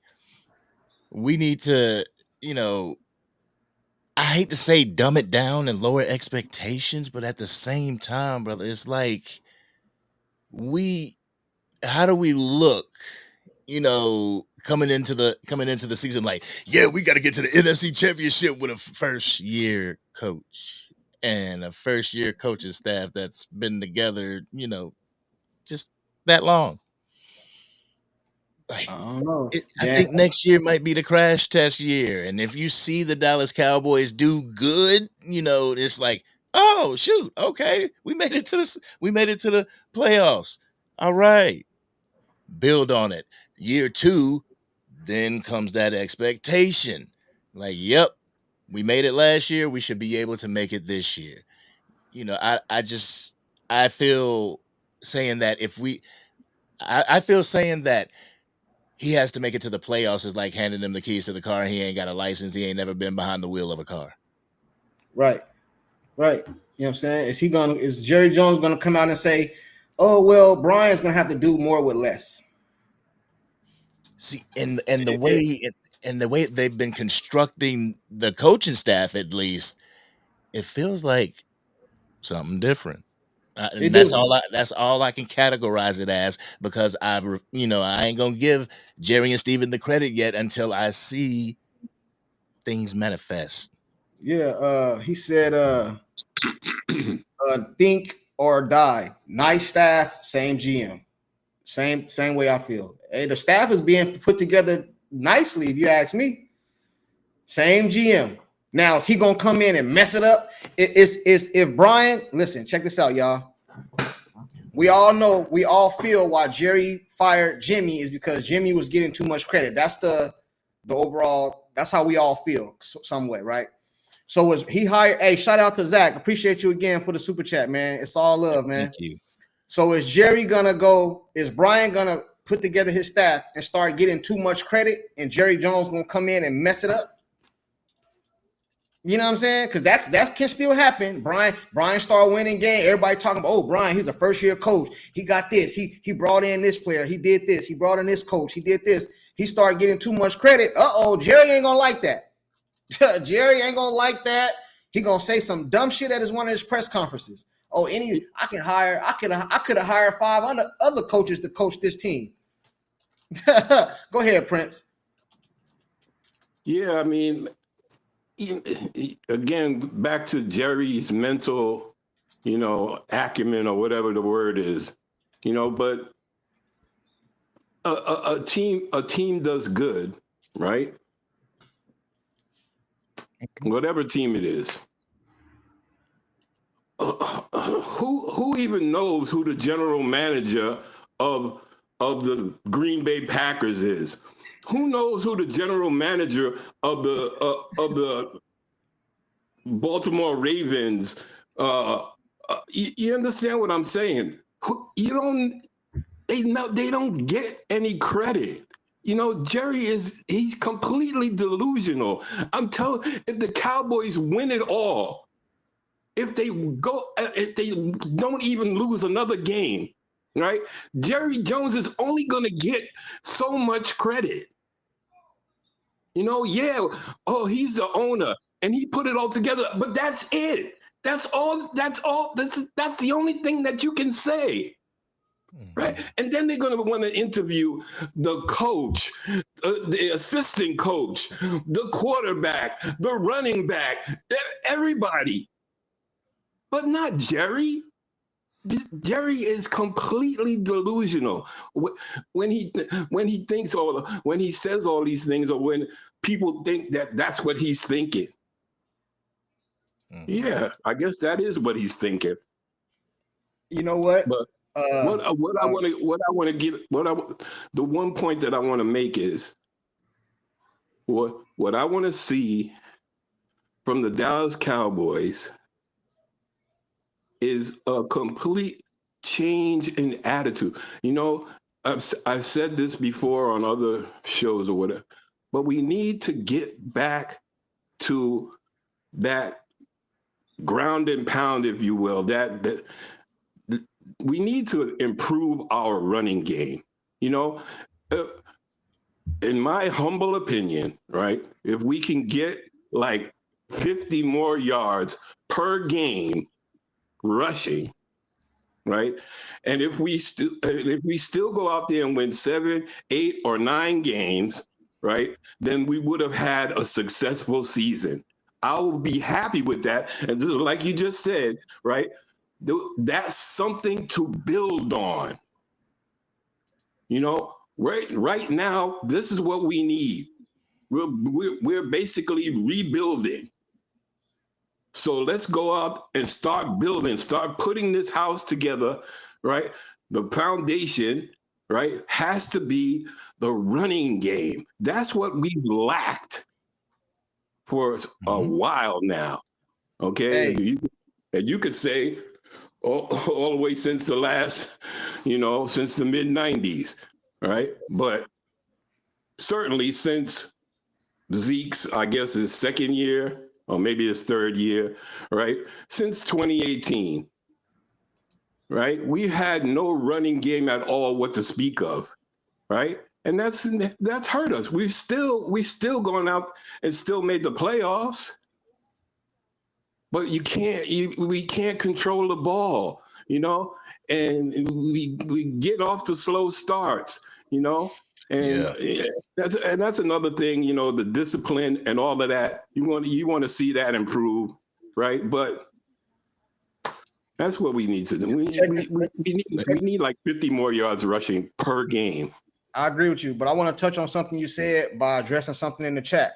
we need to, I hate to say dumb it down and lower expectations, but at the same time, brother, it's like how do we look, coming into the season like, yeah, we got to get to the NFC Championship with a first year coach and a first year coaching staff that's been together, just that long. Like, I don't know. I think next year might be the crash test year, and if you see the Dallas Cowboys do good, it's like, oh shoot, okay, we made it to the playoffs. All right, build on it. Year 2, then comes that expectation. Like, yep, we made it last year. We should be able to make it this year. I feel saying that I feel saying that he has to make it to the playoffs is like handing him the keys to the car and he ain't got a license. He ain't never been behind the wheel of a car. Right. You know what I'm saying? Is Jerry Jones gonna come out and say, oh well, Brian's gonna have to do more with less? See, and the way they've been constructing the coaching staff, at least, it feels like something different. And that's all I can categorize it as, because I ain't gonna give Jerry and Steven the credit yet until I see things manifest. Yeah, he said think or die. Nice staff, same GM. Same way I feel. Hey, the staff is being put together nicely, if you ask me. Same GM. Now, is he gonna come in and mess it up? If Brian, listen, check this out, y'all. We all feel why Jerry fired Jimmy is because Jimmy was getting too much credit. That's the overall, that's how we all feel some way, right? So was he hired? Hey, shout out to Zach. Appreciate you again for the super chat, man. It's all love, man. Thank you. So is Brian gonna put together his staff and start getting too much credit, and Jerry Jones gonna come in and mess it up? You know what I'm saying? Because that can still happen. Brian started winning game. Everybody talking about, oh, Brian, he's a first-year coach. He got this. He brought in this player. He did this. He brought in this coach. He did this. He started getting too much credit. Jerry ain't gonna like that. Jerry ain't gonna like that. He gonna say some dumb shit at one of his press conferences. Oh, I could have hired 5 other coaches to coach this team. Go ahead, Prince. Yeah, I mean, again, back to Jerry's mental, acumen or whatever the word is, but a team does good, right? Whatever team it is. Who even knows who the general manager of the Green Bay Packers is? Who knows who the general manager of the Baltimore Ravens? You understand what I'm saying? They don't get any credit. Jerry he's completely delusional. I'm telling, if the Cowboys win it all, if they don't even lose another game, right? Jerry Jones is only going to get so much credit. He's the owner and he put it all together, but that's it. That's all. That's the only thing that you can say. Right. And then they're going to want to interview the coach, the assistant coach, the quarterback, the running back, everybody. But not Jerry. Jerry is completely delusional when he thinks when he says all these things, or when people think that that's what he's thinking. Yeah, I guess that is what he's thinking. You know what? But The one point that I want to make is what I want to see from the Dallas Cowboys is a complete change in attitude. You know, I've said this before on other shows or whatever, but we need to get back to that ground and pound, if you will. That we need to improve our running game. You know, in my humble opinion, right? If we can get like 50 more yards per game rushing, right? And if we still go out there and win 7, 8, or 9 games, right, then we would have had a successful season. I will be happy with that. And just like you just said, right, that's something to build on. You know, right now, this is what we need. We're basically rebuilding. So let's go out and start building, start putting this house together, right? The foundation, right, has to be the running game. That's what we've lacked for a while now, okay? Hey. And you could say all the way since the last, since the mid-90s, right? But certainly since Zeke's, I guess, his second year, or maybe his third year, right? Since 2018, right? We had no running game at all what to speak of, right? And that's hurt us. We still gone out and still made the playoffs, but we can't control the ball, and we get off to slow starts, And that's another thing, the discipline and all of that. You want to see that improve, right? But that's what we need to do. We need like 50 more yards rushing per game. I agree with you, but I want to touch on something you said by addressing something in the chat.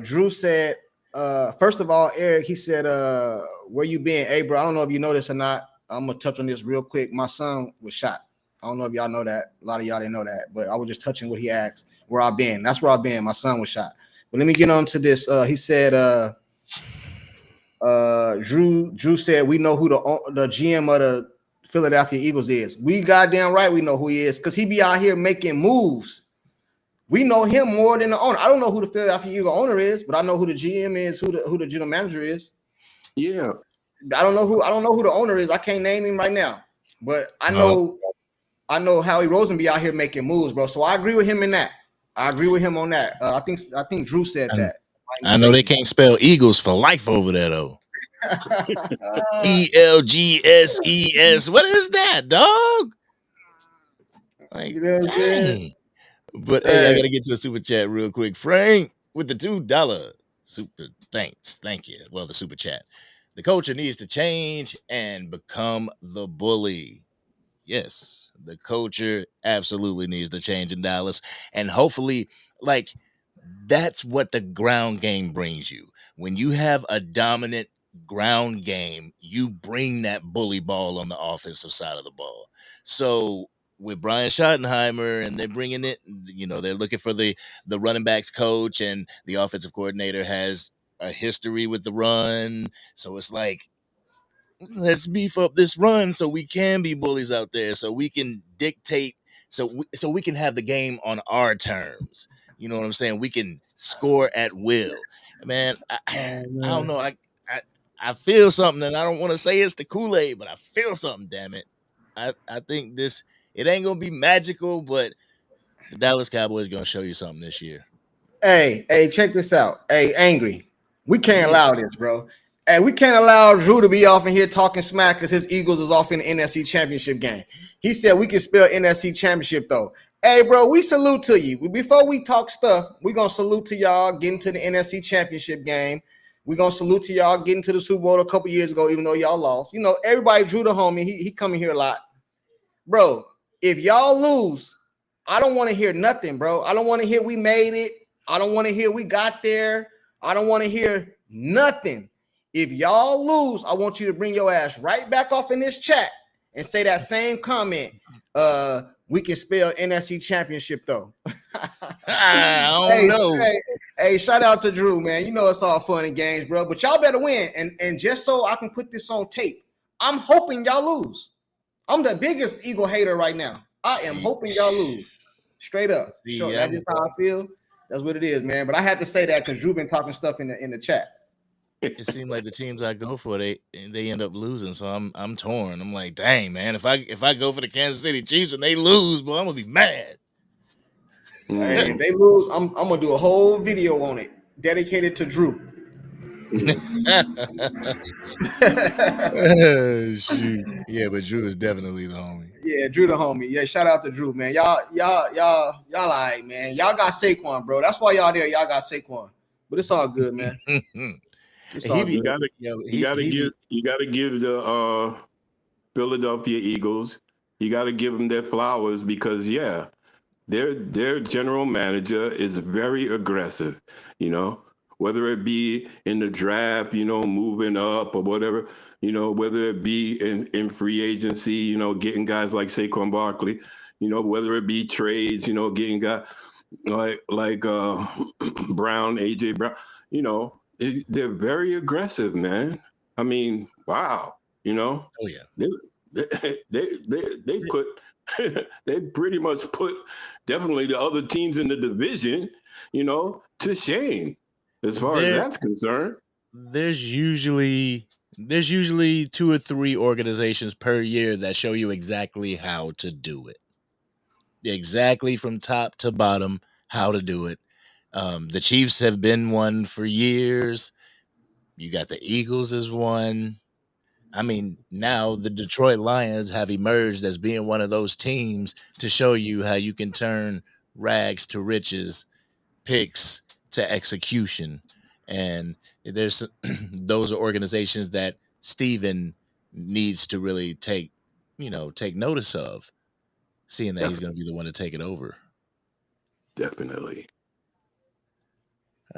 Drew said, first of all, Eric, he said, where you been? Hey, bro, I don't know if you know this or not. I'm going to touch on this real quick. My son was shot. I don't know if y'all know that. A lot of y'all didn't know that, but I was just touching what he asked. Where I've been. That's where I've been. My son was shot. But let me get on to this. He said, Drew said, we know who the GM of the Philadelphia Eagles is. We goddamn right we know who he is, because he be out here making moves. We know him more than the owner. I don't know who the Philadelphia Eagle owner is, but I know who the GM is, who the general manager is. Yeah. I don't know who the owner is. I can't name him right now. But I know Howie Rosen be out here making moves, bro. So I agree with him in that. I agree with him on that. I think Drew said that. I know they can't spell Eagles for life over there though. ELGSES. What is that, dog? Like, dang. But hey, I gotta get to a super chat real quick. Frank with the $2 super thanks. Thank you. Well, the super chat. The culture needs to change and become the bully. Yes, the culture absolutely needs to change in Dallas. And hopefully, like, that's what the ground game brings you. When you have a dominant ground game, you bring that bully ball on the offensive side of the ball. So with Brian Schottenheimer, and they're bringing it, they're looking for the running backs coach, and the offensive coordinator has a history with the run. So it's like, let's beef up this run so we can be bullies out there, so we can dictate, so we can have the game on our terms. You know what I'm saying? We can score at will. Man, I don't know. I feel something, and I don't want to say it's the Kool-Aid, but I feel something, damn it. I think it ain't going to be magical, but the Dallas Cowboys going to show you something this year. Hey, check this out. Hey, Angry. We can't allow this, bro. Hey, we can't allow Drew to be off in here talking smack because his Eagles is off in the NFC Championship game. He said we can spell NFC Championship, though. Hey, bro, we salute to you. Before we talk stuff, we're going to salute to y'all getting to the NFC Championship game. We're going to salute to y'all getting to the Super Bowl a couple years ago, even though y'all lost. Everybody Drew the homie. He coming here a lot. Bro, if y'all lose, I don't want to hear nothing, bro. I don't want to hear we made it. I don't want to hear we got there. I don't want to hear nothing. If y'all lose, I want you to bring your ass right back off in this chat and say that same comment. We can spell NFC Championship though. I don't know. Hey, shout out to Drew, man. You know it's all fun and games, bro. But y'all better win. And just so I can put this on tape, I'm hoping y'all lose. I'm the biggest Eagle hater right now. I am hoping y'all lose. Straight up. Sure, that's just how I feel. That's what it is, man. But I had to say that because Drew been talking stuff in the chat. It seemed like the teams I go for, they end up losing. So I'm torn. I'm like, dang, man, if I go for the Kansas City Chiefs and they lose, boy, I'm gonna be mad. Hey, if they lose, I'm gonna do a whole video on it dedicated to Drew. Shoot. Yeah, but Drew is definitely the homie. Yeah, Drew the homie. Yeah, shout out to Drew, man. Y'all all right, man. Y'all got Saquon, bro. That's why y'all there. Y'all got Saquon. But it's all good, man. You gotta give the Philadelphia Eagles. You gotta give them their flowers because their general manager is very aggressive. You know, whether it be in the draft, moving up or whatever. Whether it be in free agency, getting guys like Saquon Barkley. Whether it be trades, getting guys like Brown, AJ Brown. They're very aggressive, man. I mean, wow. Oh yeah. They put they pretty much put definitely the other teams in the division, to shame as far as that's concerned. There's usually 2 or 3 organizations per year that show you exactly how to do it. Exactly from top to bottom, how to do it. The Chiefs have been one for years. You got the Eagles as one. I mean, now the Detroit Lions have emerged as being one of those teams to show you how you can turn rags to riches, picks to execution. And there's those are organizations that Steven needs to really take notice of, seeing that he's going to be the one to take it over. Definitely.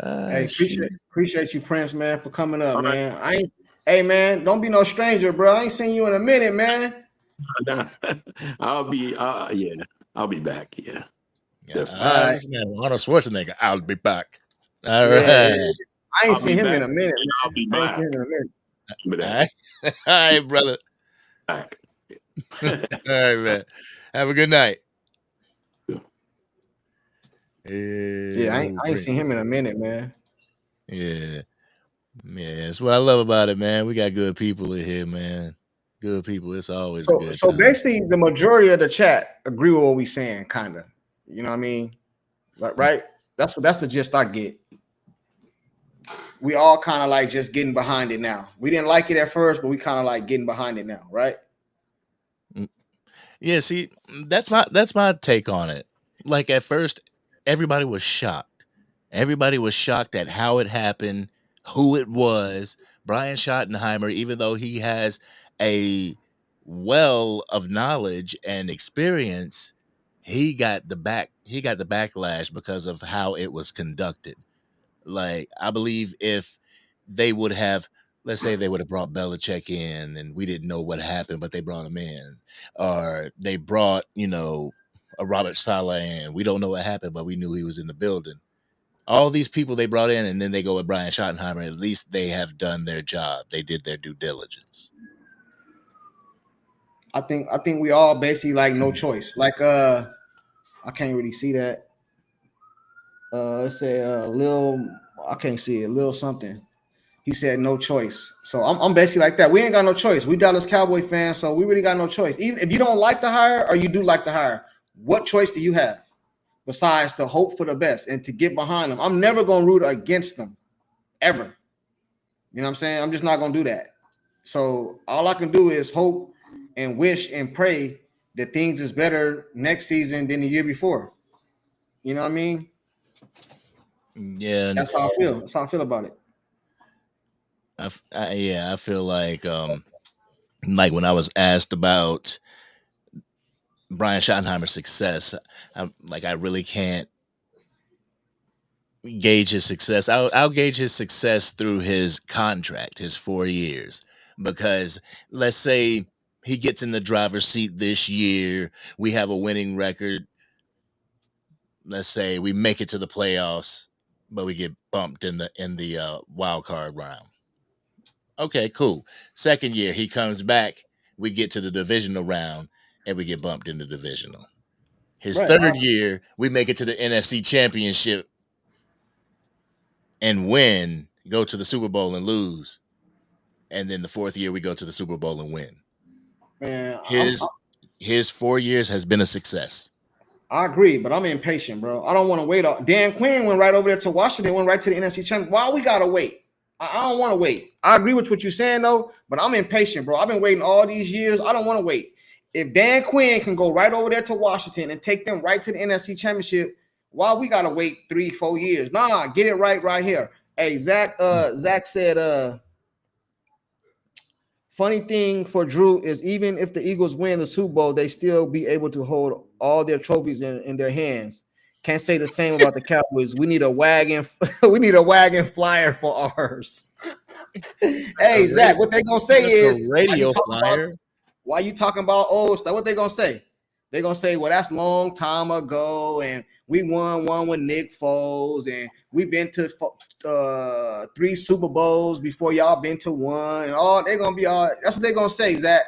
Hey, appreciate you, Prince, man, for coming up, man. Hey, man, don't be no stranger, bro. I ain't seen you in a minute, man. I'll be back. Yeah. Arnold Schwarzenegger. I'll be back. All right. I ain't seen him in a minute. I'll be back. All right, brother. Back. All right, man. Have a good night. Yeah, I ain't seen him in a minute, man. Yeah. Yeah, that's what I love about it, man. We got good people in here, man. Good people. It's always good. So basically, the majority of the chat agree with what we saying, kind of. You know what I mean? Right? That's the gist I get. We all kind of like just getting behind it now. We didn't like it at first, but we kind of like getting behind it now, right? Yeah, see, that's my take on it. Like at first, everybody was shocked. Everybody was shocked at how it happened, who it was. Brian Schottenheimer, even though he has a well of knowledge and experience, he got the backlash because of how it was conducted. Like, I believe if they would have, let's say they would have brought Belichick in and we didn't know what happened, but they brought him in, or they brought, a Robert Saleh in. We don't know what happened, but we knew he was in the building. All these people they brought in, and then they go with Brian Schottenheimer. At least they have done their job. They did their due diligence. I think we all basically like no choice. Like I can't really see that. Let's say Lil, I can't see it. Lil something. He said no choice. So I'm basically like that. We ain't got no choice. We Dallas Cowboy fans, so we really got no choice. Even if you don't like the hire or you do like the hire, what choice do you have besides to hope for the best and to get behind them? I'm never gonna root against them, ever. You know what I'm saying? I'm just not gonna do that. So all I can do is hope and wish and pray that things is better next season than the year before. You know what I mean? Yeah, that's how I feel. That's how I feel about it. I feel like when I was asked about Brian Schottenheimer's success, I really can't gauge his success. I'll gauge his success through his contract, his 4 years, because let's say he gets in the driver's seat this year. We have a winning record. Let's say we make it to the playoffs, but we get bumped in the wild card round. Okay, cool. Second year, he comes back. We get to the divisional round, and we get bumped in the divisional. His third year, we make it to the NFC Championship and win, go to the Super Bowl and lose. And then the fourth year, we go to the Super Bowl and win. Man, his 4 years has been a success. I agree, but I'm impatient, bro. I don't want to wait. Dan Quinn went right over there to Washington, went right to the NFC Championship. Why we gotta wait? I don't want to wait. I agree with what you're saying though, but I'm impatient, bro. I've been waiting all these years. I don't want to wait. If Dan Quinn can go right over there to Washington and take them right to the NFC Championship, why we gotta wait 3-4 years? Nah, get it right here. Hey, Zach said, funny thing for Drew is even if the Eagles win the Super Bowl, they still be able to hold all their trophies in their hands. Can't say the same about the Cowboys. We need a wagon. We need a wagon flyer for ours. Hey, Zach, what they gonna say is radio flyer. Why you talking about old stuff? What they gonna say? They gonna say, well, that's long time ago, and we won one with Nick Foles, and we've been to 3 Super Bowls before y'all been to one, and all they're gonna be all. That's what they're gonna say, Zach.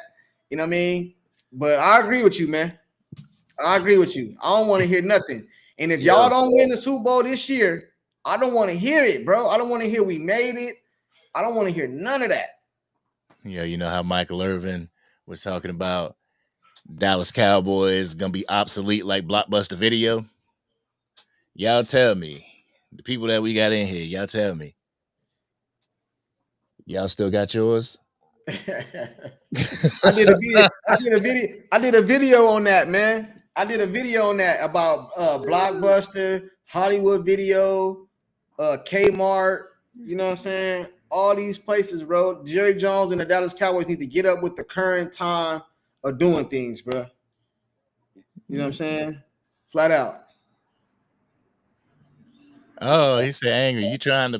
You know what I mean? But I agree with you, man. I agree with you. I don't want to hear nothing. And if y'all don't win the Super Bowl this year, I don't want to hear it, bro. I don't want to hear we made it. I don't want to hear none of that. Yeah, you know how Michael Irvin was talking about Dallas Cowboys gonna be obsolete like Blockbuster Video. Y'all tell me, the people that we got in here, y'all tell me. Y'all still got yours? I did a video on that, man. I did a video on that about Blockbuster, Hollywood Video, Kmart, you know what I'm saying? All these places, bro. Jerry Jones and the Dallas Cowboys need to get up with the current time of doing things, bro. You know what I'm saying? Flat out. Oh, he said angry. You trying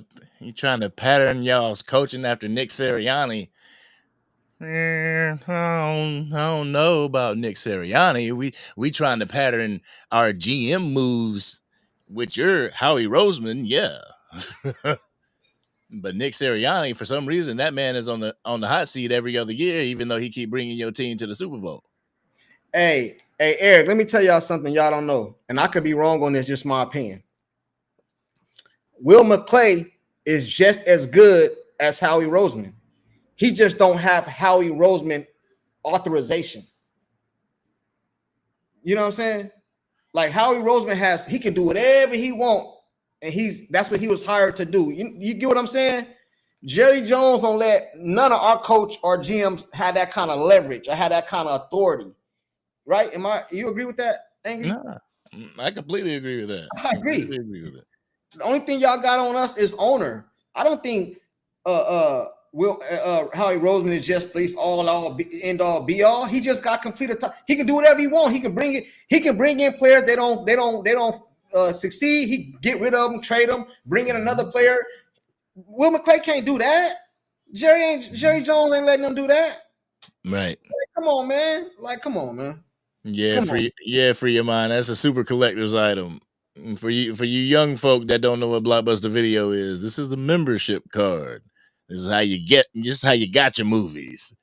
to pattern y'all's coaching after Nick Sirianni. I don't know about Nick Sirianni. We trying to pattern our GM moves with your Howie Roseman, yeah. But Nick Sirianni, for some reason, that man is on the hot seat every other year, even though he keep bringing your team to the Super Bowl. Hey, Eric, let me tell y'all something y'all don't know, and I could be wrong on this, just my opinion. Will McClay is just as good as Howie Roseman. He just don't have Howie Roseman authorization. You know what I'm saying? Like Howie Roseman he can do whatever he want, and that's what he was hired to do. You get what I'm saying? Jerry Jones don't let none of our coach or GMs have that kind of leverage or have that kind of authority. Right? You agree with that, Angry? Nah, I completely agree with that. I agree. Completely agree with it. The only thing y'all got on us is owner. I don't think Howie Roseman is just this all end all be all. He just got complete. He can do whatever he wants. He can bring it. He can bring in players. They don't succeed. He get rid of them, trade them, bring in another player. Will McClay can't do that. Jerry Jones ain't letting them do that. Right. Come on, man. Come on, man. Yeah, free your mind. That's a super collector's item. For you young folk that don't know what Blockbuster Video is, this is the membership card. This is how you got your movies.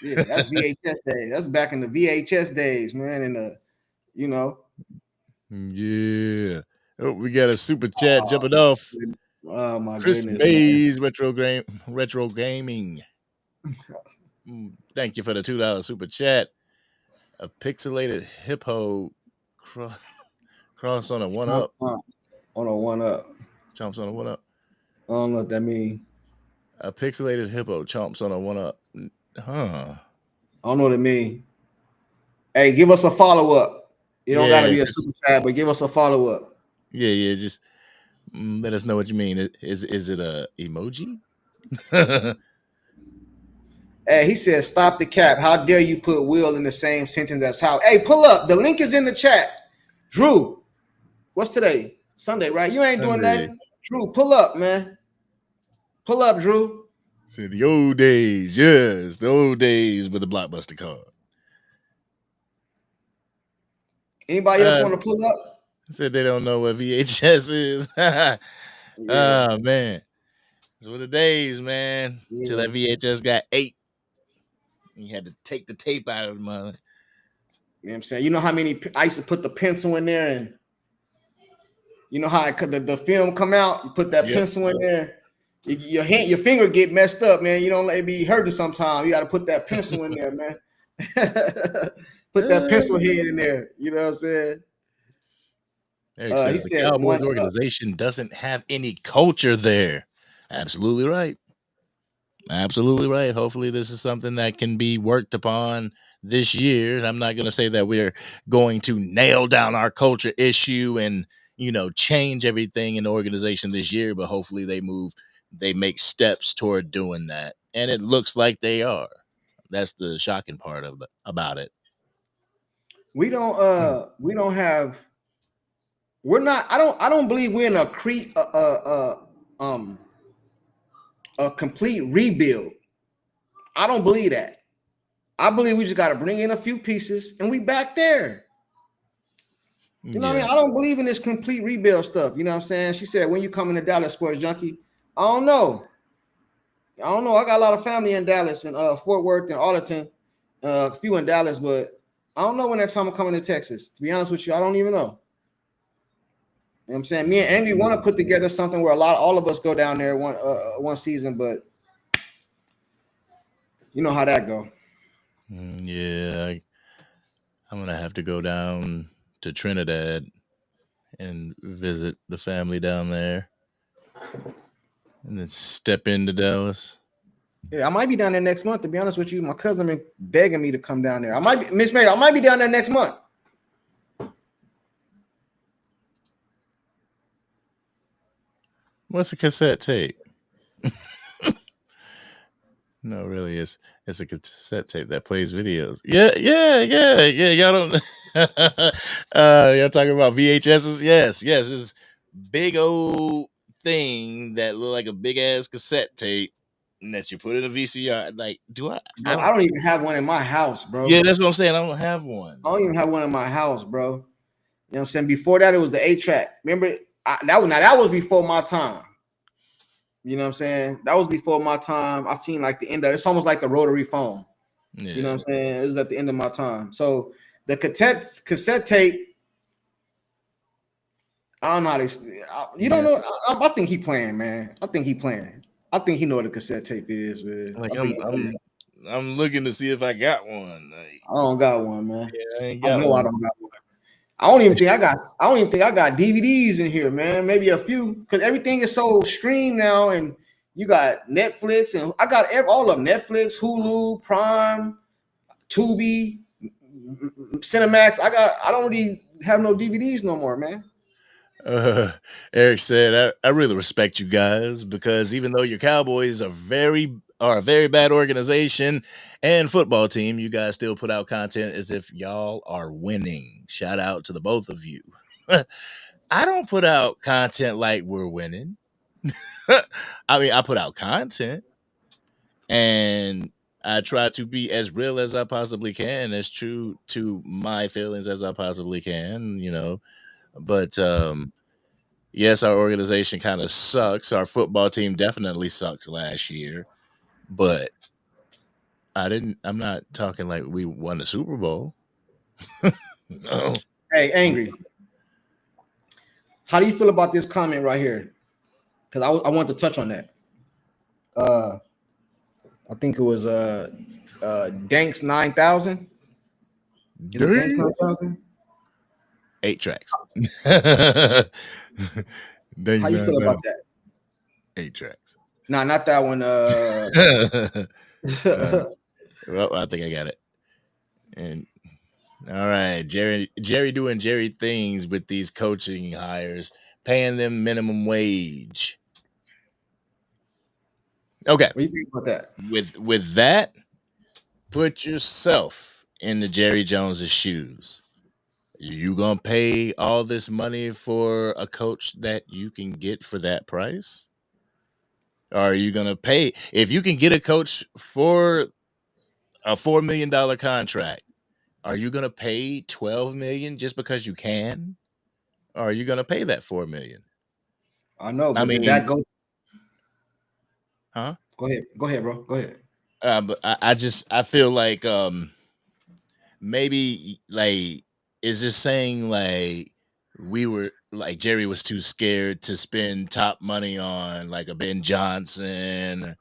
Yeah, that's VHS days. That's back in the VHS days, man. And Yeah. Oh, we got a super chat jumping off. Oh my Chris goodness. Mays, Retro Gaming. Thank you for the $2 super chat. A pixelated hippo cross on a 1-up. On a 1-up. Chomps on a 1-up. I don't know what that means. A pixelated hippo chomps on a 1-up. Huh. I don't know what it means. Hey, give us a follow-up. You don't gotta be a super chat, but give us a follow-up. Yeah. Just let us know what you mean. Is it a emoji? Hey, he said, stop the cap. How dare you put Will in the same sentence as Howie? Hey, pull up. The link is in the chat. Drew, what's today? Sunday, right? You ain't doing nothing. Drew, pull up, man. Pull up, Drew. See, the old days. Yes, the old days with the Blockbuster card. Anybody else want to pull up? Said they don't know what VHS is. Yeah. Oh man, those were the days, man. Till that VHS got 8, and you had to take the tape out of the mother. You know what I'm saying? You know how many I used to put the pencil in there, and you know how the film come out. You put that pencil in there. Your finger get messed up, man. You don't let it be hurting sometimes. You got to put that pencil in there, man. Put that pencil head in there. You know what I'm saying? Eric says the Cowboys organization doesn't have any culture there. Absolutely right. Absolutely right. Hopefully this is something that can be worked upon this year. I'm not going to say that we're going to nail down our culture issue and, change everything in the organization this year, but hopefully they make steps toward doing that. And it looks like they are. That's the shocking part about it. We're not, I don't believe we're in a complete rebuild. I don't believe that. I believe we just got to bring in a few pieces and we back there. You know what I mean? I don't believe in this complete rebuild stuff. You know what I'm saying? She said, when you coming to Dallas, Sports Junkie? I don't know. I got a lot of family in Dallas and Fort Worth and Arlington, a few in Dallas, but I don't know when next time I'm coming to Texas. To be honest with you, I don't even know. You know what I'm saying? Me and Angry want to put together something where all of us go down there one season, but you know how that go. Yeah, I'm gonna have to go down to Trinidad and visit the family down there, and then step into Dallas. Yeah, I might be down there next month. To be honest with you, my cousin been begging me to come down there. I might be Miss Mary. I might be down there next month. What's a cassette tape? No, really, it's a cassette tape that plays videos. Yeah. Y'all don't. Y'all talking about VHSs? Yes. This big old thing that look like a big ass cassette tape and that you put in a VCR. Like, I don't even have one in my house, bro. Yeah, that's what I'm saying. I don't have one. I don't even have one in my house, bro. You know what I'm saying? Before that, it was the 8-track. Remember, that was before my time. You know what I'm saying? That was before my time. I seen like the end of it's almost like the rotary phone. Yeah. You know what I'm saying? It was at the end of my time. So the cassette tape, I don't know how they you don't know. I think he playing, man. I think he playing. I think he know what a cassette tape is, man. Like I'm looking to see if I got one. Like, I don't got one, man. Yeah, I ain't got one. I don't got one. I don't even think I got DVDs in here, man. Maybe a few, because everything is so streamed now, and you got Netflix, and I got all of them: Netflix, Hulu, Prime, Tubi, Cinemax. I don't really have no DVDs no more, man. Eric said, I really respect you guys, because even though your Cowboys are a very bad organization and football team, you guys still put out content as if y'all are winning. Shout out to the both of you. I don't put out content like we're winning. I mean, I put out content and I try to be as real as I possibly can, as true to my feelings as I possibly can, but yes, our organization kind of sucks. Our football team definitely sucked last year, but I'm not talking like we won the Super Bowl. No. Hey, Angry. How do you feel about this comment right here? Because I want to touch on that. I think it was Danks 9000. Danks 9000? 8 tracks. How you feel about that? 8 tracks. No, not that one. Well, I think I got it. And all right, Jerry doing Jerry things with these coaching hires, paying them minimum wage. Okay. What do you think about that? With that, put yourself in the Jerry Jones's shoes. You gonna pay all this money for a coach that you can get for that price? Or are you gonna pay, if you can get a coach for a $4 million contract, Are you gonna pay $12 million just because you can? Or are you gonna pay that $4 million? I know, I but did mean, that go? huh? Go ahead, bro. Go ahead. But I feel like maybe like is this saying like we were like Jerry was too scared to spend top money on like a Ben Johnson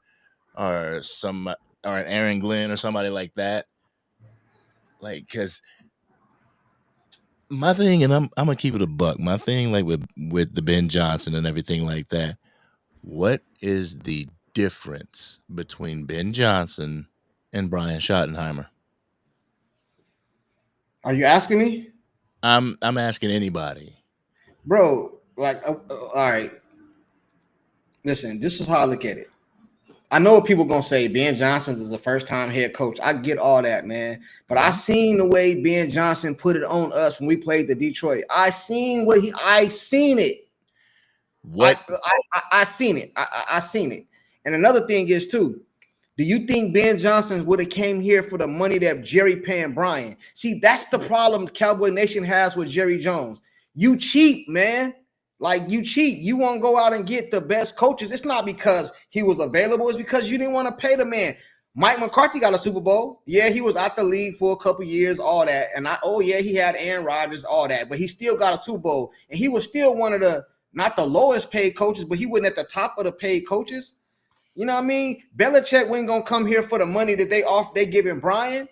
or some or an Aaron Glenn or somebody like that. Like, cause my thing, and I'm gonna keep it a buck. My thing, like with the Ben Johnson and everything like that. What is the difference between Ben Johnson and Brian Schottenheimer? Are you asking me, I'm asking anybody. bro? Like, all right. Listen, this is how I look at it. I know what people gonna say. Ben Johnson is the first time head coach. I get all that, man. But I seen the way Ben Johnson put it on us when we played the Detroit. I seen it. What I seen it. I seen it. And another thing is too. Do you think Ben Johnson would have came here for the money that Jerry paying Brian? See, that's the problem Cowboy Nation has with Jerry Jones. You cheat, man. Like you cheat. You won't go out and get the best coaches. It's not because he was available. It's because you didn't want to pay the man. Mike McCarthy got a Super Bowl. Yeah, he was out the league for a couple years, all that. And he had Aaron Rodgers, all that. But he still got a Super Bowl. And he was still one of the, not the lowest paid coaches, but he wasn't at the top of the paid coaches. You know what I mean? Belichick wasn't gonna come here for the money that they giving Brian.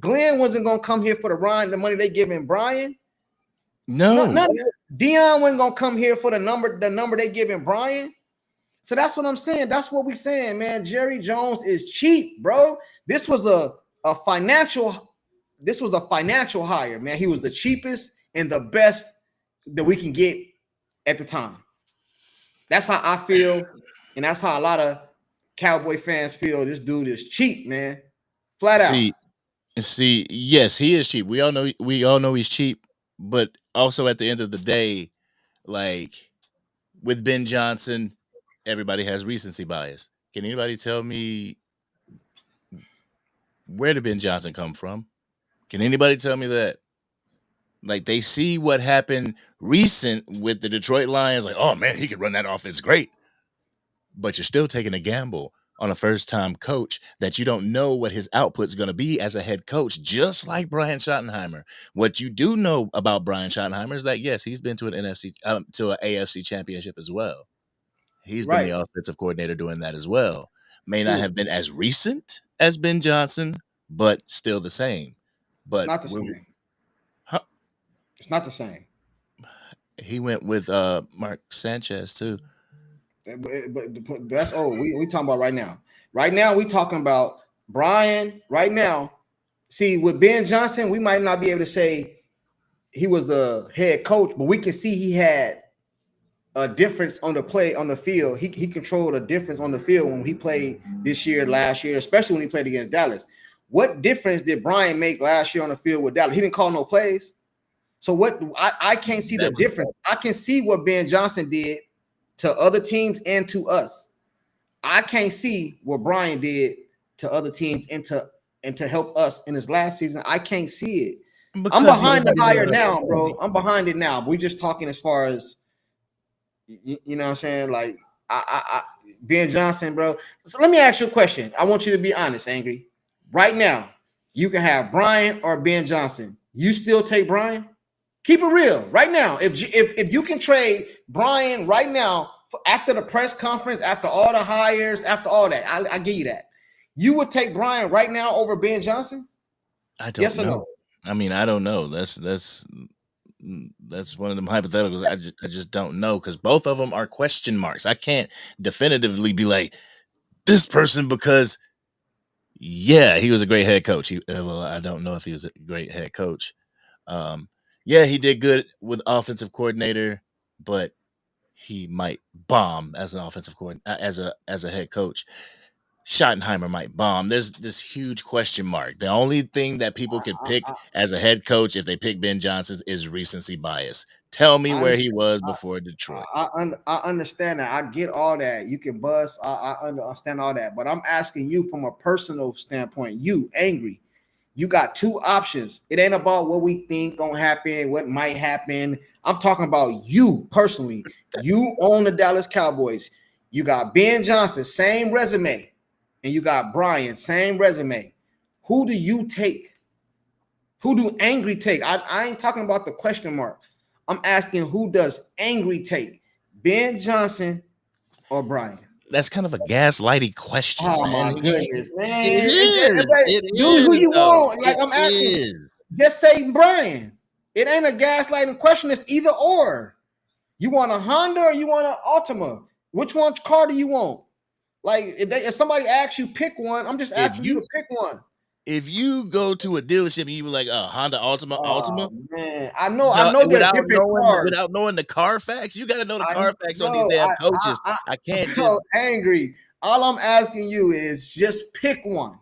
Glenn wasn't gonna come here for the money they giving Brian. No. Dion wasn't gonna come here for the number they giving Brian. So that's what I'm saying. That's what we saying, man. Jerry Jones is cheap, bro. This was a financial hire, man. He was the cheapest and the best that we can get at the time. That's how I feel, and that's how a lot of Cowboy fans feel. This dude is cheap, man. Flat out. See, yes, he is cheap. We all know he's cheap, but also at the end of the day, like with Ben Johnson, everybody has recency bias. Can anybody tell me where did Ben Johnson come from? Can anybody tell me that? Like they see what happened recent with the Detroit Lions, like, oh man, he could run that offense great. But you're still taking a gamble on a first-time coach that you don't know what his output's going to be as a head coach, just like Brian Schottenheimer. What you do know about Brian Schottenheimer is that, yes, he's been to an AFC championship as well. He's been the offensive coordinator doing that as well. May not have been as recent as Ben Johnson, but still the same. But not the same. Huh? It's not the same. He went with Mark Sanchez too. But that's we talking about right now. Right now, we talking about Brian. Right now, see with Ben Johnson, we might not be able to say he was the head coach, but we can see he had a difference on the field. He controlled a difference on the field when he played this year, last year, especially when he played against Dallas. What difference did Brian make last year on the field with Dallas? He didn't call no plays. So what I can't see the difference. I can see what Ben Johnson did to other teams and to us. I can't see what Brian did to other teams and to help us in his last season. I can't see it. Because I'm behind the hire now, bro. I'm behind it now. We're just talking as far as you know what I'm saying? Like I Ben Johnson, bro. So let me ask you a question. I want you to be honest, Angry. Right now, you can have Brian or Ben Johnson. You still take Brian? Keep it real right now. If you can trade Brian right now after the press conference, after all the hires, after all that, I give you that. You would take Brian right now over Ben Johnson? I don't know. No? I mean, I don't know. That's one of them hypotheticals. I just don't know because both of them are question marks. I can't definitively be like this person because yeah, he was a great head coach. Well, I don't know if he was a great head coach. Yeah, he did good with offensive coordinator, but he might bomb as an offensive coordinator, as a head coach. Schottenheimer might bomb. There's this huge question mark. The only thing that people could pick as a head coach if they pick Ben Johnson is recency bias. Tell me where he was before Detroit. I understand that. I get all that. You can bust. I understand all that. But I'm asking you from a personal standpoint, you, Angry. You got two options. It ain't about what we think gonna happen, what might happen. I'm talking about you personally. You own the Dallas Cowboys. You got Ben Johnson, same resume, and you got Brian, same resume. Who do you take? Who do Angry take? I ain't talking about the question mark. I'm asking who does Angry take? Ben Johnson or Brian? That's kind of a gaslighty question, Oh man. my goodness, man. It is. Do who you want. Like I'm It asking. is. Just say Brian. It ain't a gaslighting question. It's either or. You want a Honda or you want an Altima? Which one car do you want? Like if somebody asks you pick one, I'm just asking you to pick one. If you go to a dealership and you were like, Honda Altima, man, I know they're different cars. Without knowing the Carfax, you got to know the Carfax on these damn coaches. I can't just angry. All I'm asking you is just pick one.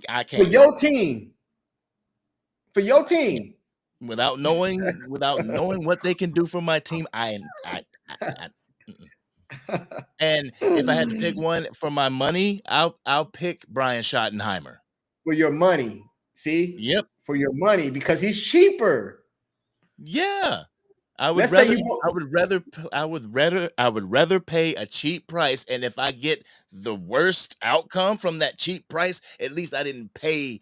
I can't for your team. For your team. Without knowing what they can do for my team, and if I had to pick one for my money, I'll pick Brian Schottenheimer. For your money, see? Yep. For your money because he's cheaper. Yeah, I would rather pay a cheap price, and if I get the worst outcome from that cheap price, at least I didn't pay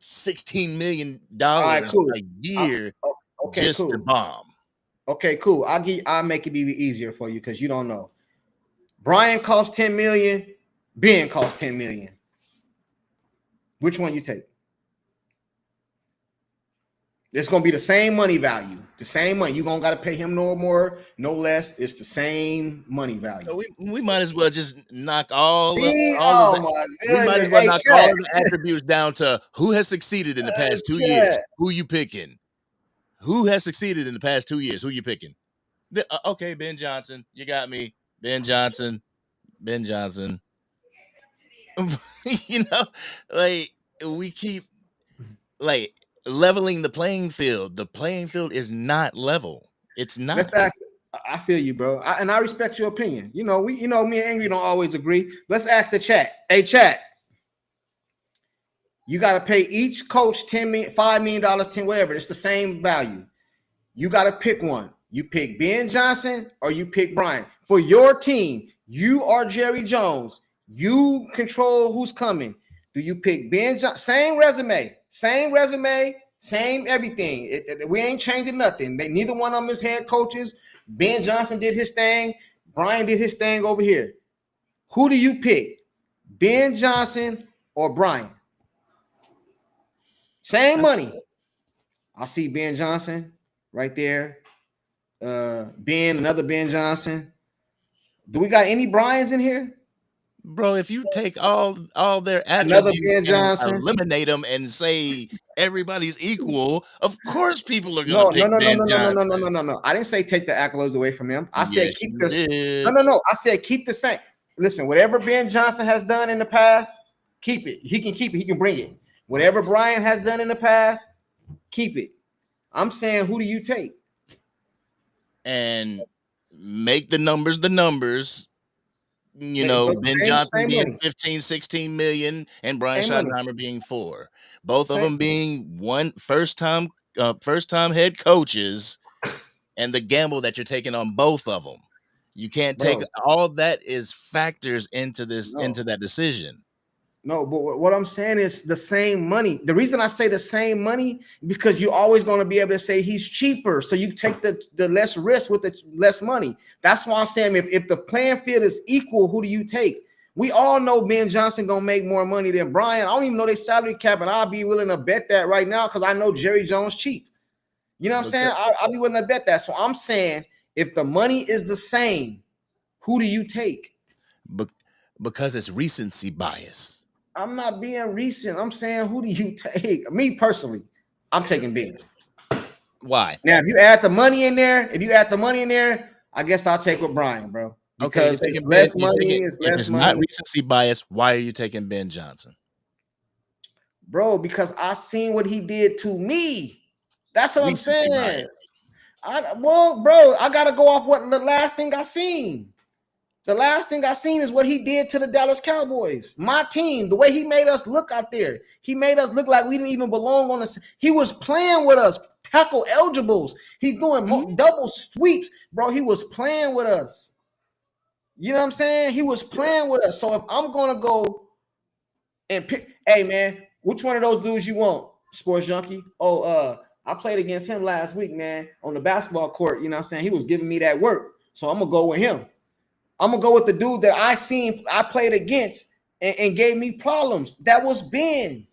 $16 million a year to bomb. Okay, cool. I'll make it even easier for you because you don't know. Brian costs $10 million. Ben costs $10 million. Which one you take? It's gonna be the same money value, the same money. You're gonna gotta pay him no more, no less. It's the same money value. So we might as well just knock all the attributes down to who has succeeded in the past 2 years. Who you picking? Who has succeeded in the past 2 years? Who you picking? Okay, Ben Johnson. You got me. Ben Johnson. Like we keep like leveling the playing field. The playing field is not level. It's not. Let's ask. I feel you, bro, and I respect your opinion. Me and Angry don't always agree. Let's ask the chat. Hey, chat. You got to pay each coach $5 million, 10 whatever. It's the same value. You got to pick one. You pick Ben Johnson or you pick Brian for your team. You are Jerry Jones. You control who's coming. Do you pick Ben Johnson? Same resume, same everything. We ain't changing nothing. Neither one of them is head coaches. Ben Johnson did his thing. Brian did his thing over here. Who do you pick? Ben Johnson or Brian? Same money. I see Ben Johnson right there. Another Ben Johnson. Do we got any Bryans in here? Bro, if you take all their attributes Ben Johnson, eliminate them and say everybody's equal, of course people are gonna pick Ben Johnson. No. I didn't say take the accolades away from him. I said keep the I said keep the same. Listen, whatever Ben Johnson has done in the past, keep it. He can keep it. He can bring it. Whatever Brian has done in the past, keep it. I'm saying, who do you take? And make the numbers the numbers. Ben Johnson being 15, 16 million and Brian Schottenheimer being 4. Both of them being first time head coaches, and the gamble that you're taking on both of them. You can't take all that is factors into that decision. No, but what I'm saying is the same money. The reason I say the same money because you're always going to be able to say he's cheaper. So you take the less risk with the less money. That's why I'm saying if the playing field is equal, who do you take? We all know Ben Johnson going to make more money than Brian. I don't even know their salary cap, and I'll be willing to bet that right now because I know Jerry Jones cheap. You know what I'm saying? I'll be willing to bet that. So I'm saying if the money is the same, who do you take? Because it's recency bias. I'm not being recent. I'm saying, who do you take? Me personally, I'm taking Ben. Why? Now, if you add the money in there, I guess I'll take with Brian, bro. Because it's less money. If it's not recency bias, why are you taking Ben Johnson? Bro, because I seen what he did to me. That's what I'm saying. I gotta go off what the last thing I seen. The last thing I seen is what he did to the Dallas Cowboys. My team, the way he made us look out there. He made us look like we didn't even belong on the. He was playing with us, tackle eligibles. He's doing double sweeps, bro. He was playing with us. You know what I'm saying? He was playing with us. So if I'm gonna go and pick, hey man, which one of those dudes you want, Sports Junkie? Oh, I played against him last week, man, on the basketball court. You know what I'm saying? He was giving me that work, so I'm gonna go with him. I'm gonna go with the dude that I played against and gave me problems. That was Ben.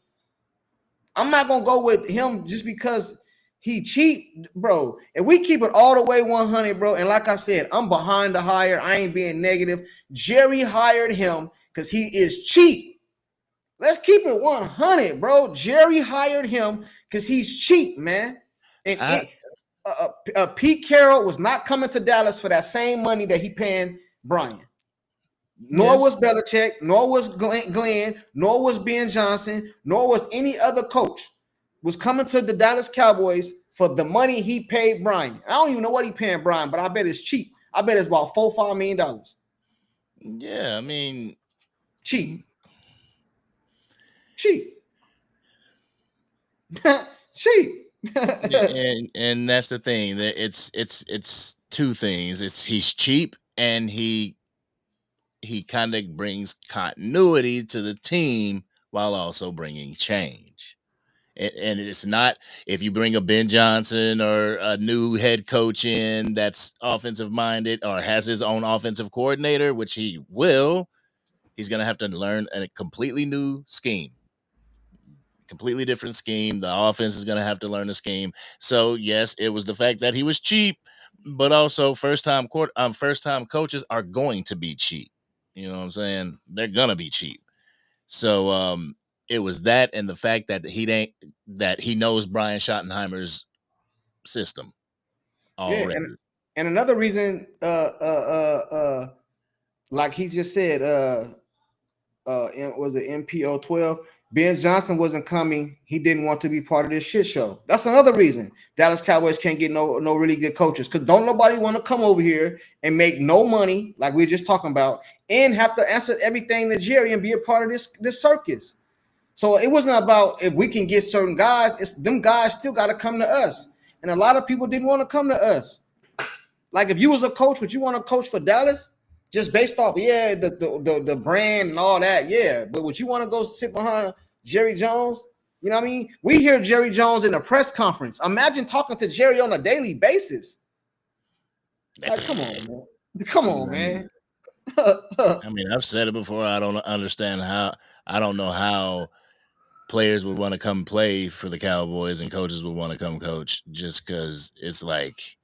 I'm not gonna go with him just because he cheap, bro. If we keep it all the way 100, bro, and like I said, I'm behind the hire. I ain't being negative. Jerry hired him because he is cheap. Let's keep it 100, bro. Jerry hired him because he's cheap, man. And Pete Carroll was not coming to Dallas for that same money that he paying Brian. Nor was Belichick, nor was Glenn, nor was Ben Johnson, nor was any other coach was coming to the Dallas Cowboys for the money he paid Brian. I don't even know what he paying Brian, but I bet it's cheap. I bet it's about $4-5 million. Yeah, I mean, cheap. Cheap. and that's the thing. That it's two things. He's cheap and he kind of brings continuity to the team while also bringing change. And it's not, if you bring a Ben Johnson or a new head coach in that's offensive minded or has his own offensive coordinator, which he will, he's going to have to learn a completely new scheme. Completely different scheme. The offense is going to have to learn the scheme. So yes, it was the fact that he was cheap, but also first time coaches are going to be cheap. You know what I'm saying? They're gonna be cheap. So it was that, and the fact that he knows Brian Schottenheimer's system already. Yeah, and another reason, like he just said, was it MPO 12? Ben Johnson wasn't coming. He didn't want to be part of this shit show. That's another reason Dallas Cowboys can't get no really good coaches, because don't nobody want to come over here and make no money like we were just talking about and have to answer everything to Jerry and be a part of this circus. So it wasn't about if we can get certain guys. It's them guys still got to come to us. And a lot of people didn't want to come to us. Like if you was a coach, would you want to coach for Dallas? Just based off, the brand and all that, yeah. But would you want to go sit behind Jerry Jones? You know what I mean? We hear Jerry Jones in a press conference. Imagine talking to Jerry on a daily basis. Like, come on, man. Come on, man. I mean, I've said it before. I don't know how players would want to come play for the Cowboys and coaches would want to come coach, just because it's like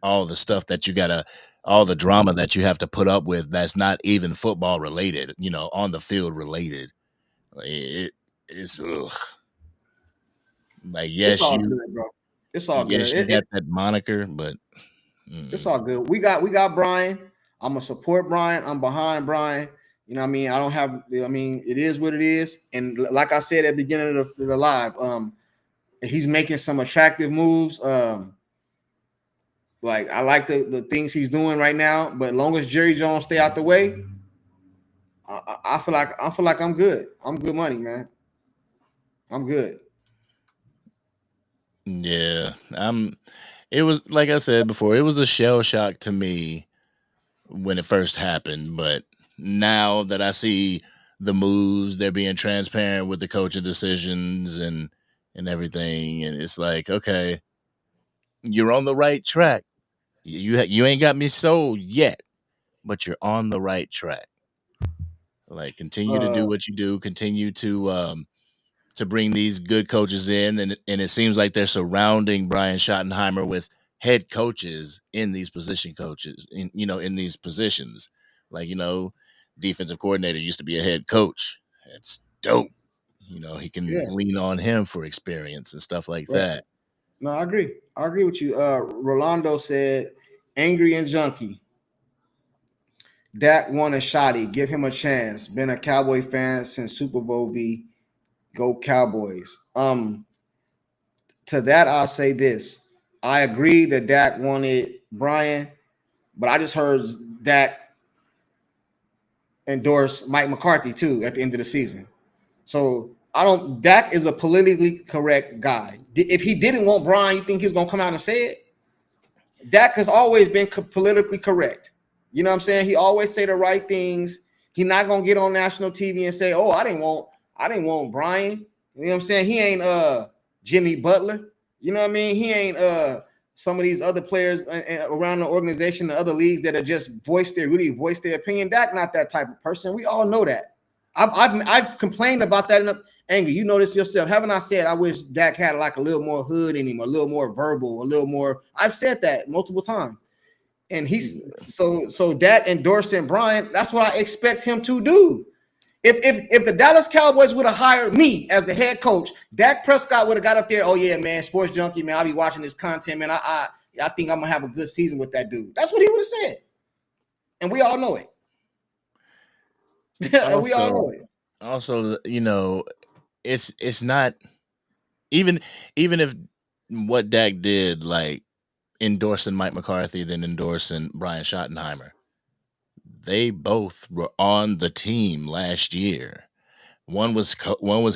all the stuff that all the drama that you have to put up with that's not even football related, on the field related. It's ugh. Like, yes, it's all good, bro. It's all yes, good. You got that moniker, but it's all good. We got Brian. I'm gonna support Brian. I'm behind Brian. You know what I mean? I don't have. I mean, it is what it is. And like I said at the beginning of the live, he's making some attractive moves. Like I like the things he's doing right now. But as long as Jerry Jones stay out the way, I feel like I'm good. I'm good money, man. I'm good. Yeah, it was, like I said before, it was a shell shock to me when it first happened, but now that I see the moves, they're being transparent with the coaching decisions and everything, and it's like, okay, you're on the right track. You ain't got me sold yet, but you're on the right track. Like, continue to do what you do, continue to bring these good coaches in, and it seems like they're surrounding Brian Schottenheimer with head coaches in these position coaches in these positions. Like, defensive coordinator used to be a head coach. It's dope. He can lean on him for experience and stuff like that. No, I agree. I agree with you. Rolando said, angry and junkie. Dak won a shotty. Give him a chance. Been a Cowboy fan since Super Bowl V. Go Cowboys. To that, I'll say this. I agree that Dak wanted Brian, but I just heard Dak endorse Mike McCarthy too at the end of the season. So Dak is a politically correct guy. If he didn't want Brian, you think he was gonna come out and say it? Dak has always been politically correct. You know what I'm saying? He always say the right things. He's not gonna get on national TV and say, "Oh, I didn't want Brian." You know what I'm saying? He ain't Jimmy Butler. You know what I mean? He ain't some of these other players around the organization, the other leagues that are just voice their opinion. Dak not that type of person. We all know that. I've complained about that in the anger. You know this yourself. Haven't I said I wish Dak had like a little more hood in him, a little more verbal, a little more. I've said that multiple times. And he's so Dak endorsing Brian, that's what I expect him to do. If the Dallas Cowboys would have hired me as the head coach, Dak Prescott would have got up there. Oh yeah, man, sports junkie, man. I'll be watching this content, man. I think I'm gonna have a good season with that dude. That's what he would have said, and we all know it. We all know it. Also, you know, it's not even if what Dak did, like endorsing Mike McCarthy, then endorsing Brian Schottenheimer. They both were on the team last year. One was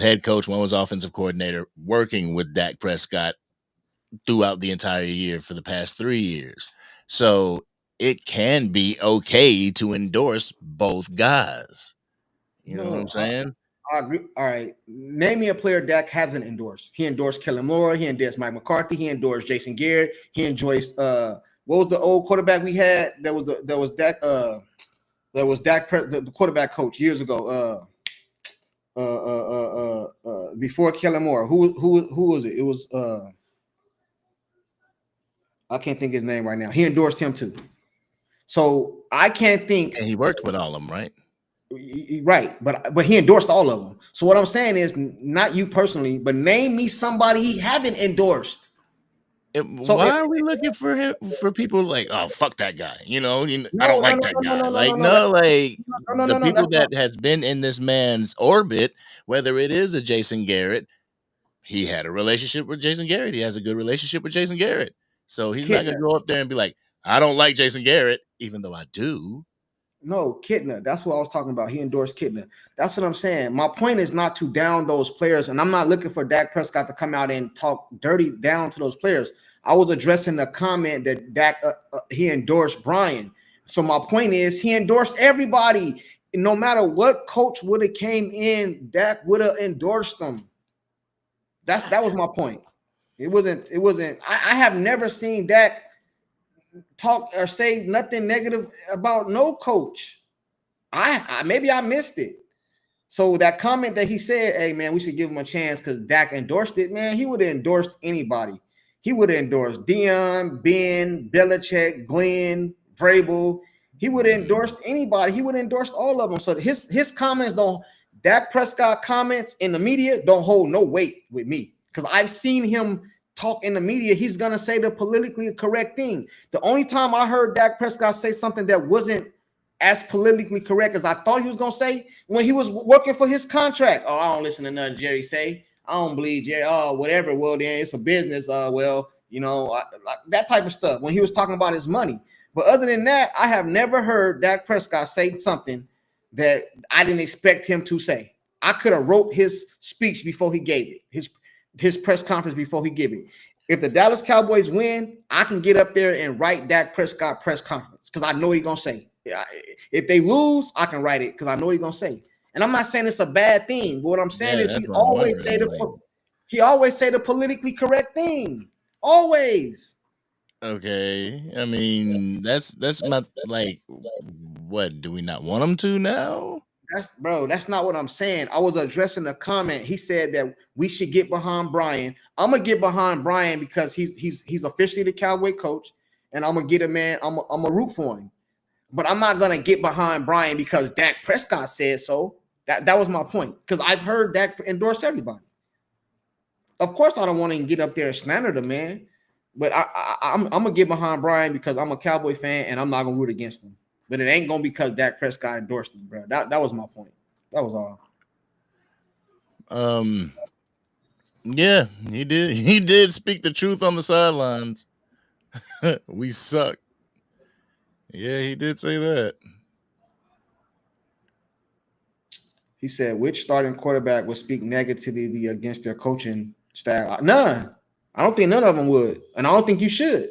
head coach, one was offensive coordinator, working with Dak Prescott throughout the entire year for the past 3 years. So it can be okay to endorse both guys. You know what I'm saying? I agree. All right. Name me a player Dak hasn't endorsed. He endorsed Kellen Moore. He endorsed Mike McCarthy. He endorsed Jason Garrett. He endorsed what was the old quarterback we had? That was Dak. That was Dak, the quarterback coach years ago. Before Kellen Moore. Who was it? It was I can't think his name right now. He endorsed him too. So I can't think. And he worked with all of them, right? Right, but he endorsed all of them. So what I'm saying is, not you personally, but name me somebody he haven't endorsed. Why are we looking for him for people like, oh fuck that guy? You know, I don't like that guy. The people that has been in this man's orbit, whether it is a Jason Garrett, he had a relationship with Jason Garrett. He has a good relationship with Jason Garrett. So he's not gonna go up there and be like, I don't like Jason Garrett, even though I do. No, Kitna. That's what I was talking about. He endorsed Kitna. That's what I'm saying. My point is not to down those players, and I'm not looking for Dak Prescott to come out and talk dirty down to those players. I was addressing the comment that Dak he endorsed Brian. So my point is he endorsed everybody. No matter what coach would have came in, Dak would have endorsed them. That was my point. It wasn't. I have never seen Dak talk or say nothing negative about no coach. I maybe I missed it. So that comment that he said, hey man, we should give him a chance because Dak endorsed it, man. He would have endorsed anybody. He would have endorsed Dion, Ben, Belichick, Glenn, Vrabel. He would have endorsed anybody. He would have endorsed all of them. So his comments Dak Prescott comments in the media don't hold no weight with me because I've seen him talk in the media. He's going to say the politically correct thing. The only time I heard Dak Prescott say something that wasn't as politically correct as I thought he was going to say when he was working for his contract. Oh, I don't listen to nothing Jerry say. I don't believe Jerry. Oh, whatever. Well, then it's a business. Well, you know, that type of stuff when he was talking about his money. But other than that, I have never heard Dak Prescott say something that I didn't expect him to say. I could have wrote his speech before he gave it, his press conference before he gave it. If the Dallas Cowboys win, I can get up there and write Dak Prescott press conference because I know what he's going to say. If they lose, I can write it because I know what he's going to say. And I'm not saying it's a bad thing. But what I'm saying is he always say the politically correct thing. Always. Okay. I mean, that's not like, what, do we not want him to now? That's not what I'm saying. I was addressing a comment. He said that we should get behind Brian. I'm gonna get behind Brian because he's officially the Cowboy coach, and I'm gonna get a man. I'm a root for him, but I'm not gonna get behind Brian because Dak Prescott said so. That was my point because I've heard Dak endorse everybody. Of course, I don't want to get up there and slander the man, but I'm gonna get behind Brian because I'm a Cowboy fan and I'm not gonna root against him. But it ain't gonna be because Dak Prescott endorsed him, bro. That was my point. That was all. Yeah, he did. He did speak the truth on the sidelines. We suck. Yeah, he did say that. He said, which starting quarterback would speak negatively against their coaching staff? None. I don't think none of them would. And I don't think you should.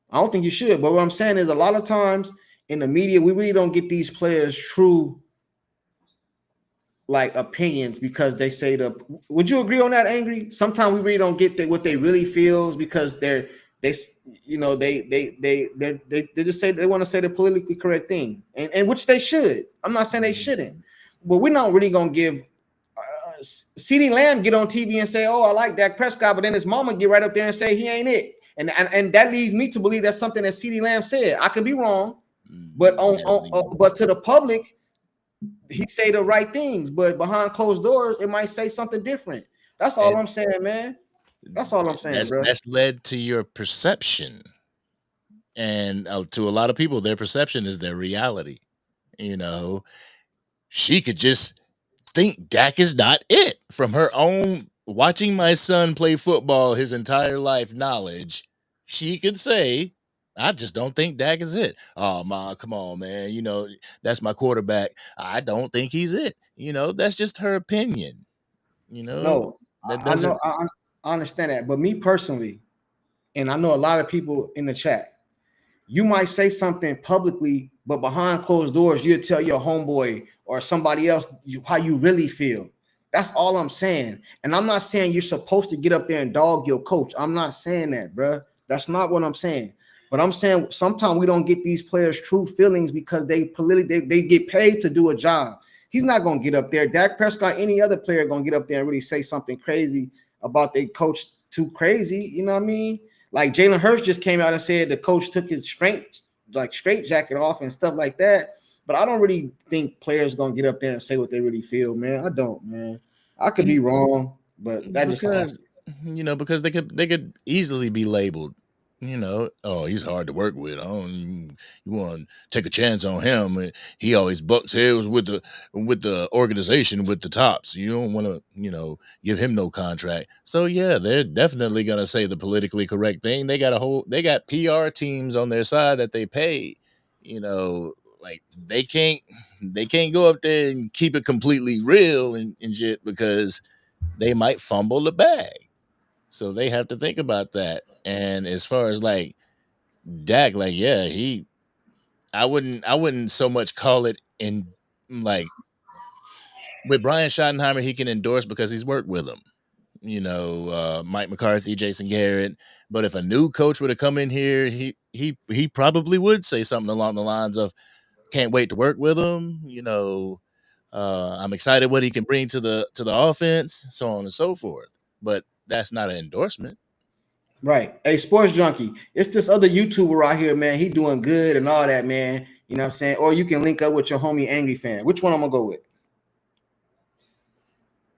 I don't think you should. But what I'm saying is a lot of times in the media, we really don't get these players true like opinions because they say would you agree on that, Angry? Sometimes we really don't get what they really feels because they just say they want to say the politically correct thing, and which they should. I'm not saying they shouldn't, but we're not really gonna give CeeDee Lamb get on TV and say, "Oh, I like Dak Prescott," but then his mama get right up there and say he ain't it, and that leads me to believe that's something that CeeDee Lamb said. I could be wrong, but but to the public, he say the right things, but behind closed doors, it might say something different. That's all I'm saying, man. That's all I'm saying, bro. That's led to your perception, and to a lot of people, their perception is their reality. You know, she could just think Dak is not it from her own watching my son play football his entire life knowledge. She could say, I just don't think Dak is it. Oh, ma, come on, man. You know, that's my quarterback. I don't think he's it. You know, that's just her opinion. You know, No, that I doesn't. know, I understand that, but me personally, and I know a lot of people in the chat, you might say something publicly, but behind closed doors, you'll tell your homeboy or somebody else how you really feel. That's all I'm saying. And I'm not saying you're supposed to get up there and dog your coach. I'm not saying that, bro. That's not what I'm saying. But I'm saying sometimes we don't get these players' true feelings because they get paid to do a job. He's not gonna get up there. Dak Prescott, any other player, gonna get up there and really say something crazy about their coach too crazy. You know what I mean? Like Jalen Hurts just came out and said the coach took his straight jacket off and stuff like that. But I don't really think players gonna get up there and say what they really feel, man. I don't, man. I could be wrong, but that just because because they could easily be labeled. You know, oh, he's hard to work with. Oh, you want to take a chance on him? He always bucks heads with the organization with the tops. You don't want to give him no contract. So yeah, they're definitely gonna say the politically correct thing. They got PR teams on their side that they pay. Like they can't go up there and keep it completely real and shit because they might fumble the bag. So they have to think about that. And as far as like Dak, like I wouldn't so much call it in like with Brian Schottenheimer, he can endorse because he's worked with him. Mike McCarthy, Jason Garrett. But if a new coach were to come in here, he probably would say something along the lines of, "Can't wait to work with him." I'm excited what he can bring to the offense, so on and so forth. But that's not an endorsement. Right. Hey, Sports Junkie, it's this other YouTuber right here, man. He doing good and all that, man. You know what I'm saying? Or you can link up with your homie Angry Fan. Which one I'm gonna go with?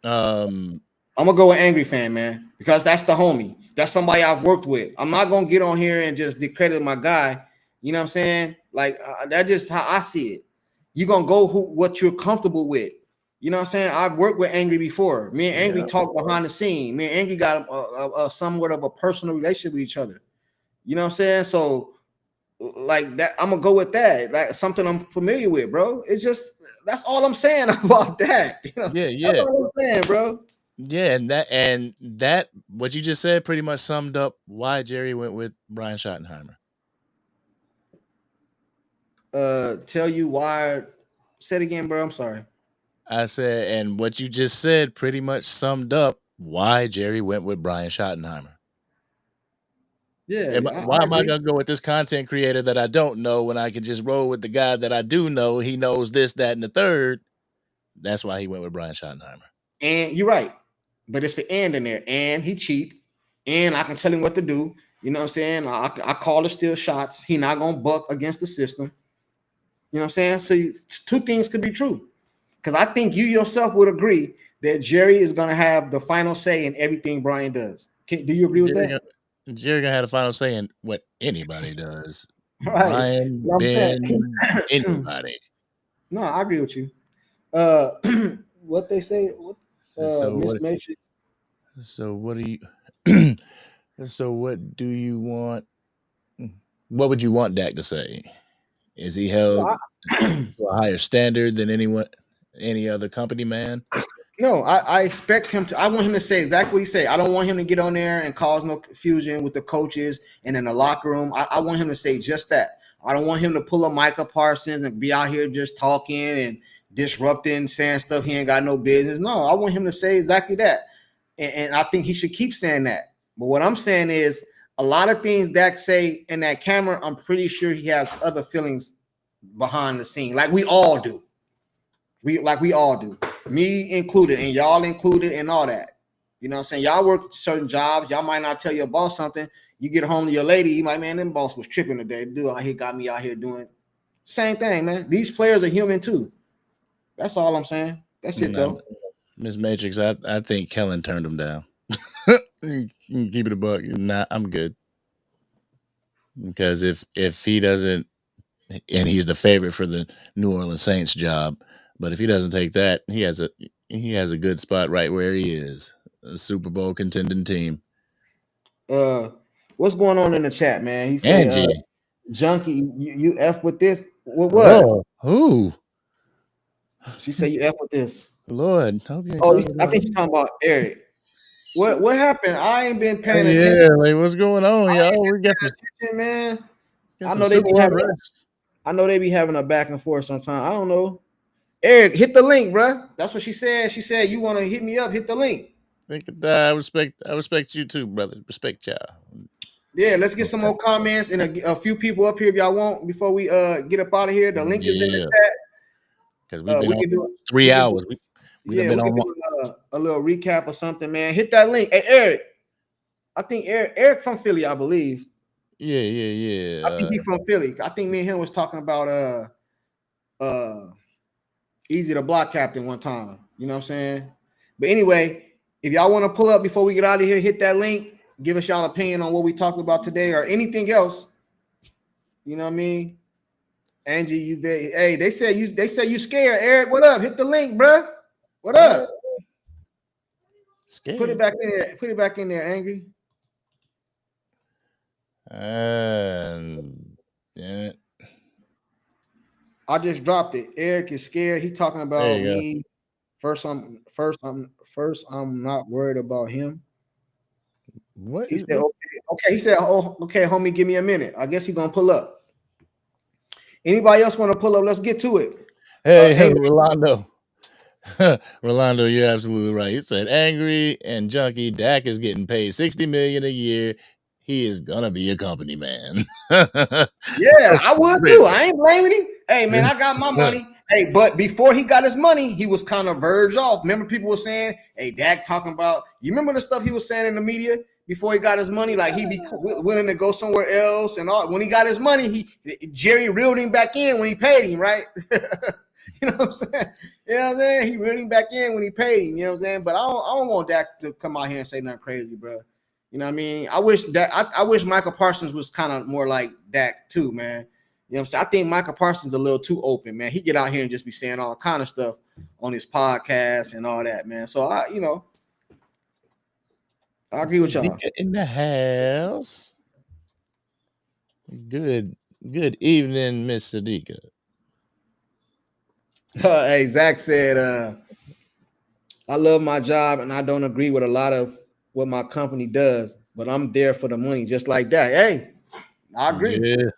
I'm gonna go with Angry Fan, man, because that's the homie. That's somebody I've worked with. I'm not gonna get on here and just discredit my guy. You know what I'm saying? Like that's just how I see it. You're gonna go what you're comfortable with. You know what I'm saying? I've worked with Angry before. Me and Angry talked behind the scene. Me and Angry got a somewhat of a personal relationship with each other. You know what I'm saying? So, like that, I'm gonna go with that. Like something I'm familiar with, bro. It's just that's all I'm saying about that. Yeah. That's all I'm saying, bro. Yeah, and that what you just said pretty much summed up why Jerry went with Brian Schottenheimer. Tell you why. Say it again, bro. I'm sorry. I said, and what you just said pretty much summed up why Jerry went with Brian Schottenheimer. Yeah. Why am I gonna go with this content creator that I don't know when I can just roll with the guy that I do know? He knows this, that, and the third. That's why he went with Brian Schottenheimer. And you're right, but it's the and in there. And he cheap, and I can tell him what to do. You know what I'm saying? I call the steal shots. He not gonna buck against the system. You know what I'm saying? So two things could be true. Because I think you yourself would agree that Jerry is going to have the final say in everything Brian does. Do you agree with that? Jerry gonna have the final say in what anybody does. Right. Brian, Ben, anybody. No, I agree with you. What they say? Miss Matrix. So what do you? So what do you want? What would you want Dak to say? Is he held to a higher standard than anyone? any other company man? No, I expect him to. I want him to say exactly what he said. I don't want him to get on there and cause no confusion with the coaches and in the locker room. I want him to say just that. I don't want him to pull a Micah Parsons and be out here just talking and disrupting, saying stuff he ain't got no business. No, I want him to say exactly that. And I think he should keep saying that. But what I'm saying is a lot of things Dak say in that camera, I'm pretty sure he has other feelings behind the scene, like we all do. We all do, me included, and y'all included, and all that. You know what I'm saying? Y'all work certain jobs. Y'all might not tell your boss something. You get home to your lady, you might, man, them boss was tripping today. Dude out here got me out here doing same thing, man. These players are human too. That's all I'm saying. That's it though. Miss Matrix, I think Kellen turned him down. You can keep it a buck. Nah, I'm good. Because if he doesn't, and he's the favorite for the New Orleans Saints job, but if he doesn't take that, he has a good spot right where he is, a Super Bowl contending team. What's going on in the chat, man? He said, Junkie, you F with this? What? Oh, who? She said you F with this. Lord, hope you ain't I think she's talking about Eric. What happened? I ain't been paying attention. Yeah, like what's going on, y'all? We got attention, man. I know they be having a back and forth sometime. I don't know. Eric, hit the link, bro. That's what she said. She said you want to hit me up. Hit the link. I respect you too, brother. Respect y'all. Yeah, let's get some more comments and a few people up here if y'all want before we get up out of here. The link is in the chat. Because we've been on 3 hours. We've been on a little recap or something, man. Hit that link. Hey, Eric. I think Eric from Philly, I believe. Yeah. I think he's from Philly. I think me and him was talking about Easy the Block Captain one time. You know what I'm saying? But anyway, if y'all want to pull up before we get out of here, hit that link. Give us y'all opinion on what we talked about today or anything else. You know what I mean? Angie, they say you scared. Eric, what up? Hit the link, bro. What up? Scared. Put it back in there. Put it back in there, Angry. Yeah. I just dropped it. Eric is scared. He talking about me. First, I'm not worried about him. What? He said, okay. He said, oh, okay, homie, give me a minute. I guess he's gonna pull up. Anybody else want to pull up? Let's get to it. Hey, Rolando. Rolando, you're absolutely right. He said, angry and junkie. Dak is getting paid $60 million a year. He is gonna be a company man. Yeah, I would too. I ain't blaming him. Hey, man, I got my money. Hey, but before he got his money, he was kind of verged off. Remember, people were saying, "Hey, Dak talking about." You remember the stuff he was saying in the media before he got his money? Like he'd be willing to go somewhere else and all. When he got his money, Jerry reeled him back in when he paid him, right? You know what I'm saying? You know what I'm saying? He reeled him back in when he paid him. You know what I'm saying? But I don't want Dak to come out here and say nothing crazy, bro. You know what I mean? I wish Michael Parsons was kind of more like Dak too, man. You know what I'm saying? I think Michael Parsons is a little too open, man. He get out here and just be saying all kind of stuff on his podcast and all that, man. So I agree with y'all. In the house. Good evening, Miss Sadiqa. Hey, Zach said, I love my job and I don't agree with a lot of what my company does, but I'm there for the money, just like that. Hey, I agree. Yeah.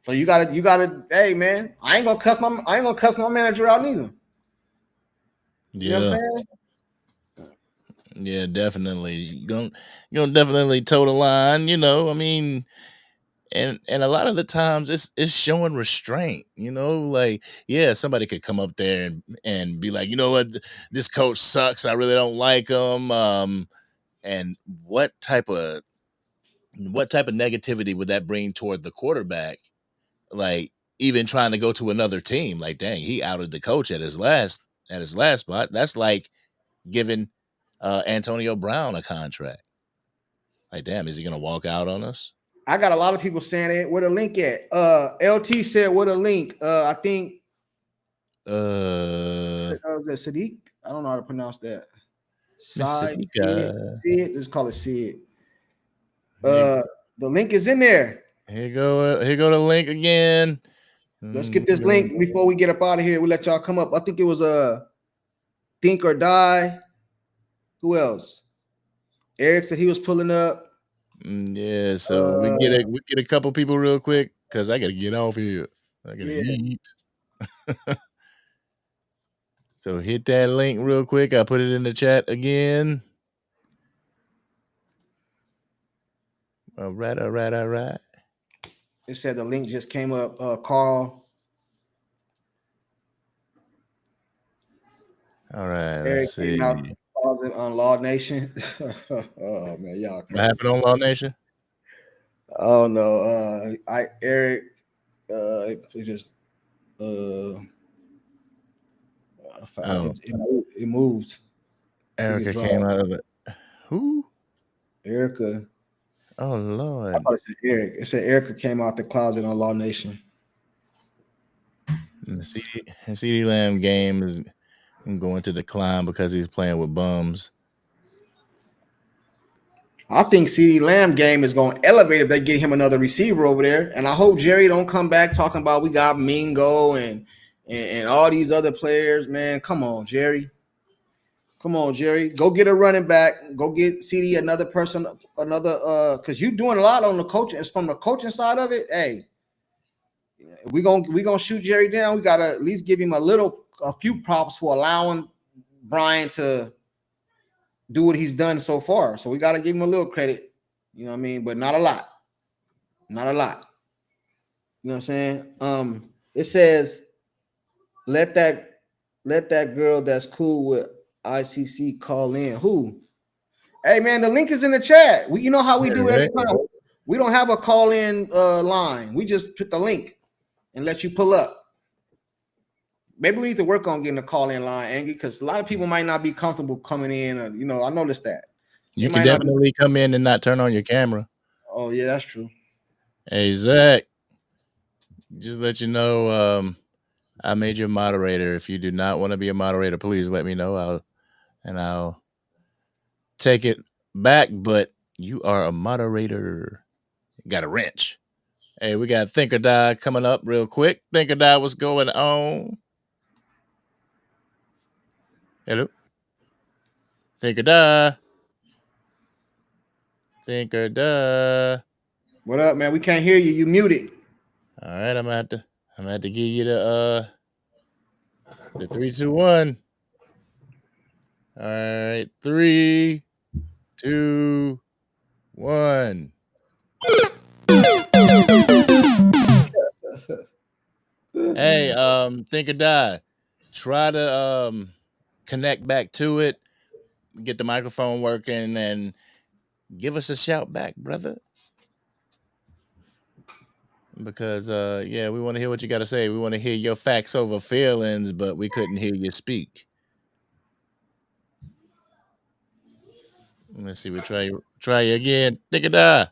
So you gotta, hey man, I ain't gonna cuss my manager out neither. You know what I'm saying? Yeah, definitely. You're gonna definitely toe the line, I mean, and a lot of the times it's showing restraint, like, yeah, somebody could come up there and be like, you know what, this coach sucks, I really don't like him. And what type of negativity would that bring toward the quarterback? Like, even trying to go to another team, like, dang, he outed the coach at his last spot. That's like giving Antonio Brown a contract. Like, damn, is he gonna walk out on us? I got a lot of people saying it. Where the link at? LT said, "What a link." I think. Was that Sadiq? I don't know how to pronounce that. Sid. Let's call it Sid. The link is in there. Here go the link again. Let's get this link before we get up out of here. We let y'all come up. I think it was Think or Die. Who else? Eric said he was pulling up. Yeah, so we get a couple people real quick because I gotta get off here. I gotta eat. So hit that link real quick. I put it in the chat again. All right. It said the link just came up. Carl. All right, Eric let's see. came out on Law Nation. Oh man, y'all crazy. What happened on Law Nation? Oh no. Eric it just it moved. Erica came out of it. Who? Erica. Oh Lord. I thought it said Eric. It said Erica came out the closet on Law Nation. And the CeeDee Lamb game is going to decline because he's playing with bums. I think CeeDee Lamb game is going to elevate if they get him another receiver over there. And I hope Jerry don't come back talking about we got Mingo and all these other players, man. Come on, Jerry. Go get a running back. Go get CD another person, because you're doing a lot on the coaching. It's from the coaching side of it. Hey, we gonna shoot Jerry down. We gotta at least give him a few props for allowing Brian to do what he's done so far. So we gotta give him a little credit, you know what I mean, but not a lot. Not a lot. You know what I'm saying? It says let that girl that's cool with ICC call in. Who? Hey man, the link is in the chat. You know how we do every time. We don't have a call in line. We just put the link and let you pull up. Maybe we need to work on getting a call in line, Angie, because a lot of people might not be comfortable coming in. I noticed that. You can definitely come in and not turn on your camera. Oh yeah, that's true. Hey Zach, just let you know, I made you a moderator. If you do not want to be a moderator, please let me know. I'll take it back. But you are a moderator. Got a wrench. Hey, we got Think or Die coming up real quick. Think or Die, what's going on? Hello? Think or Die. Think or Die. What up, man? We can't hear you. You muted. All right, I'm gonna have to give you the 3, 2, 1. All right, 3, 2, 1. Hey, Think or Die. Try to connect back to it, get the microphone working, and give us a shout back, brother. Because we want to hear what you got to say. We want to hear your facts over feelings, but we couldn't hear you speak. Let's see. We try you again. Think or Die.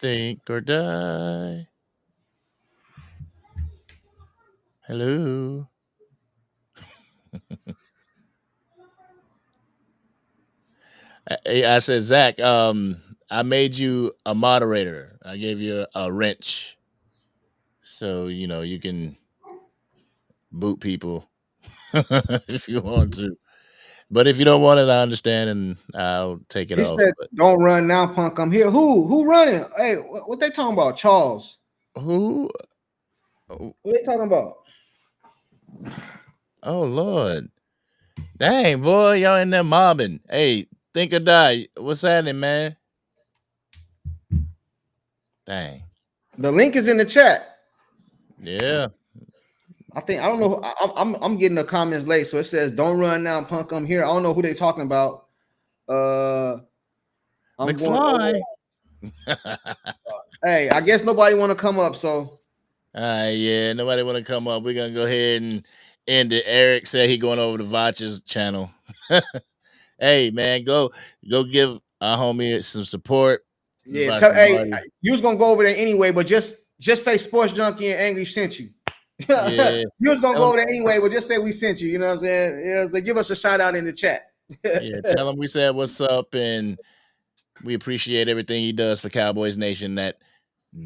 Think or Die. Hello. I said, Zach, I made you a moderator. I gave you a wrench. So, you can boot people if you want to. But if you don't want it, I understand, and I'll take it off. Said, don't run now, punk. I'm here. Who running? Hey, what they talking about? Charles. Who? What they talking about? Oh, Lord. Dang, boy, y'all in there mobbing. Hey, Think or Die. What's happening, man? Dang. The link is in the chat. Yeah. I don't know. I'm getting the comments late, so it says, "Don't run now, punk. I'm here." I don't know who they talking about. McFly. Hey, I guess nobody want to come up, so. Yeah, nobody want to come up. We're gonna go ahead and end it. Eric said he going over to Vacha's channel. Hey, man, go give our homie some support. Yeah, you was gonna go over there anyway, but just say Sports Junkie and Angry sent you. Yeah. You was gonna go over there anyway, but just say we sent you. You know what I'm saying? Yeah, so give us a shout out in the chat. Yeah, tell him we said what's up, and we appreciate everything he does for Cowboys Nation. That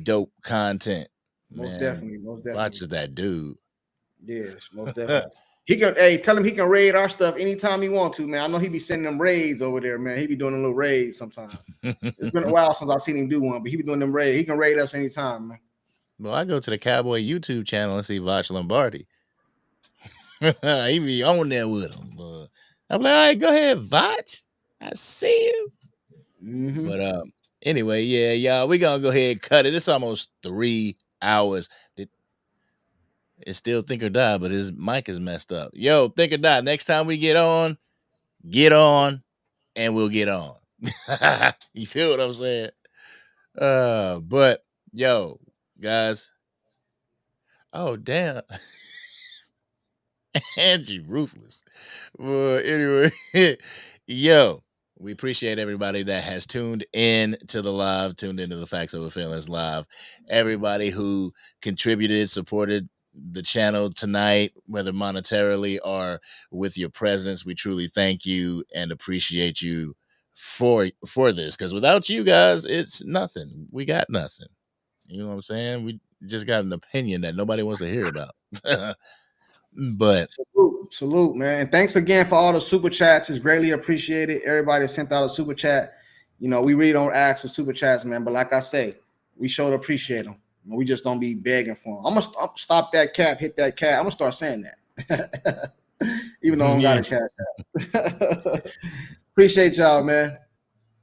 dope content. Most definitely. Watch that dude. Yes, most definitely. He can tell him he can raid our stuff anytime he want to, man. I know he be sending them raids over there, man. He be doing a little raids sometimes. It's been a while since I've seen him do one, but he be doing them raids. He can raid us anytime, man. Well, I go to the Cowboy YouTube channel and see Voch Lombardi. He be on there with him. I'm like, all right, go ahead, Voch. I see him. Mm-hmm. But anyway, yeah, y'all, we gonna go ahead and cut it. It's almost 3 hours. It's still Think or Die, but his mic is messed up. Yo, Think or Die. Next time we get on, and we'll get on. You feel what I'm saying? But yo, guys. Oh, damn. Angie ruthless. Well, anyway, yo, we appreciate everybody that has tuned in to the live, tuned into the Facts Over Feelings live. Everybody who contributed, supported the channel tonight, whether monetarily or with your presence, we truly thank you and appreciate you for this. Because without you guys, it's nothing. We got nothing. You know what I'm saying? We just got an opinion that nobody wants to hear about. But salute, man. And thanks again for all the super chats. It's greatly appreciated. Everybody sent out a super chat. You know, we really don't ask for super chats, man. But like I say, we sure to appreciate them. We just don't be begging for them. I'm gonna stop that cap, hit that cap. I'm gonna start saying that, even though I don't got a cash. Appreciate y'all, man.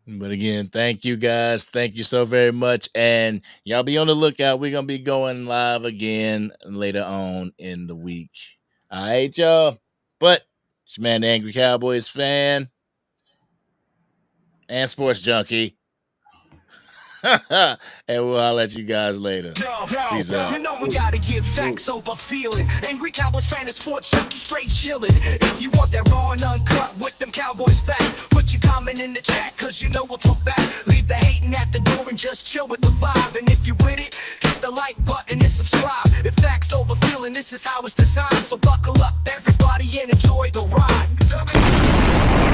But again, thank you guys. Thank you so very much. And y'all be on the lookout. We're gonna be going live again later on in the week. All right, y'all. But it's your man, the Angry Cowboys fan and sports junkie. And we'll holler at you guys later. Peace out. You know we gotta give facts over feeling. Angry Cowboys fan and sports junkie straight chilling. If you want that raw and uncut with them Cowboys facts, put your comment in the chat, cause you know we'll talk back. Leave the hating at the door and just chill with the vibe. And if you with it, hit the like button and subscribe. If facts over feeling, this is how it's designed. So buckle up everybody and enjoy the ride.